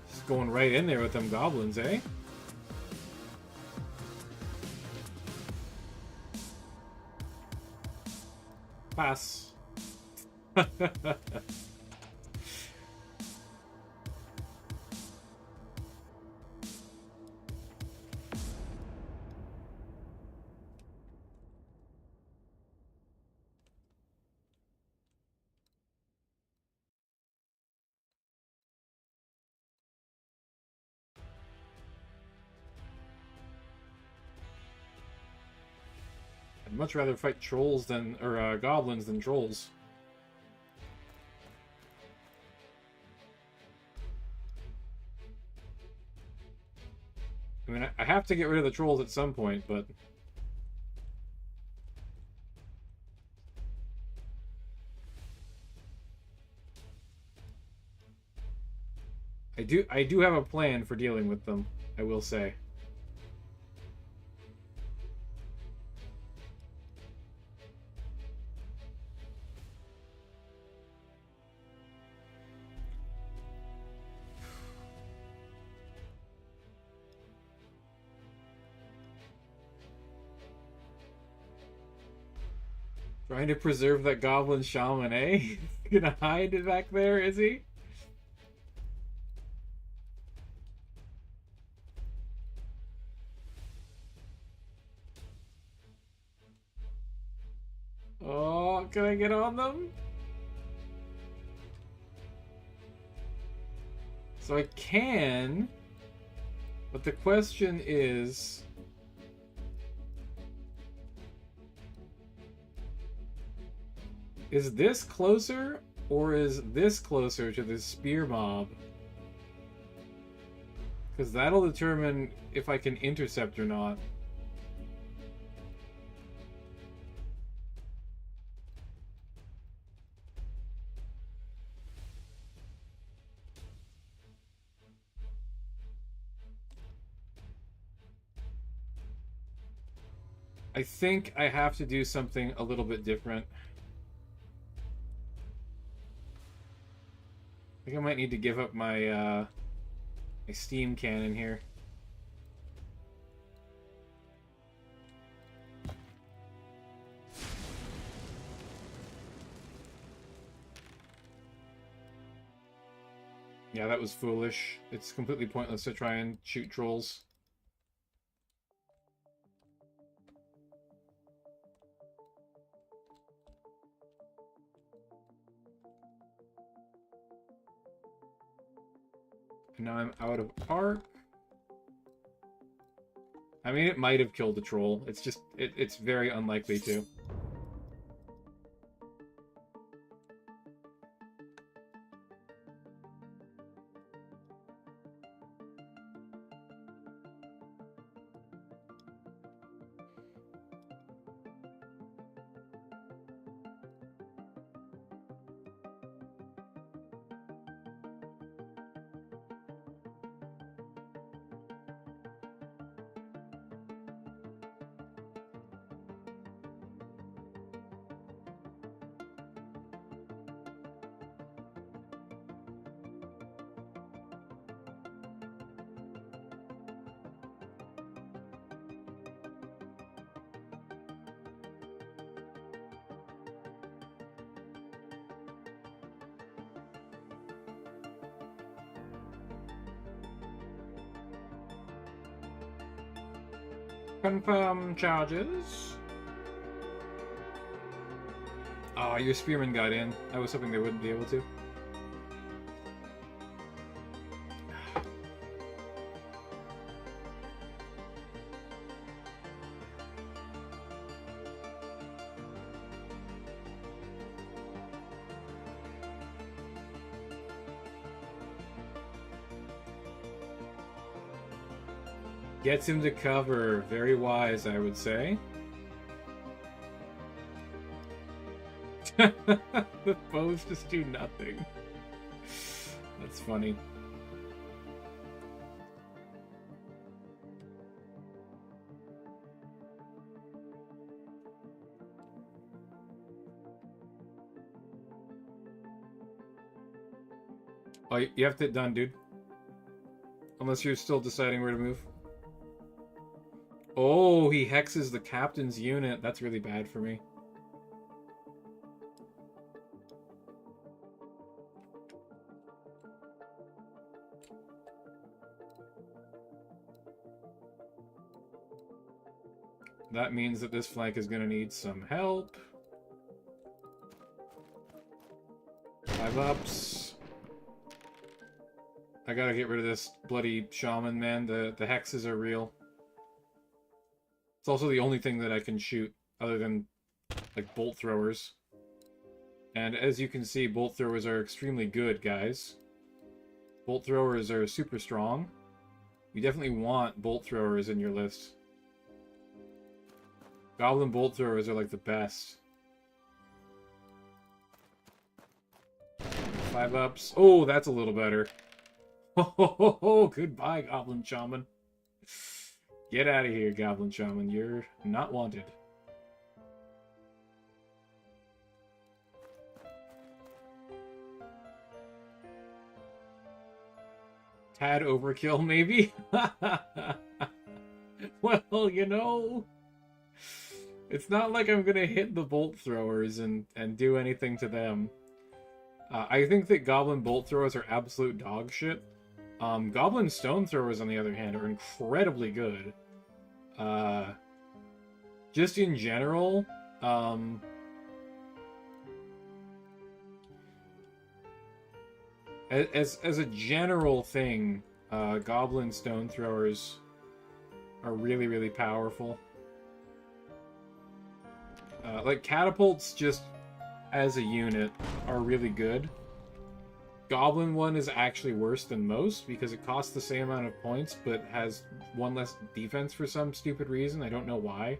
Just going right in there with them goblins, eh? Pass. I'd much rather fight trolls than, or goblins than trolls. I mean, I have to get rid of the trolls at some point, but I do have a plan for dealing with them, I will say. Trying to preserve that goblin shaman, eh? He's gonna hide it back there, is he? Oh, can I get on them? So I can, but the question is... Is this closer, or is this closer to the spear mob? Because that'll determine if I can intercept or not. I think I have to do something a little bit different. I think I might need to give up my my steam cannon here. Yeah, that was foolish. It's completely pointless to try and shoot trolls. And now I'm out of arc. I mean, it might have killed the troll. It's just, it's very unlikely to. Confirm charges. Oh, your spearmen got in. I was hoping they wouldn't be able to. Gets him to cover. Very wise, I would say. The foes just do nothing. That's funny. Oh, you have it done, dude. Unless you're still deciding where to move. Oh, he hexes the captain's unit. That's really bad for me. That means that this flank is going to need some help. 5 ups. I gotta get rid of this bloody shaman, man. The hexes are real. It's also the only thing that I can shoot, other than, like, bolt throwers. And as you can see, bolt throwers are extremely good, guys. Bolt throwers are super strong. You definitely want bolt throwers in your list. Goblin bolt throwers are, like, the best. 5 ups. Oh, that's a little better. Oh, goodbye, Goblin Shaman. Get out of here, Goblin Shaman. You're not wanted. Tad overkill, maybe? Well, you know, it's not like I'm gonna hit the bolt throwers and do anything to them. I think that Goblin bolt throwers are absolute dog shit. Goblin stone throwers, on the other hand, are incredibly good. Just in general, as a general thing, Goblin stone throwers are really, really powerful. Like, catapults, just as a unit, are really good. Goblin one is actually worse than most because it costs the same amount of points but has one less defense for some stupid reason. I don't know why.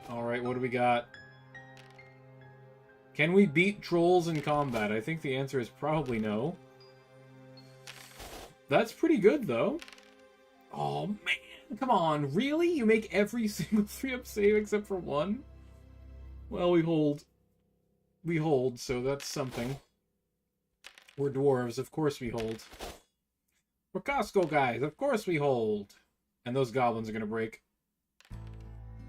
Alright, what do we got? Can we beat trolls in combat? I think the answer is probably no. That's pretty good, though. Oh, man. Come on. Really? You make every single 3-up save except for one? Well, we hold. We hold, so that's something. We're dwarves. Of course we hold. We're Costco guys. Of course we hold. And those goblins are going to break.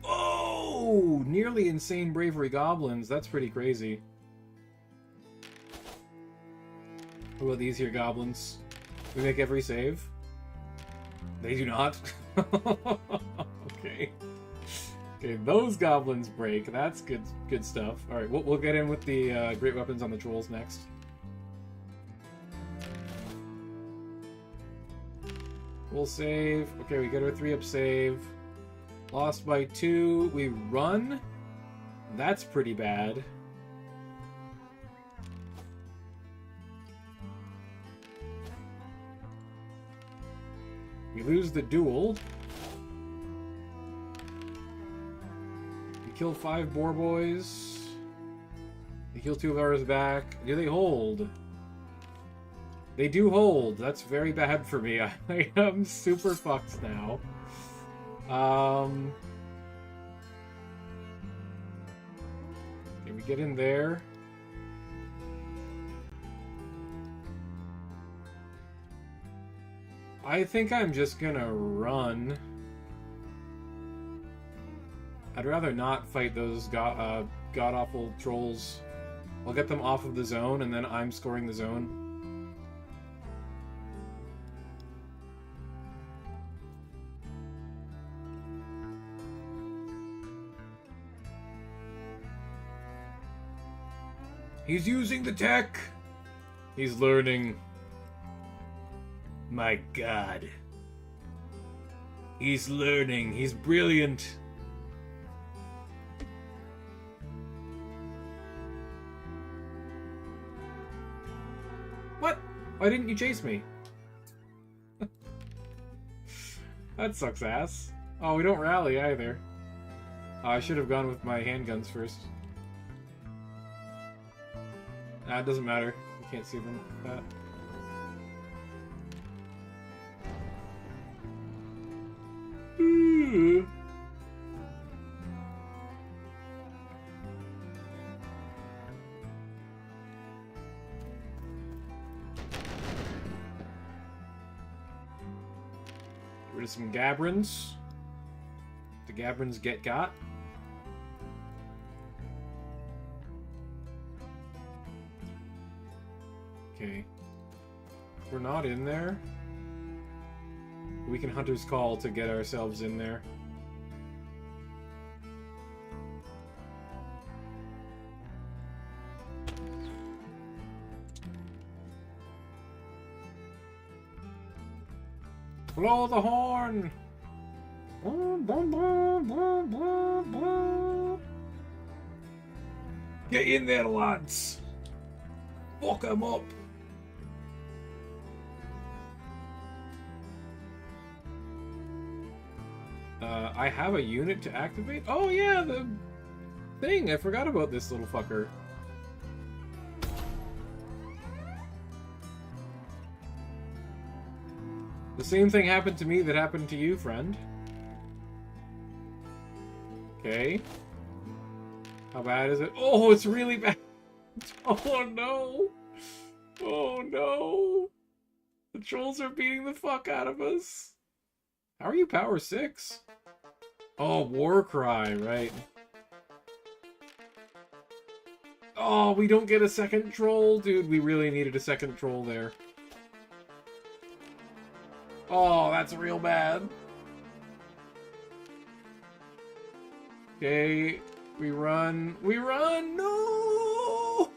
Oh! Nearly insane bravery goblins. That's pretty crazy. What about these here goblins? We make every save? They do not? Okay. Okay, those goblins break. That's good stuff. Alright, we'll get in with the great weapons on the trolls next. We'll save. Okay, we get our 3-up save. Lost by 2. We run. That's pretty bad. We lose the duel. We kill 5 boar boys. We kill 2 of ours back. Do they hold? They do hold. That's very bad for me. I am super fucked now. Can we get in there? I think I'm just gonna run. I'd rather not fight those god-awful trolls. I'll get them off of the zone, and then I'm scoring the zone. He's using the tech! He's learning. My god. He's learning. He's brilliant. What? Why didn't you chase me? That sucks ass. Oh, we don't rally either. Oh, I should have gone with my handguns first. Nah, it doesn't matter. You can't see them like that. Get rid of some Gabrons. The Gabrons get got. Okay. We're not in there. We can Hunter's Call to get ourselves in there. Blow the horn! Get in there, lads! Fuck 'em up! I have a unit to activate? Oh yeah, the thing! I forgot about this little fucker. The same thing happened to me that happened to you, friend. Okay. How bad is it? Oh, it's really bad! Oh no! Oh no! The trolls are beating the fuck out of us! How are you power 6? Oh, war cry, right. Oh, we don't get a second troll? Dude, we really needed a second troll there. Oh, that's real bad. Okay, we run. We run! No!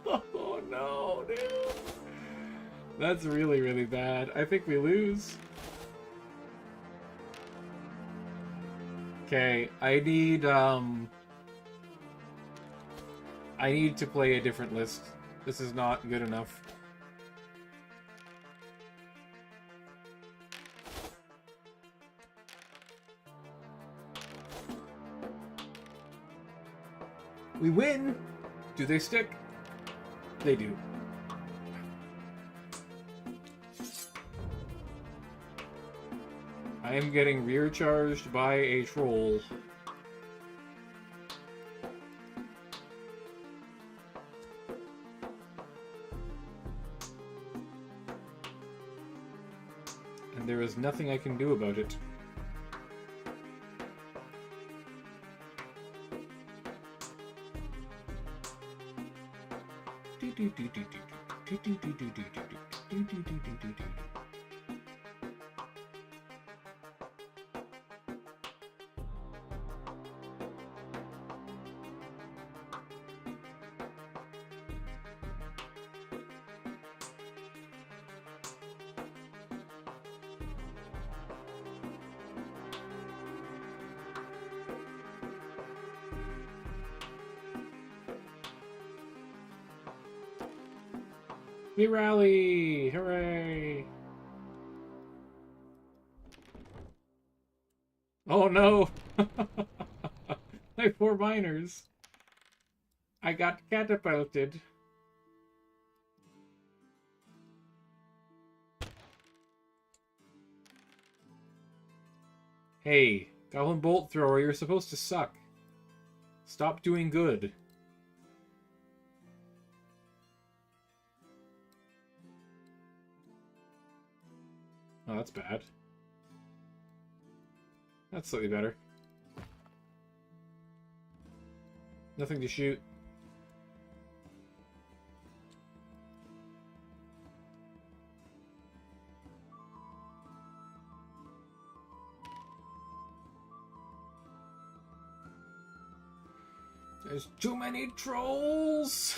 Oh no, dude. That's really, really bad. I think we lose. Okay, I need to play a different list. This is not good enough. We win! Do they stick? They do. I am getting rear charged by a troll. And there is nothing I can do about it. We rally! Hooray! Oh no! My poor miners. I got catapulted. Hey, Goblin Bolt Thrower, you're supposed to suck. Stop doing good. Oh, that's bad. That's slightly better. Nothing to shoot. There's too many trolls!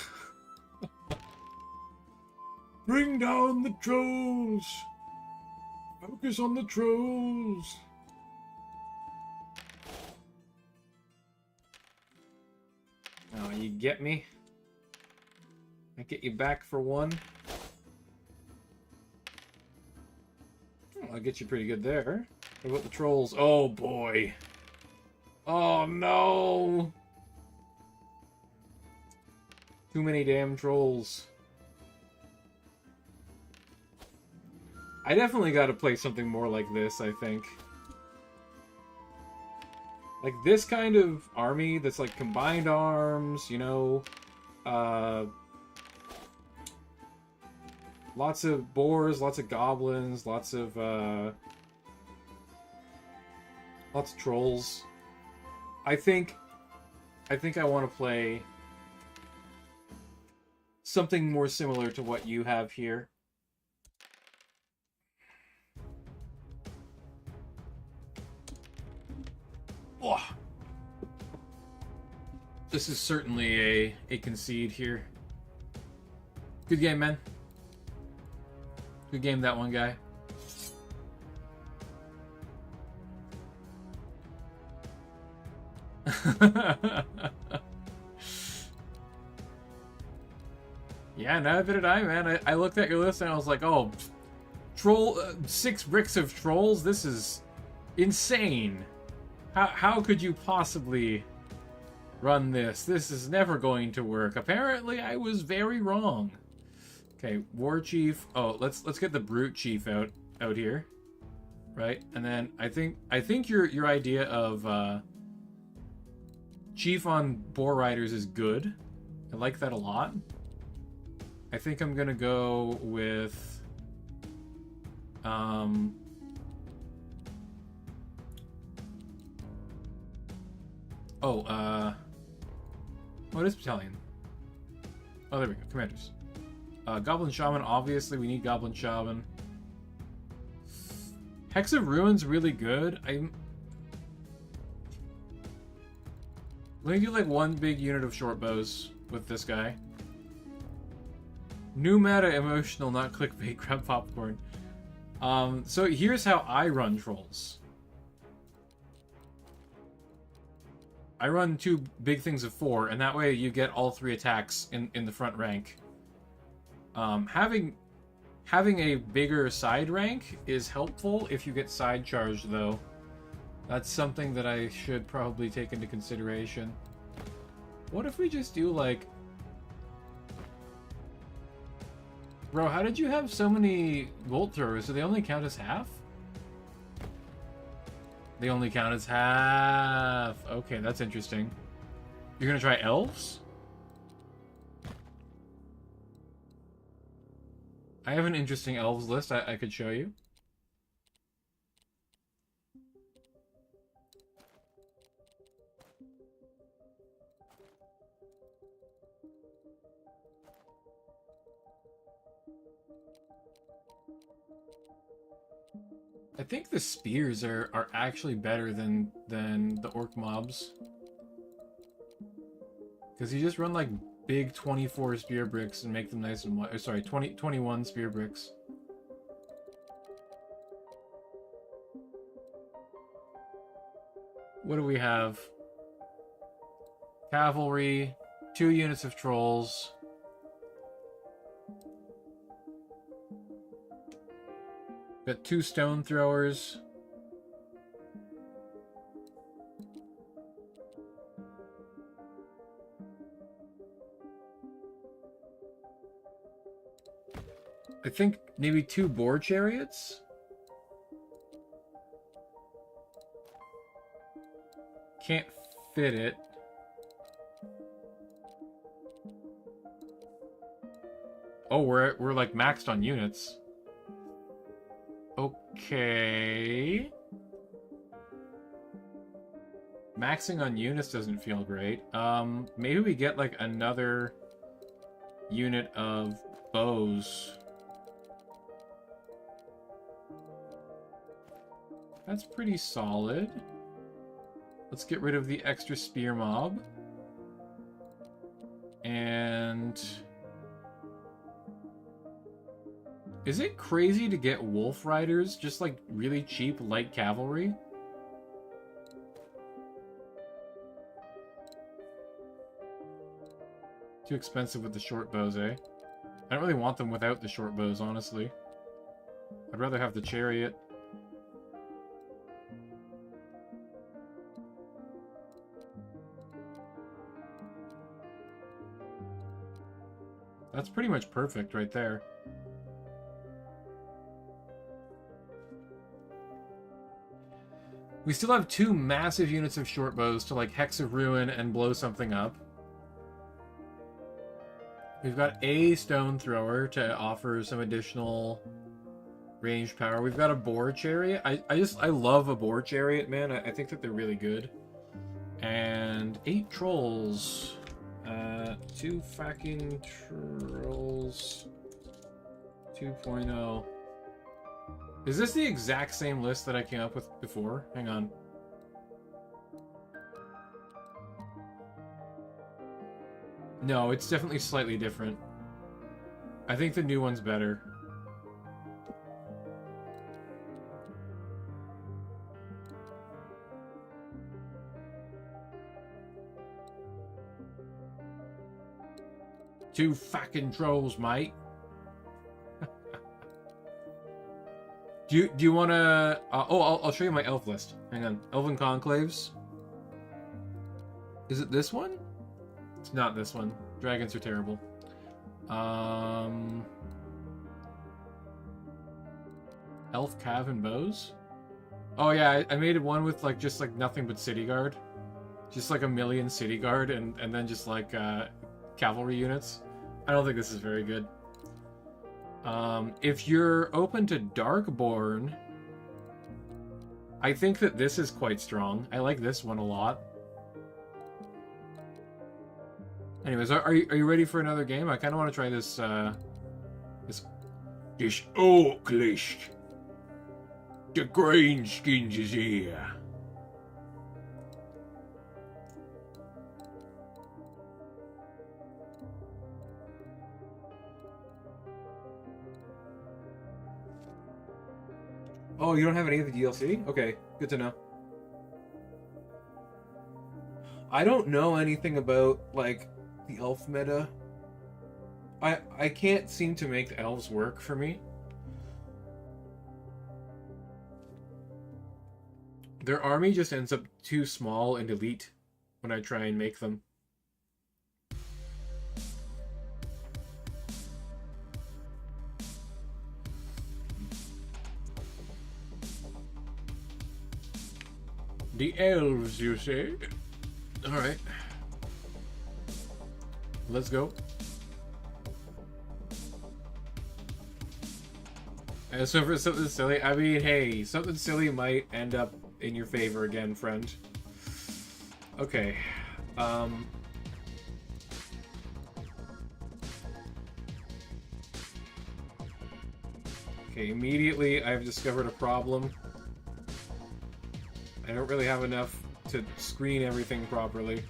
Bring down the trolls! Focus on the trolls! Oh, you get me? I get you back for one. Oh, I'll get you pretty good there. What about the trolls? Oh boy! Oh no! Too many damn trolls. I definitely gotta play something more like this, I think. Like this kind of army that's like combined arms, you know, lots of boars, lots of goblins, lots of trolls. I think I want to play something more similar to what you have here. Oh. This is certainly a concede here. Good game, man. Good game, that one guy. Yeah, neither did I, man. I looked at your list and I was like, oh, troll, 6 bricks of trolls? This is insane. How could you possibly run this? This is never going to work. Apparently, I was very wrong. Okay, War Chief. Oh, let's get the Brute Chief out here, right? And then I think your idea of Chief on Boar Riders is good. I like that a lot. I think I'm gonna go with what is battalion? Oh, there we go. Commanders. Goblin Shaman, obviously we need Goblin Shaman. Hex of Ruins, really good. Let me do like one big unit of short bows with this guy. New meta, emotional, not clickbait, grab popcorn. So here's how I run trolls. I run 2 big things of 4, and that way you get all 3 attacks in the front rank. Having a bigger side rank is helpful if you get side charged, though. That's something that I should probably take into consideration. What if we just do, like... Bro, how did you have so many bolt throwers? Do they only count as half? They only count as half. Okay, that's interesting. You're gonna try elves? I have an interesting elves list I could show you. I think the spears are actually better than the orc mobs. Because you just run like big 24 spear bricks and make them nice and wide. Sorry, 21 spear bricks. What do we have? Cavalry, 2 units of trolls. Got 2 stone throwers. I think maybe 2 boar chariots. Can't fit it. Oh, we're like maxed on units. Okay. Maxing on units doesn't feel great. Maybe we get like another unit of bows. That's pretty solid. Let's get rid of the extra spear mob. And... is it crazy to get wolf riders? Just like really cheap light cavalry? Too expensive with the short bows, eh? I don't really want them without the short bows, honestly. I'd rather have the chariot. That's pretty much perfect right there. We still have 2 massive units of short bows to like Hex of Ruin and blow something up. We've got a stone thrower to offer some additional ranged power. We've got a boar chariot. I love a boar chariot, man. I think that they're really good. And 8 trolls. 2 fucking trolls. 2.0. Is this the exact same list that I came up with before? Hang on. No, it's definitely slightly different. I think the new one's better. Two fucking trolls, mate. Do you want to... I'll show you my elf list. Hang on. Elven Conclaves. Is it this one? It's not this one. Dragons are terrible. Elf Cav and Bows? Oh yeah, I made one with like just like nothing but City Guard. Just like a million City Guard and then just like cavalry units. I don't think this is very good. If you're open to Darkborn, I think that this is quite strong. I like this one a lot. Anyways, are you ready for another game? I kind of want to try this this orc list. The Greenskins is here. Oh, you don't have any of the DLC? Okay, good to know. I don't know anything about, like, the elf meta. I can't seem to make the elves work for me. Their army just ends up too small and elite when I try and make them. The elves, you say? Alright. Let's go. And so for something silly, I mean, hey, something silly might end up in your favor again, friend. Okay. Okay, immediately I've discovered a problem. I don't really have enough to screen everything properly.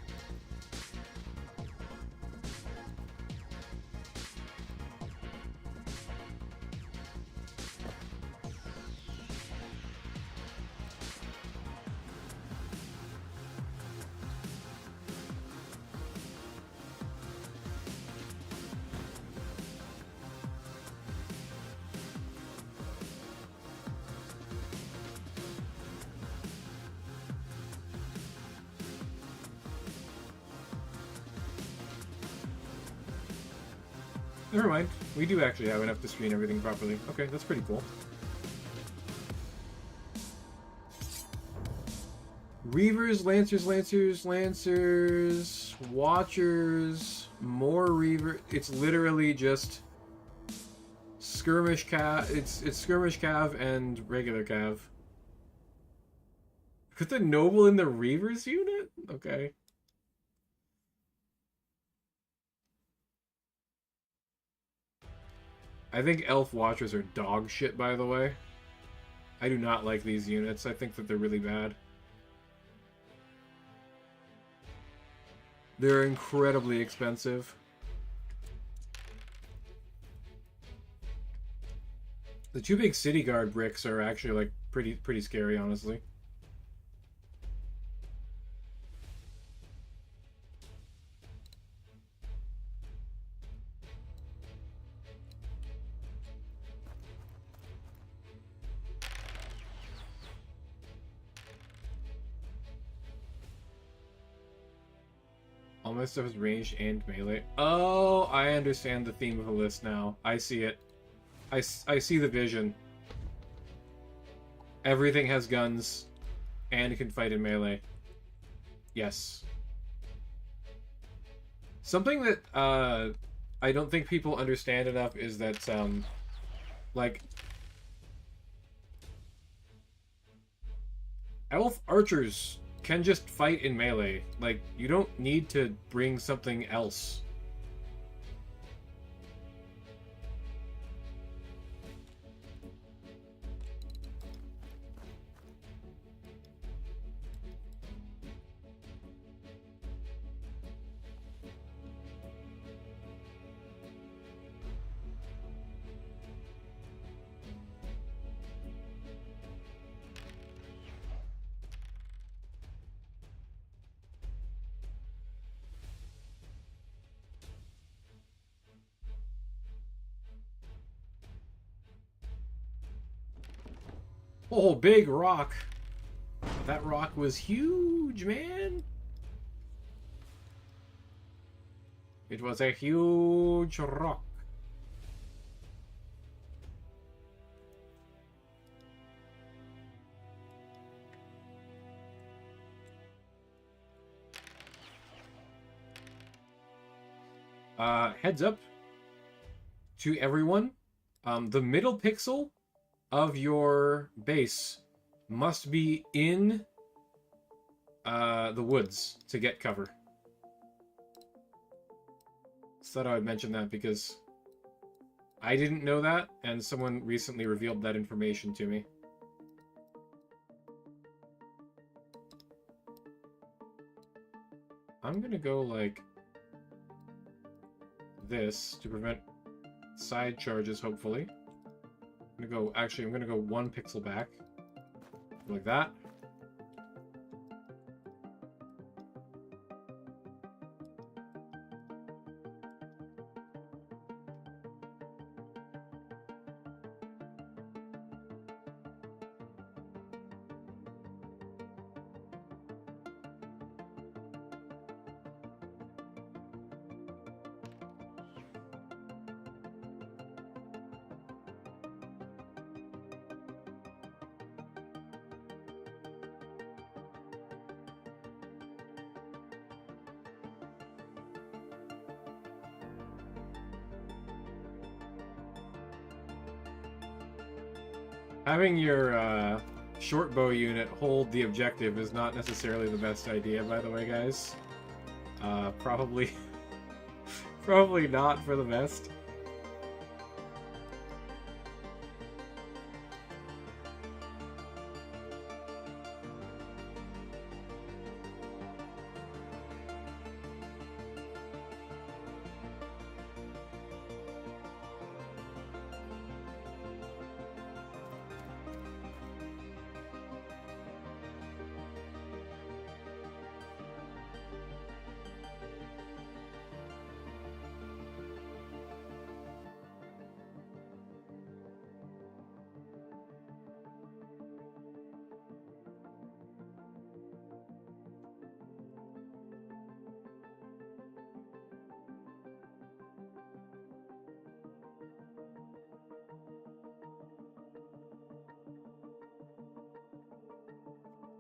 Never mind. We do actually have enough to screen everything properly. Okay, that's pretty cool. Reavers, Lancers, Lancers, Lancers, Watchers, more Reaver. It's literally just skirmish cav. It's skirmish cav and regular cav. Put the noble in the Reavers unit? Okay. I think Elf Watchers are dog shit, by the way. I do not like these units. I think that they're really bad. They're incredibly expensive. The two big City Guard bricks are actually, like, pretty scary, honestly. All my stuff is ranged and melee. Oh, I understand the theme of the list now. I see it. I see the vision. Everything has guns and can fight in melee. Yes. Something that I don't think people understand enough is that like elf archers can just fight in melee. Like, you don't need to bring something else. Oh, big rock. That rock was huge, man. It was a huge rock. Heads up to everyone. The middle pixel of your base must be in the woods to get cover. Just thought I would mention that because I didn't know that, and someone recently revealed that information to me. I'm gonna go like this to prevent side charges, hopefully. I'm gonna go 1 pixel back. Like that. Having your short bow unit hold the objective is not necessarily the best idea, by the way, guys. Probably, probably not for the best.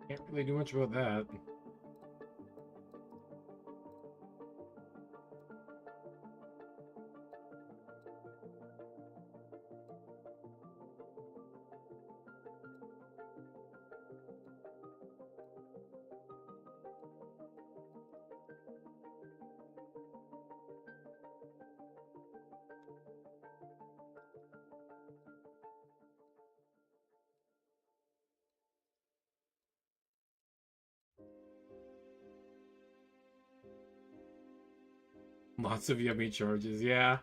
Can't really do much about that. Lots of yummy charges, yeah.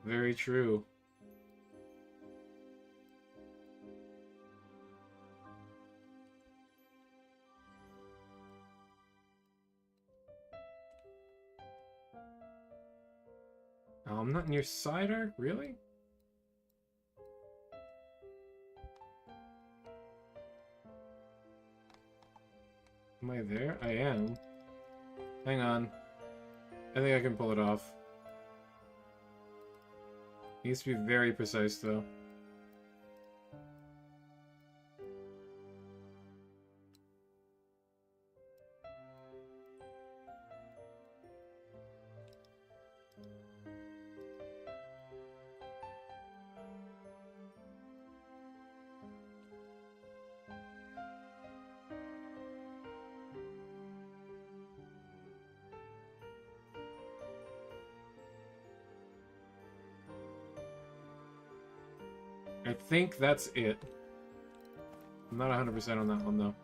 Very true. Oh, I'm not near cider? Really? Am I there? I am. Hang on. I think I can pull it off. Needs to be very precise, though. I think that's it. I'm not 100% on that one, though.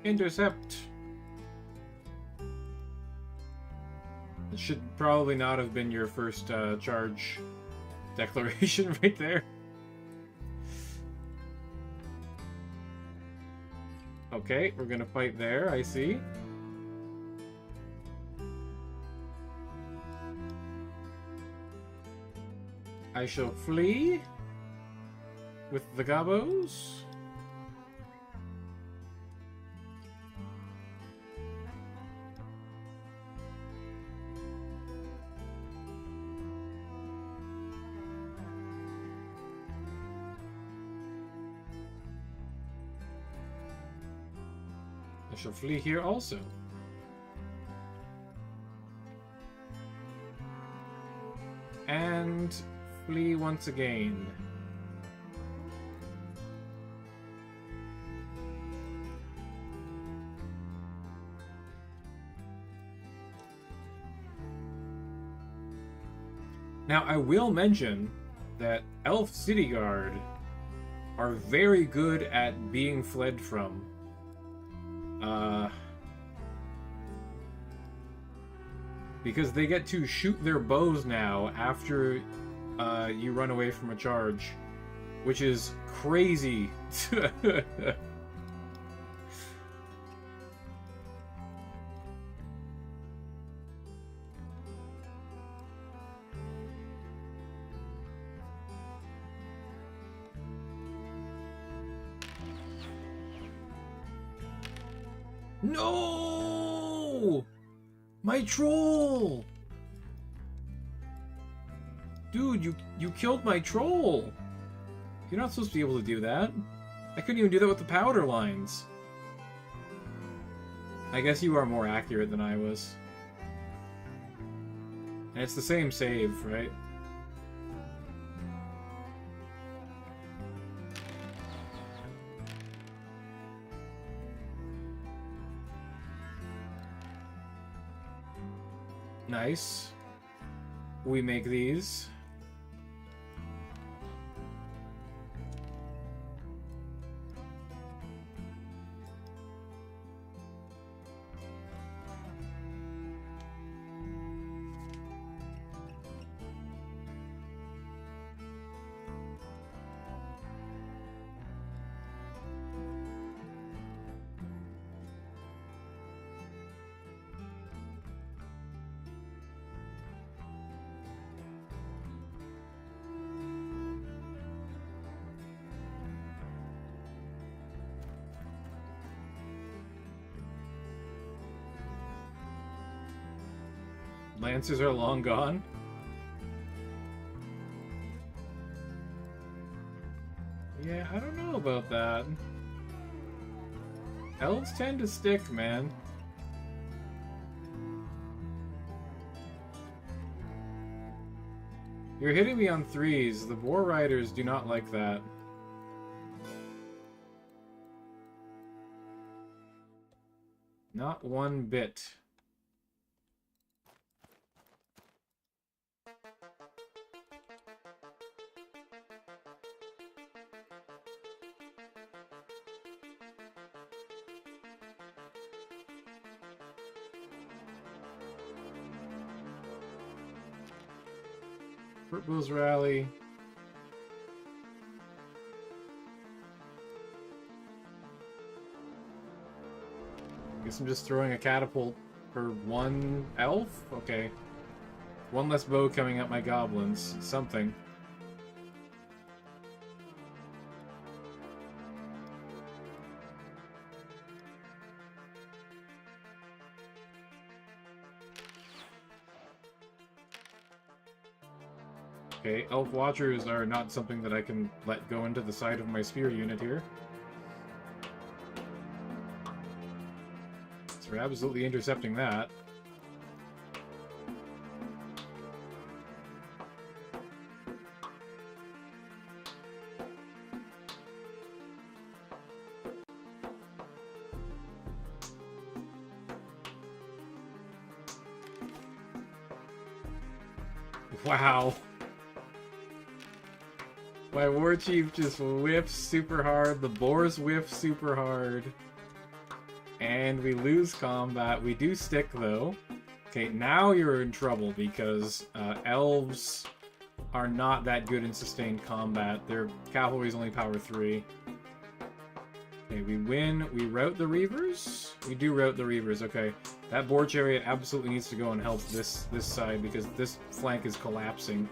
Intercept. It should probably not have been your first charge declaration right there. Okay, we're gonna fight there, I see. I shall flee with the gobos. I shall flee here also. And flee once again. Now, I will mention that Elf City Guard are very good at being fled from. because they get to shoot their bows now after you run away from a charge, which is crazy. No! My troll! Dude, you killed my troll! You're not supposed to be able to do that. I couldn't even do that with the powder lines. I guess you are more accurate than I was. And it's the same save, right? Nice. We make these. Lancers are long gone. Yeah, I don't know about that. Elves tend to stick, man. You're hitting me on threes. The Boar Riders do not like that. Not one bit. Purple's rally. Guess I'm just throwing a catapult for one elf? Okay. One less bow coming at my goblins. Something. Okay, elf watchers are not something that I can let go into the side of my spear unit here. So we're absolutely intercepting that. Wow. My war chief just whiffs super hard, the boars whiff super hard. And we lose combat. We do stick though. Okay, now you're in trouble because elves are not that good in sustained combat. Their cavalry is only power 3. Okay, we win. We rout the Reavers? We do rout the Reavers, okay. That boar chariot absolutely needs to go and help this side because this flank is collapsing.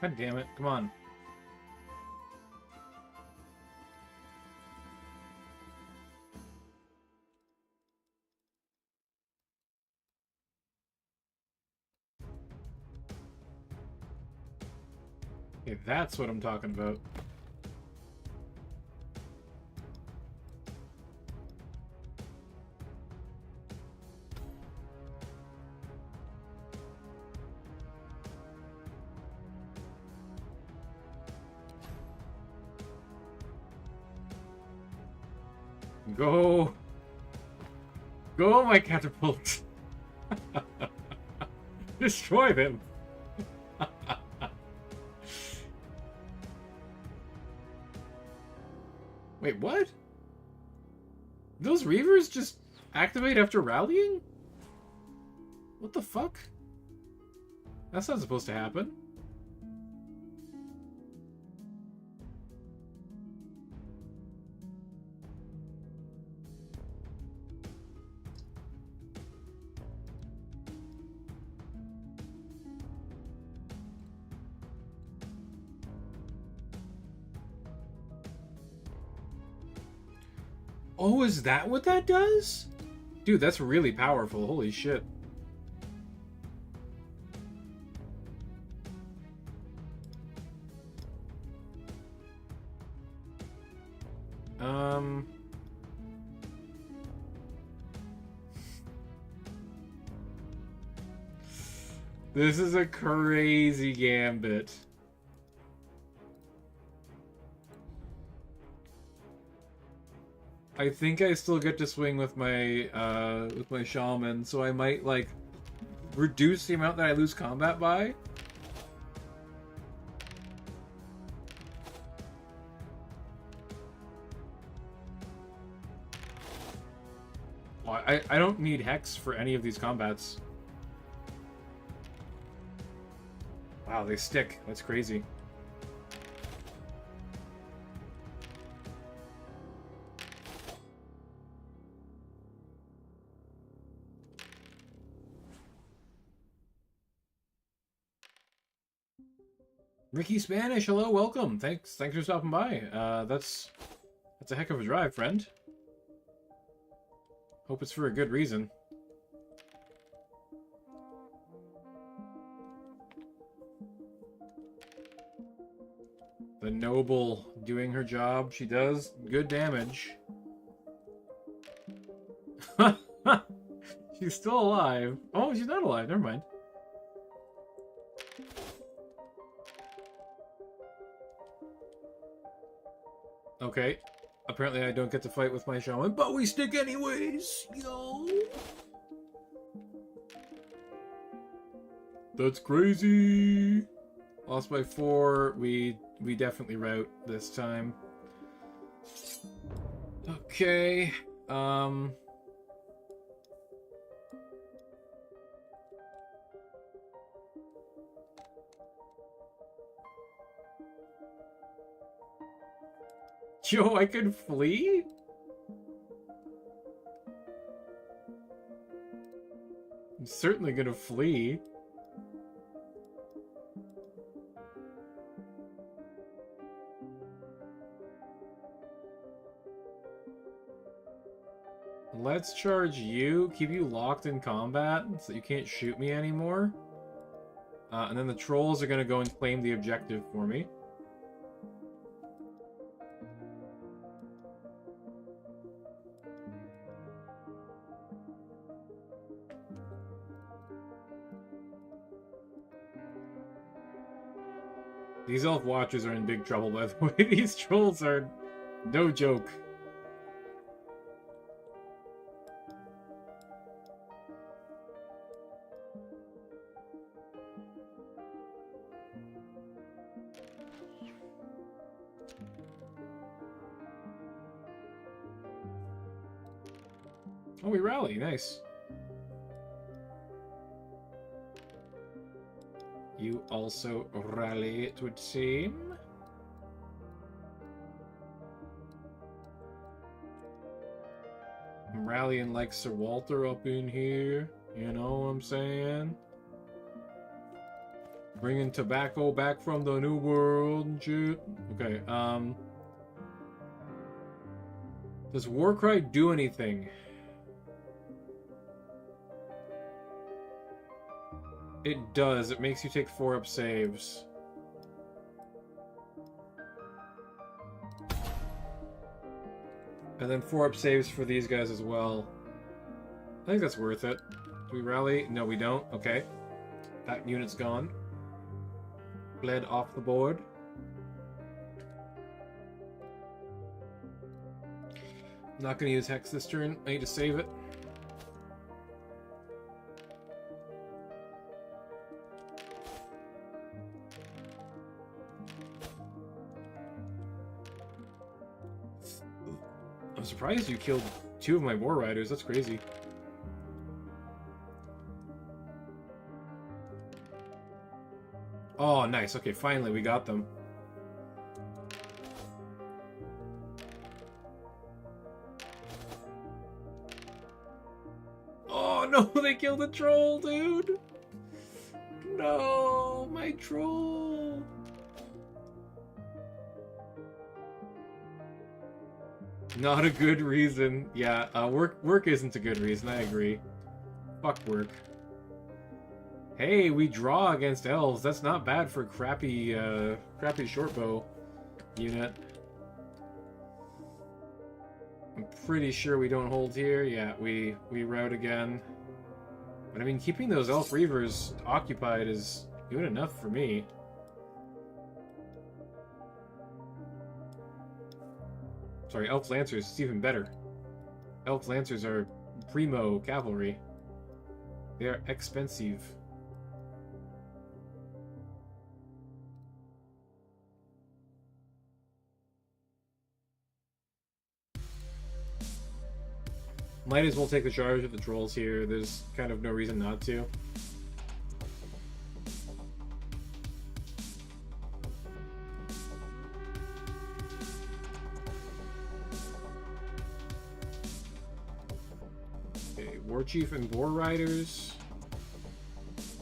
God damn it. Come on. Okay, that's what I'm talking about. Go! Go, my catapult! Destroy them! Wait, what? Those Reavers just activate after rallying? What the fuck? That's not supposed to happen. Oh, is that what that does? Dude, that's really powerful. Holy shit. This is a crazy gambit. I think I still get to swing with my shaman, so I might like reduce the amount that I lose combat by. Well, I don't need Hex for any of these combats. Wow, they stick. That's crazy. Ricky Spanish, hello, welcome. Thanks for stopping by. That's a heck of a drive, friend. Hope it's for a good reason. The noble doing her job. She does good damage. She's still alive. Oh, she's not alive. Never mind. Okay. Apparently I don't get to fight with my shaman, but we stick anyways! Yo! That's crazy! Lost by 4. We definitely rout this time. Okay. Yo, I can flee? I'm certainly gonna flee. Let's charge you, keep you locked in combat so you can't shoot me anymore. And then the trolls are gonna go and claim the objective for me. These elf watchers are in big trouble, by the way. These trolls are no joke. Oh, we rally. Nice. You also rally, it would seem. I'm rallying like Sir Walter up in here. You know what I'm saying? Bringing tobacco back from the New World and shit. Okay, does Warcry do anything? It does. It makes you take 4-up saves. And then 4-up saves for these guys as well. I think that's worth it. Do we rally? No, we don't. Okay. That unit's gone. Bled off the board. I'm not going to use Hex this turn. I need to save it. I'm surprised you killed 2 of my War Riders. That's crazy. Oh, nice. Okay, finally we got them. Oh, no, they killed a troll, dude. No, my troll. Not a good reason. Yeah, work isn't a good reason, I agree. Fuck work. Hey, we draw against elves. That's not bad for crappy shortbow unit. I'm pretty sure we don't hold here. Yeah, we rout again. But I mean, keeping those elf reavers occupied is good enough for me. Sorry, elf lancers is even better. Elf lancers are primo cavalry. They are expensive. Might as well take the charge of the trolls here. There's kind of no reason not to. Okay, War Chief and War Riders.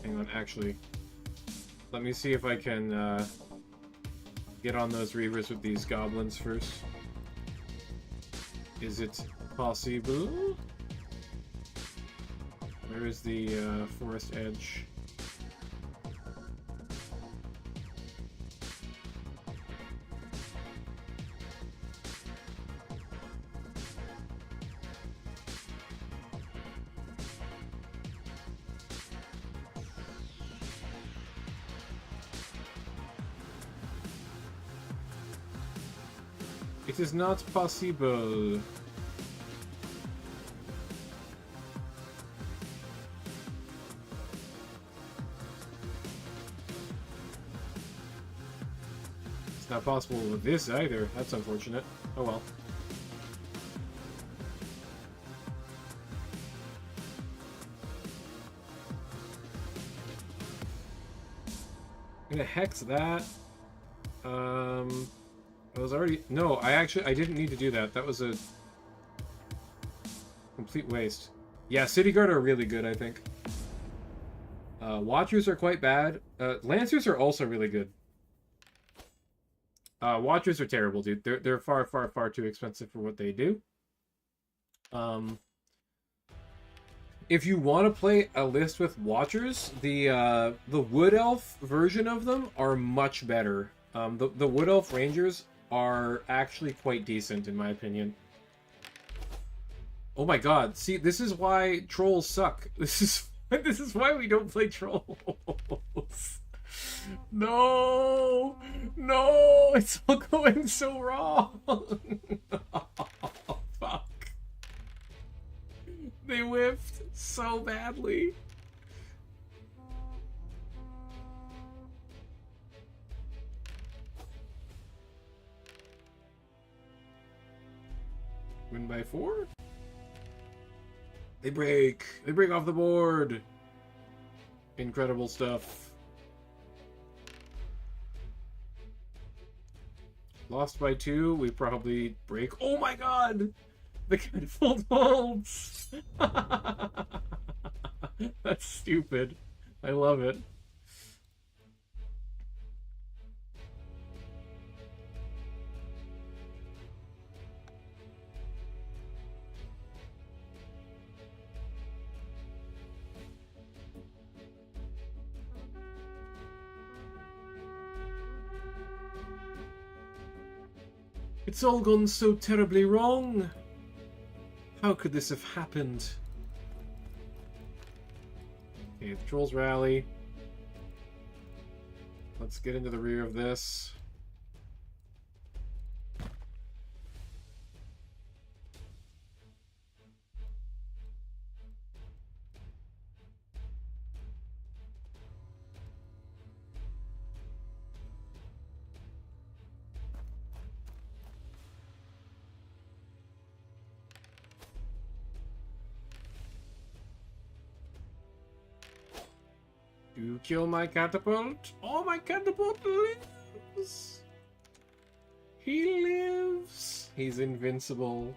Hang on, actually. Let me see if I can get on those Reavers with these goblins first. Is it possible? Where is the forest edge? It is not possible. It's not possible with this either. That's unfortunate. Oh well. I'm gonna hex that. I was already... No, I didn't need to do that. That was a complete waste. Yeah, City Guard are really good, I think. Watchers are quite bad. Lancers are also really good. Watchers are terrible, dude. They're far, far, far too expensive for what they do. If you want to play a list with Watchers, the Wood Elf version of them are much better. The Wood Elf Rangers are actually quite decent, in my opinion. Oh my god, see, this is why trolls suck. This is why we don't play trolls. No! No! It's all going so wrong! Oh, fuck. They whiffed so badly. Win by 4? They break! They break off the board! Incredible stuff. Lost by 2, we probably break. Oh my god! The catapult holds! That's stupid. I love it. It's all gone so terribly wrong. How could this have happened? Okay, the trolls rally. Let's get into the rear of this. You kill my catapult? Oh, my catapult lives! He lives! He's invincible.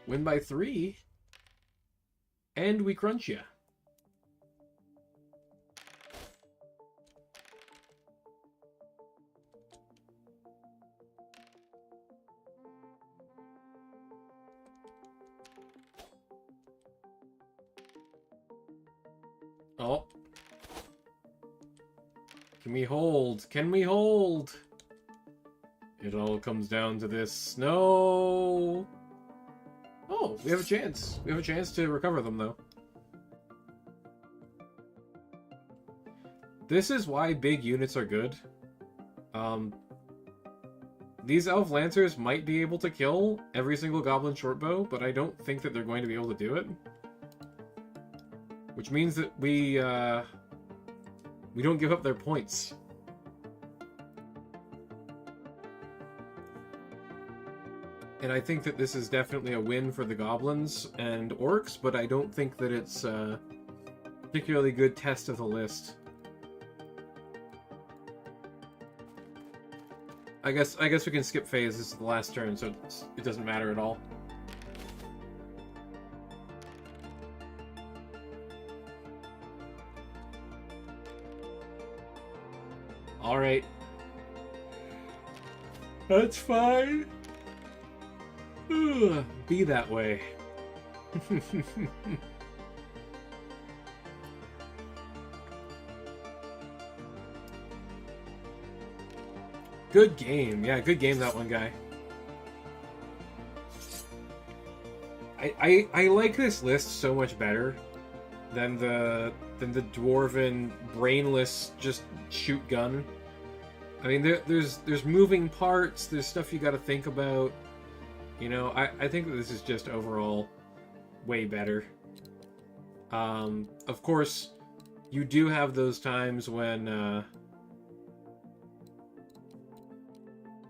Win by 3. And we crunch ya. Oh. Can we hold? Can we hold? It all comes down to this. No! Oh, we have a chance. We have a chance to recover them, though. This is why big units are good. These Elf Lancers might be able to kill every single Goblin Shortbow, but I don't think that they're going to be able to do it. Which means that we don't give up their points. And I think that this is definitely a win for the Goblins and Orcs, but I don't think that it's a particularly good test of the list. I guess we can skip phase. This is the last turn, so it doesn't matter at all. Alright. That's fine. Ugh, be that way. Good game. Yeah, good game, that one, guy. I like this list so much better than the dwarven brainless just shoot gun. I mean, there's moving parts, there's stuff you got to think about. You know, I think that this is just overall way better. Of course, you do have those times when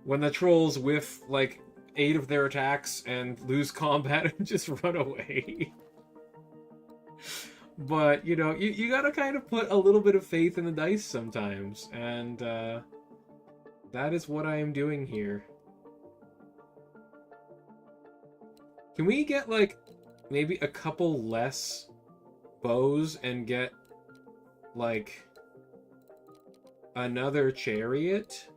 the trolls whiff like 8 of their attacks and lose combat and just run away. But, you know, you gotta kind of put a little bit of faith in the dice sometimes, and that is what I am doing here. Can we get, like, maybe a couple less bows and get, like, another chariot?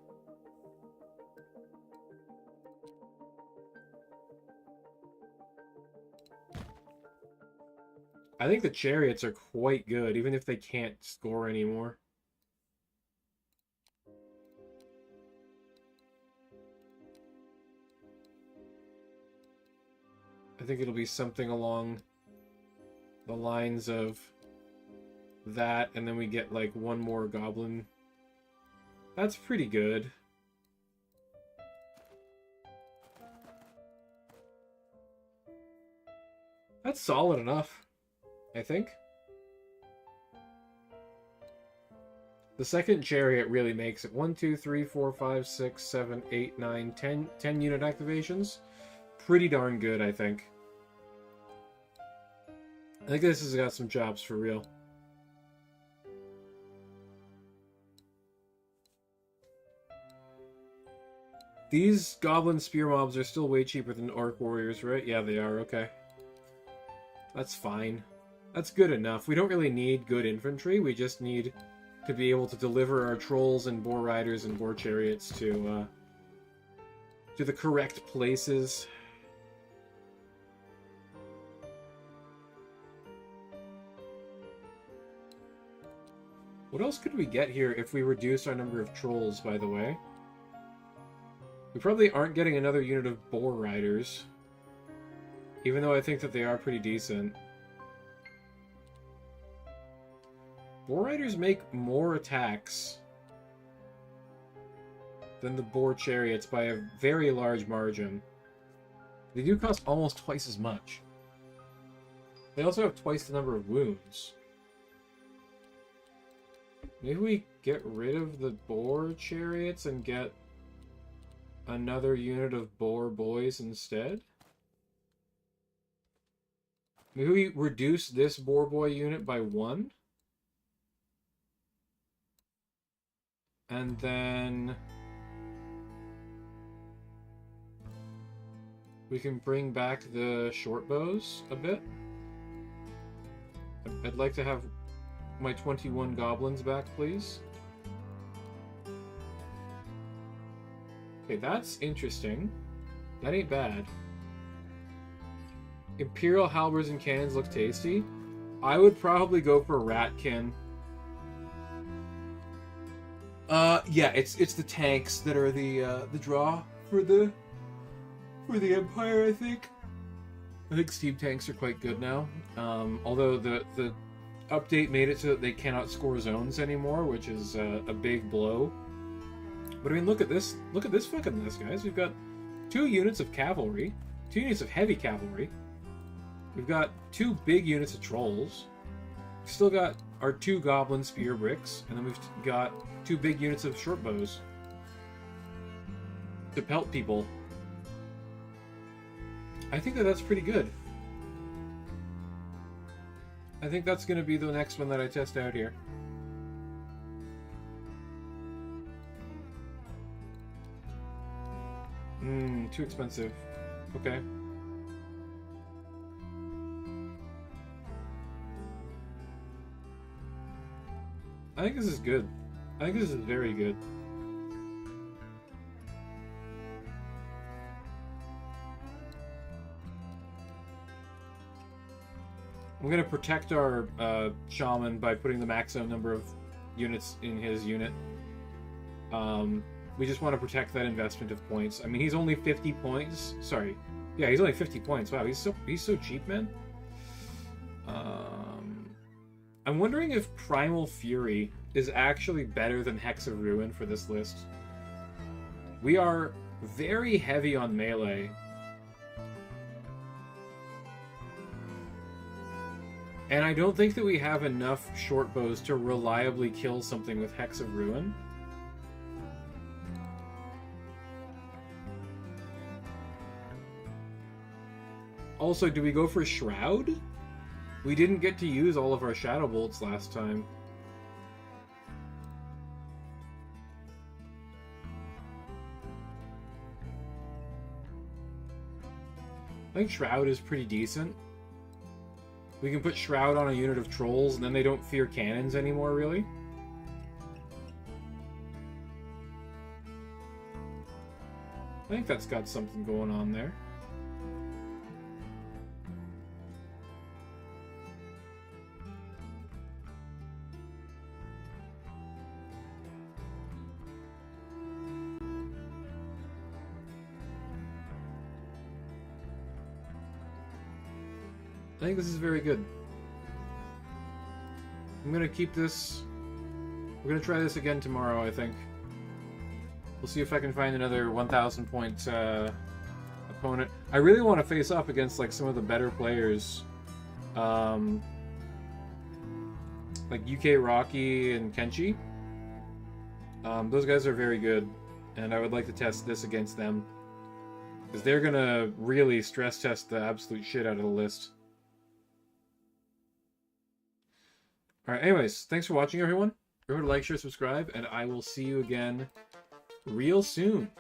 I think the chariots are quite good, even if they can't score anymore. I think it'll be something along the lines of that, and then we get like one more goblin. That's pretty good. That's solid enough, I think. The second chariot really makes it. 1, 2, 3, 4, 5, 6, 7, 8, 9, 10 unit activations. Pretty darn good, I think. I think this has got some jobs for real. These goblin spear mobs are still way cheaper than orc warriors, right? Yeah, they are. Okay. That's fine. That's good enough. We don't really need good infantry. We just need to be able to deliver our trolls and boar riders and boar chariots to the correct places. What else could we get here if we reduce our number of trolls, by the way? We probably aren't getting another unit of boar riders. Even though I think that they are pretty decent. Boar riders make more attacks than the boar chariots by a very large margin. They do cost almost twice as much. They also have twice the number of wounds. Maybe we get rid of the boar chariots and get another unit of boar boys instead? Maybe we reduce this boar boy unit by 1? And then we can bring back the short bows a bit. I'd like to have my 21 goblins back, please. Okay, that's interesting. That ain't bad. Imperial halberds and cannons look tasty. I would probably go for Ratkin. Yeah, it's the tanks that are the draw for the Empire, I think. I think steam tanks are quite good now. Although the update made it so that they cannot score zones anymore, which is a big blow. But I mean, look at this fucking list, guys. We've got 2 units of cavalry, 2 units of heavy cavalry. We've got 2 big units of trolls. We've still got our 2 goblin spear bricks, and then we've got 2 big units of short bows to pelt people. I think that that's pretty good. I think that's going to be the next one that I test out here. Too expensive. Okay. I think this is good. I think this is very good. I'm going to protect our shaman by putting the maximum number of units in his unit. We just want to protect that investment of points. I mean, he's only 50 points. Sorry. Yeah, he's only 50 points. Wow, he's so cheap, man. I'm wondering if Primal Fury is actually better than Hex of Ruin for this list. We are very heavy on melee. And I don't think that we have enough short bows to reliably kill something with Hex of Ruin. Also, do we go for Shroud? We didn't get to use all of our Shadow Bolts last time. I think Shroud is pretty decent. We can put Shroud on a unit of trolls, and then they don't fear cannons anymore, really. I think that's got something going on there. I think this is very good. I'm gonna keep this. We're gonna try this again tomorrow, I think. We'll see if I can find another 1,000 point opponent. I really want to face off against like some of the better players, like UK Rocky and Kenshi. Those guys are very good, and I would like to test this against them because they're gonna really stress test the absolute shit out of the list. Alright, anyways, thanks for watching, everyone. Remember to like, share, subscribe, and I will see you again real soon.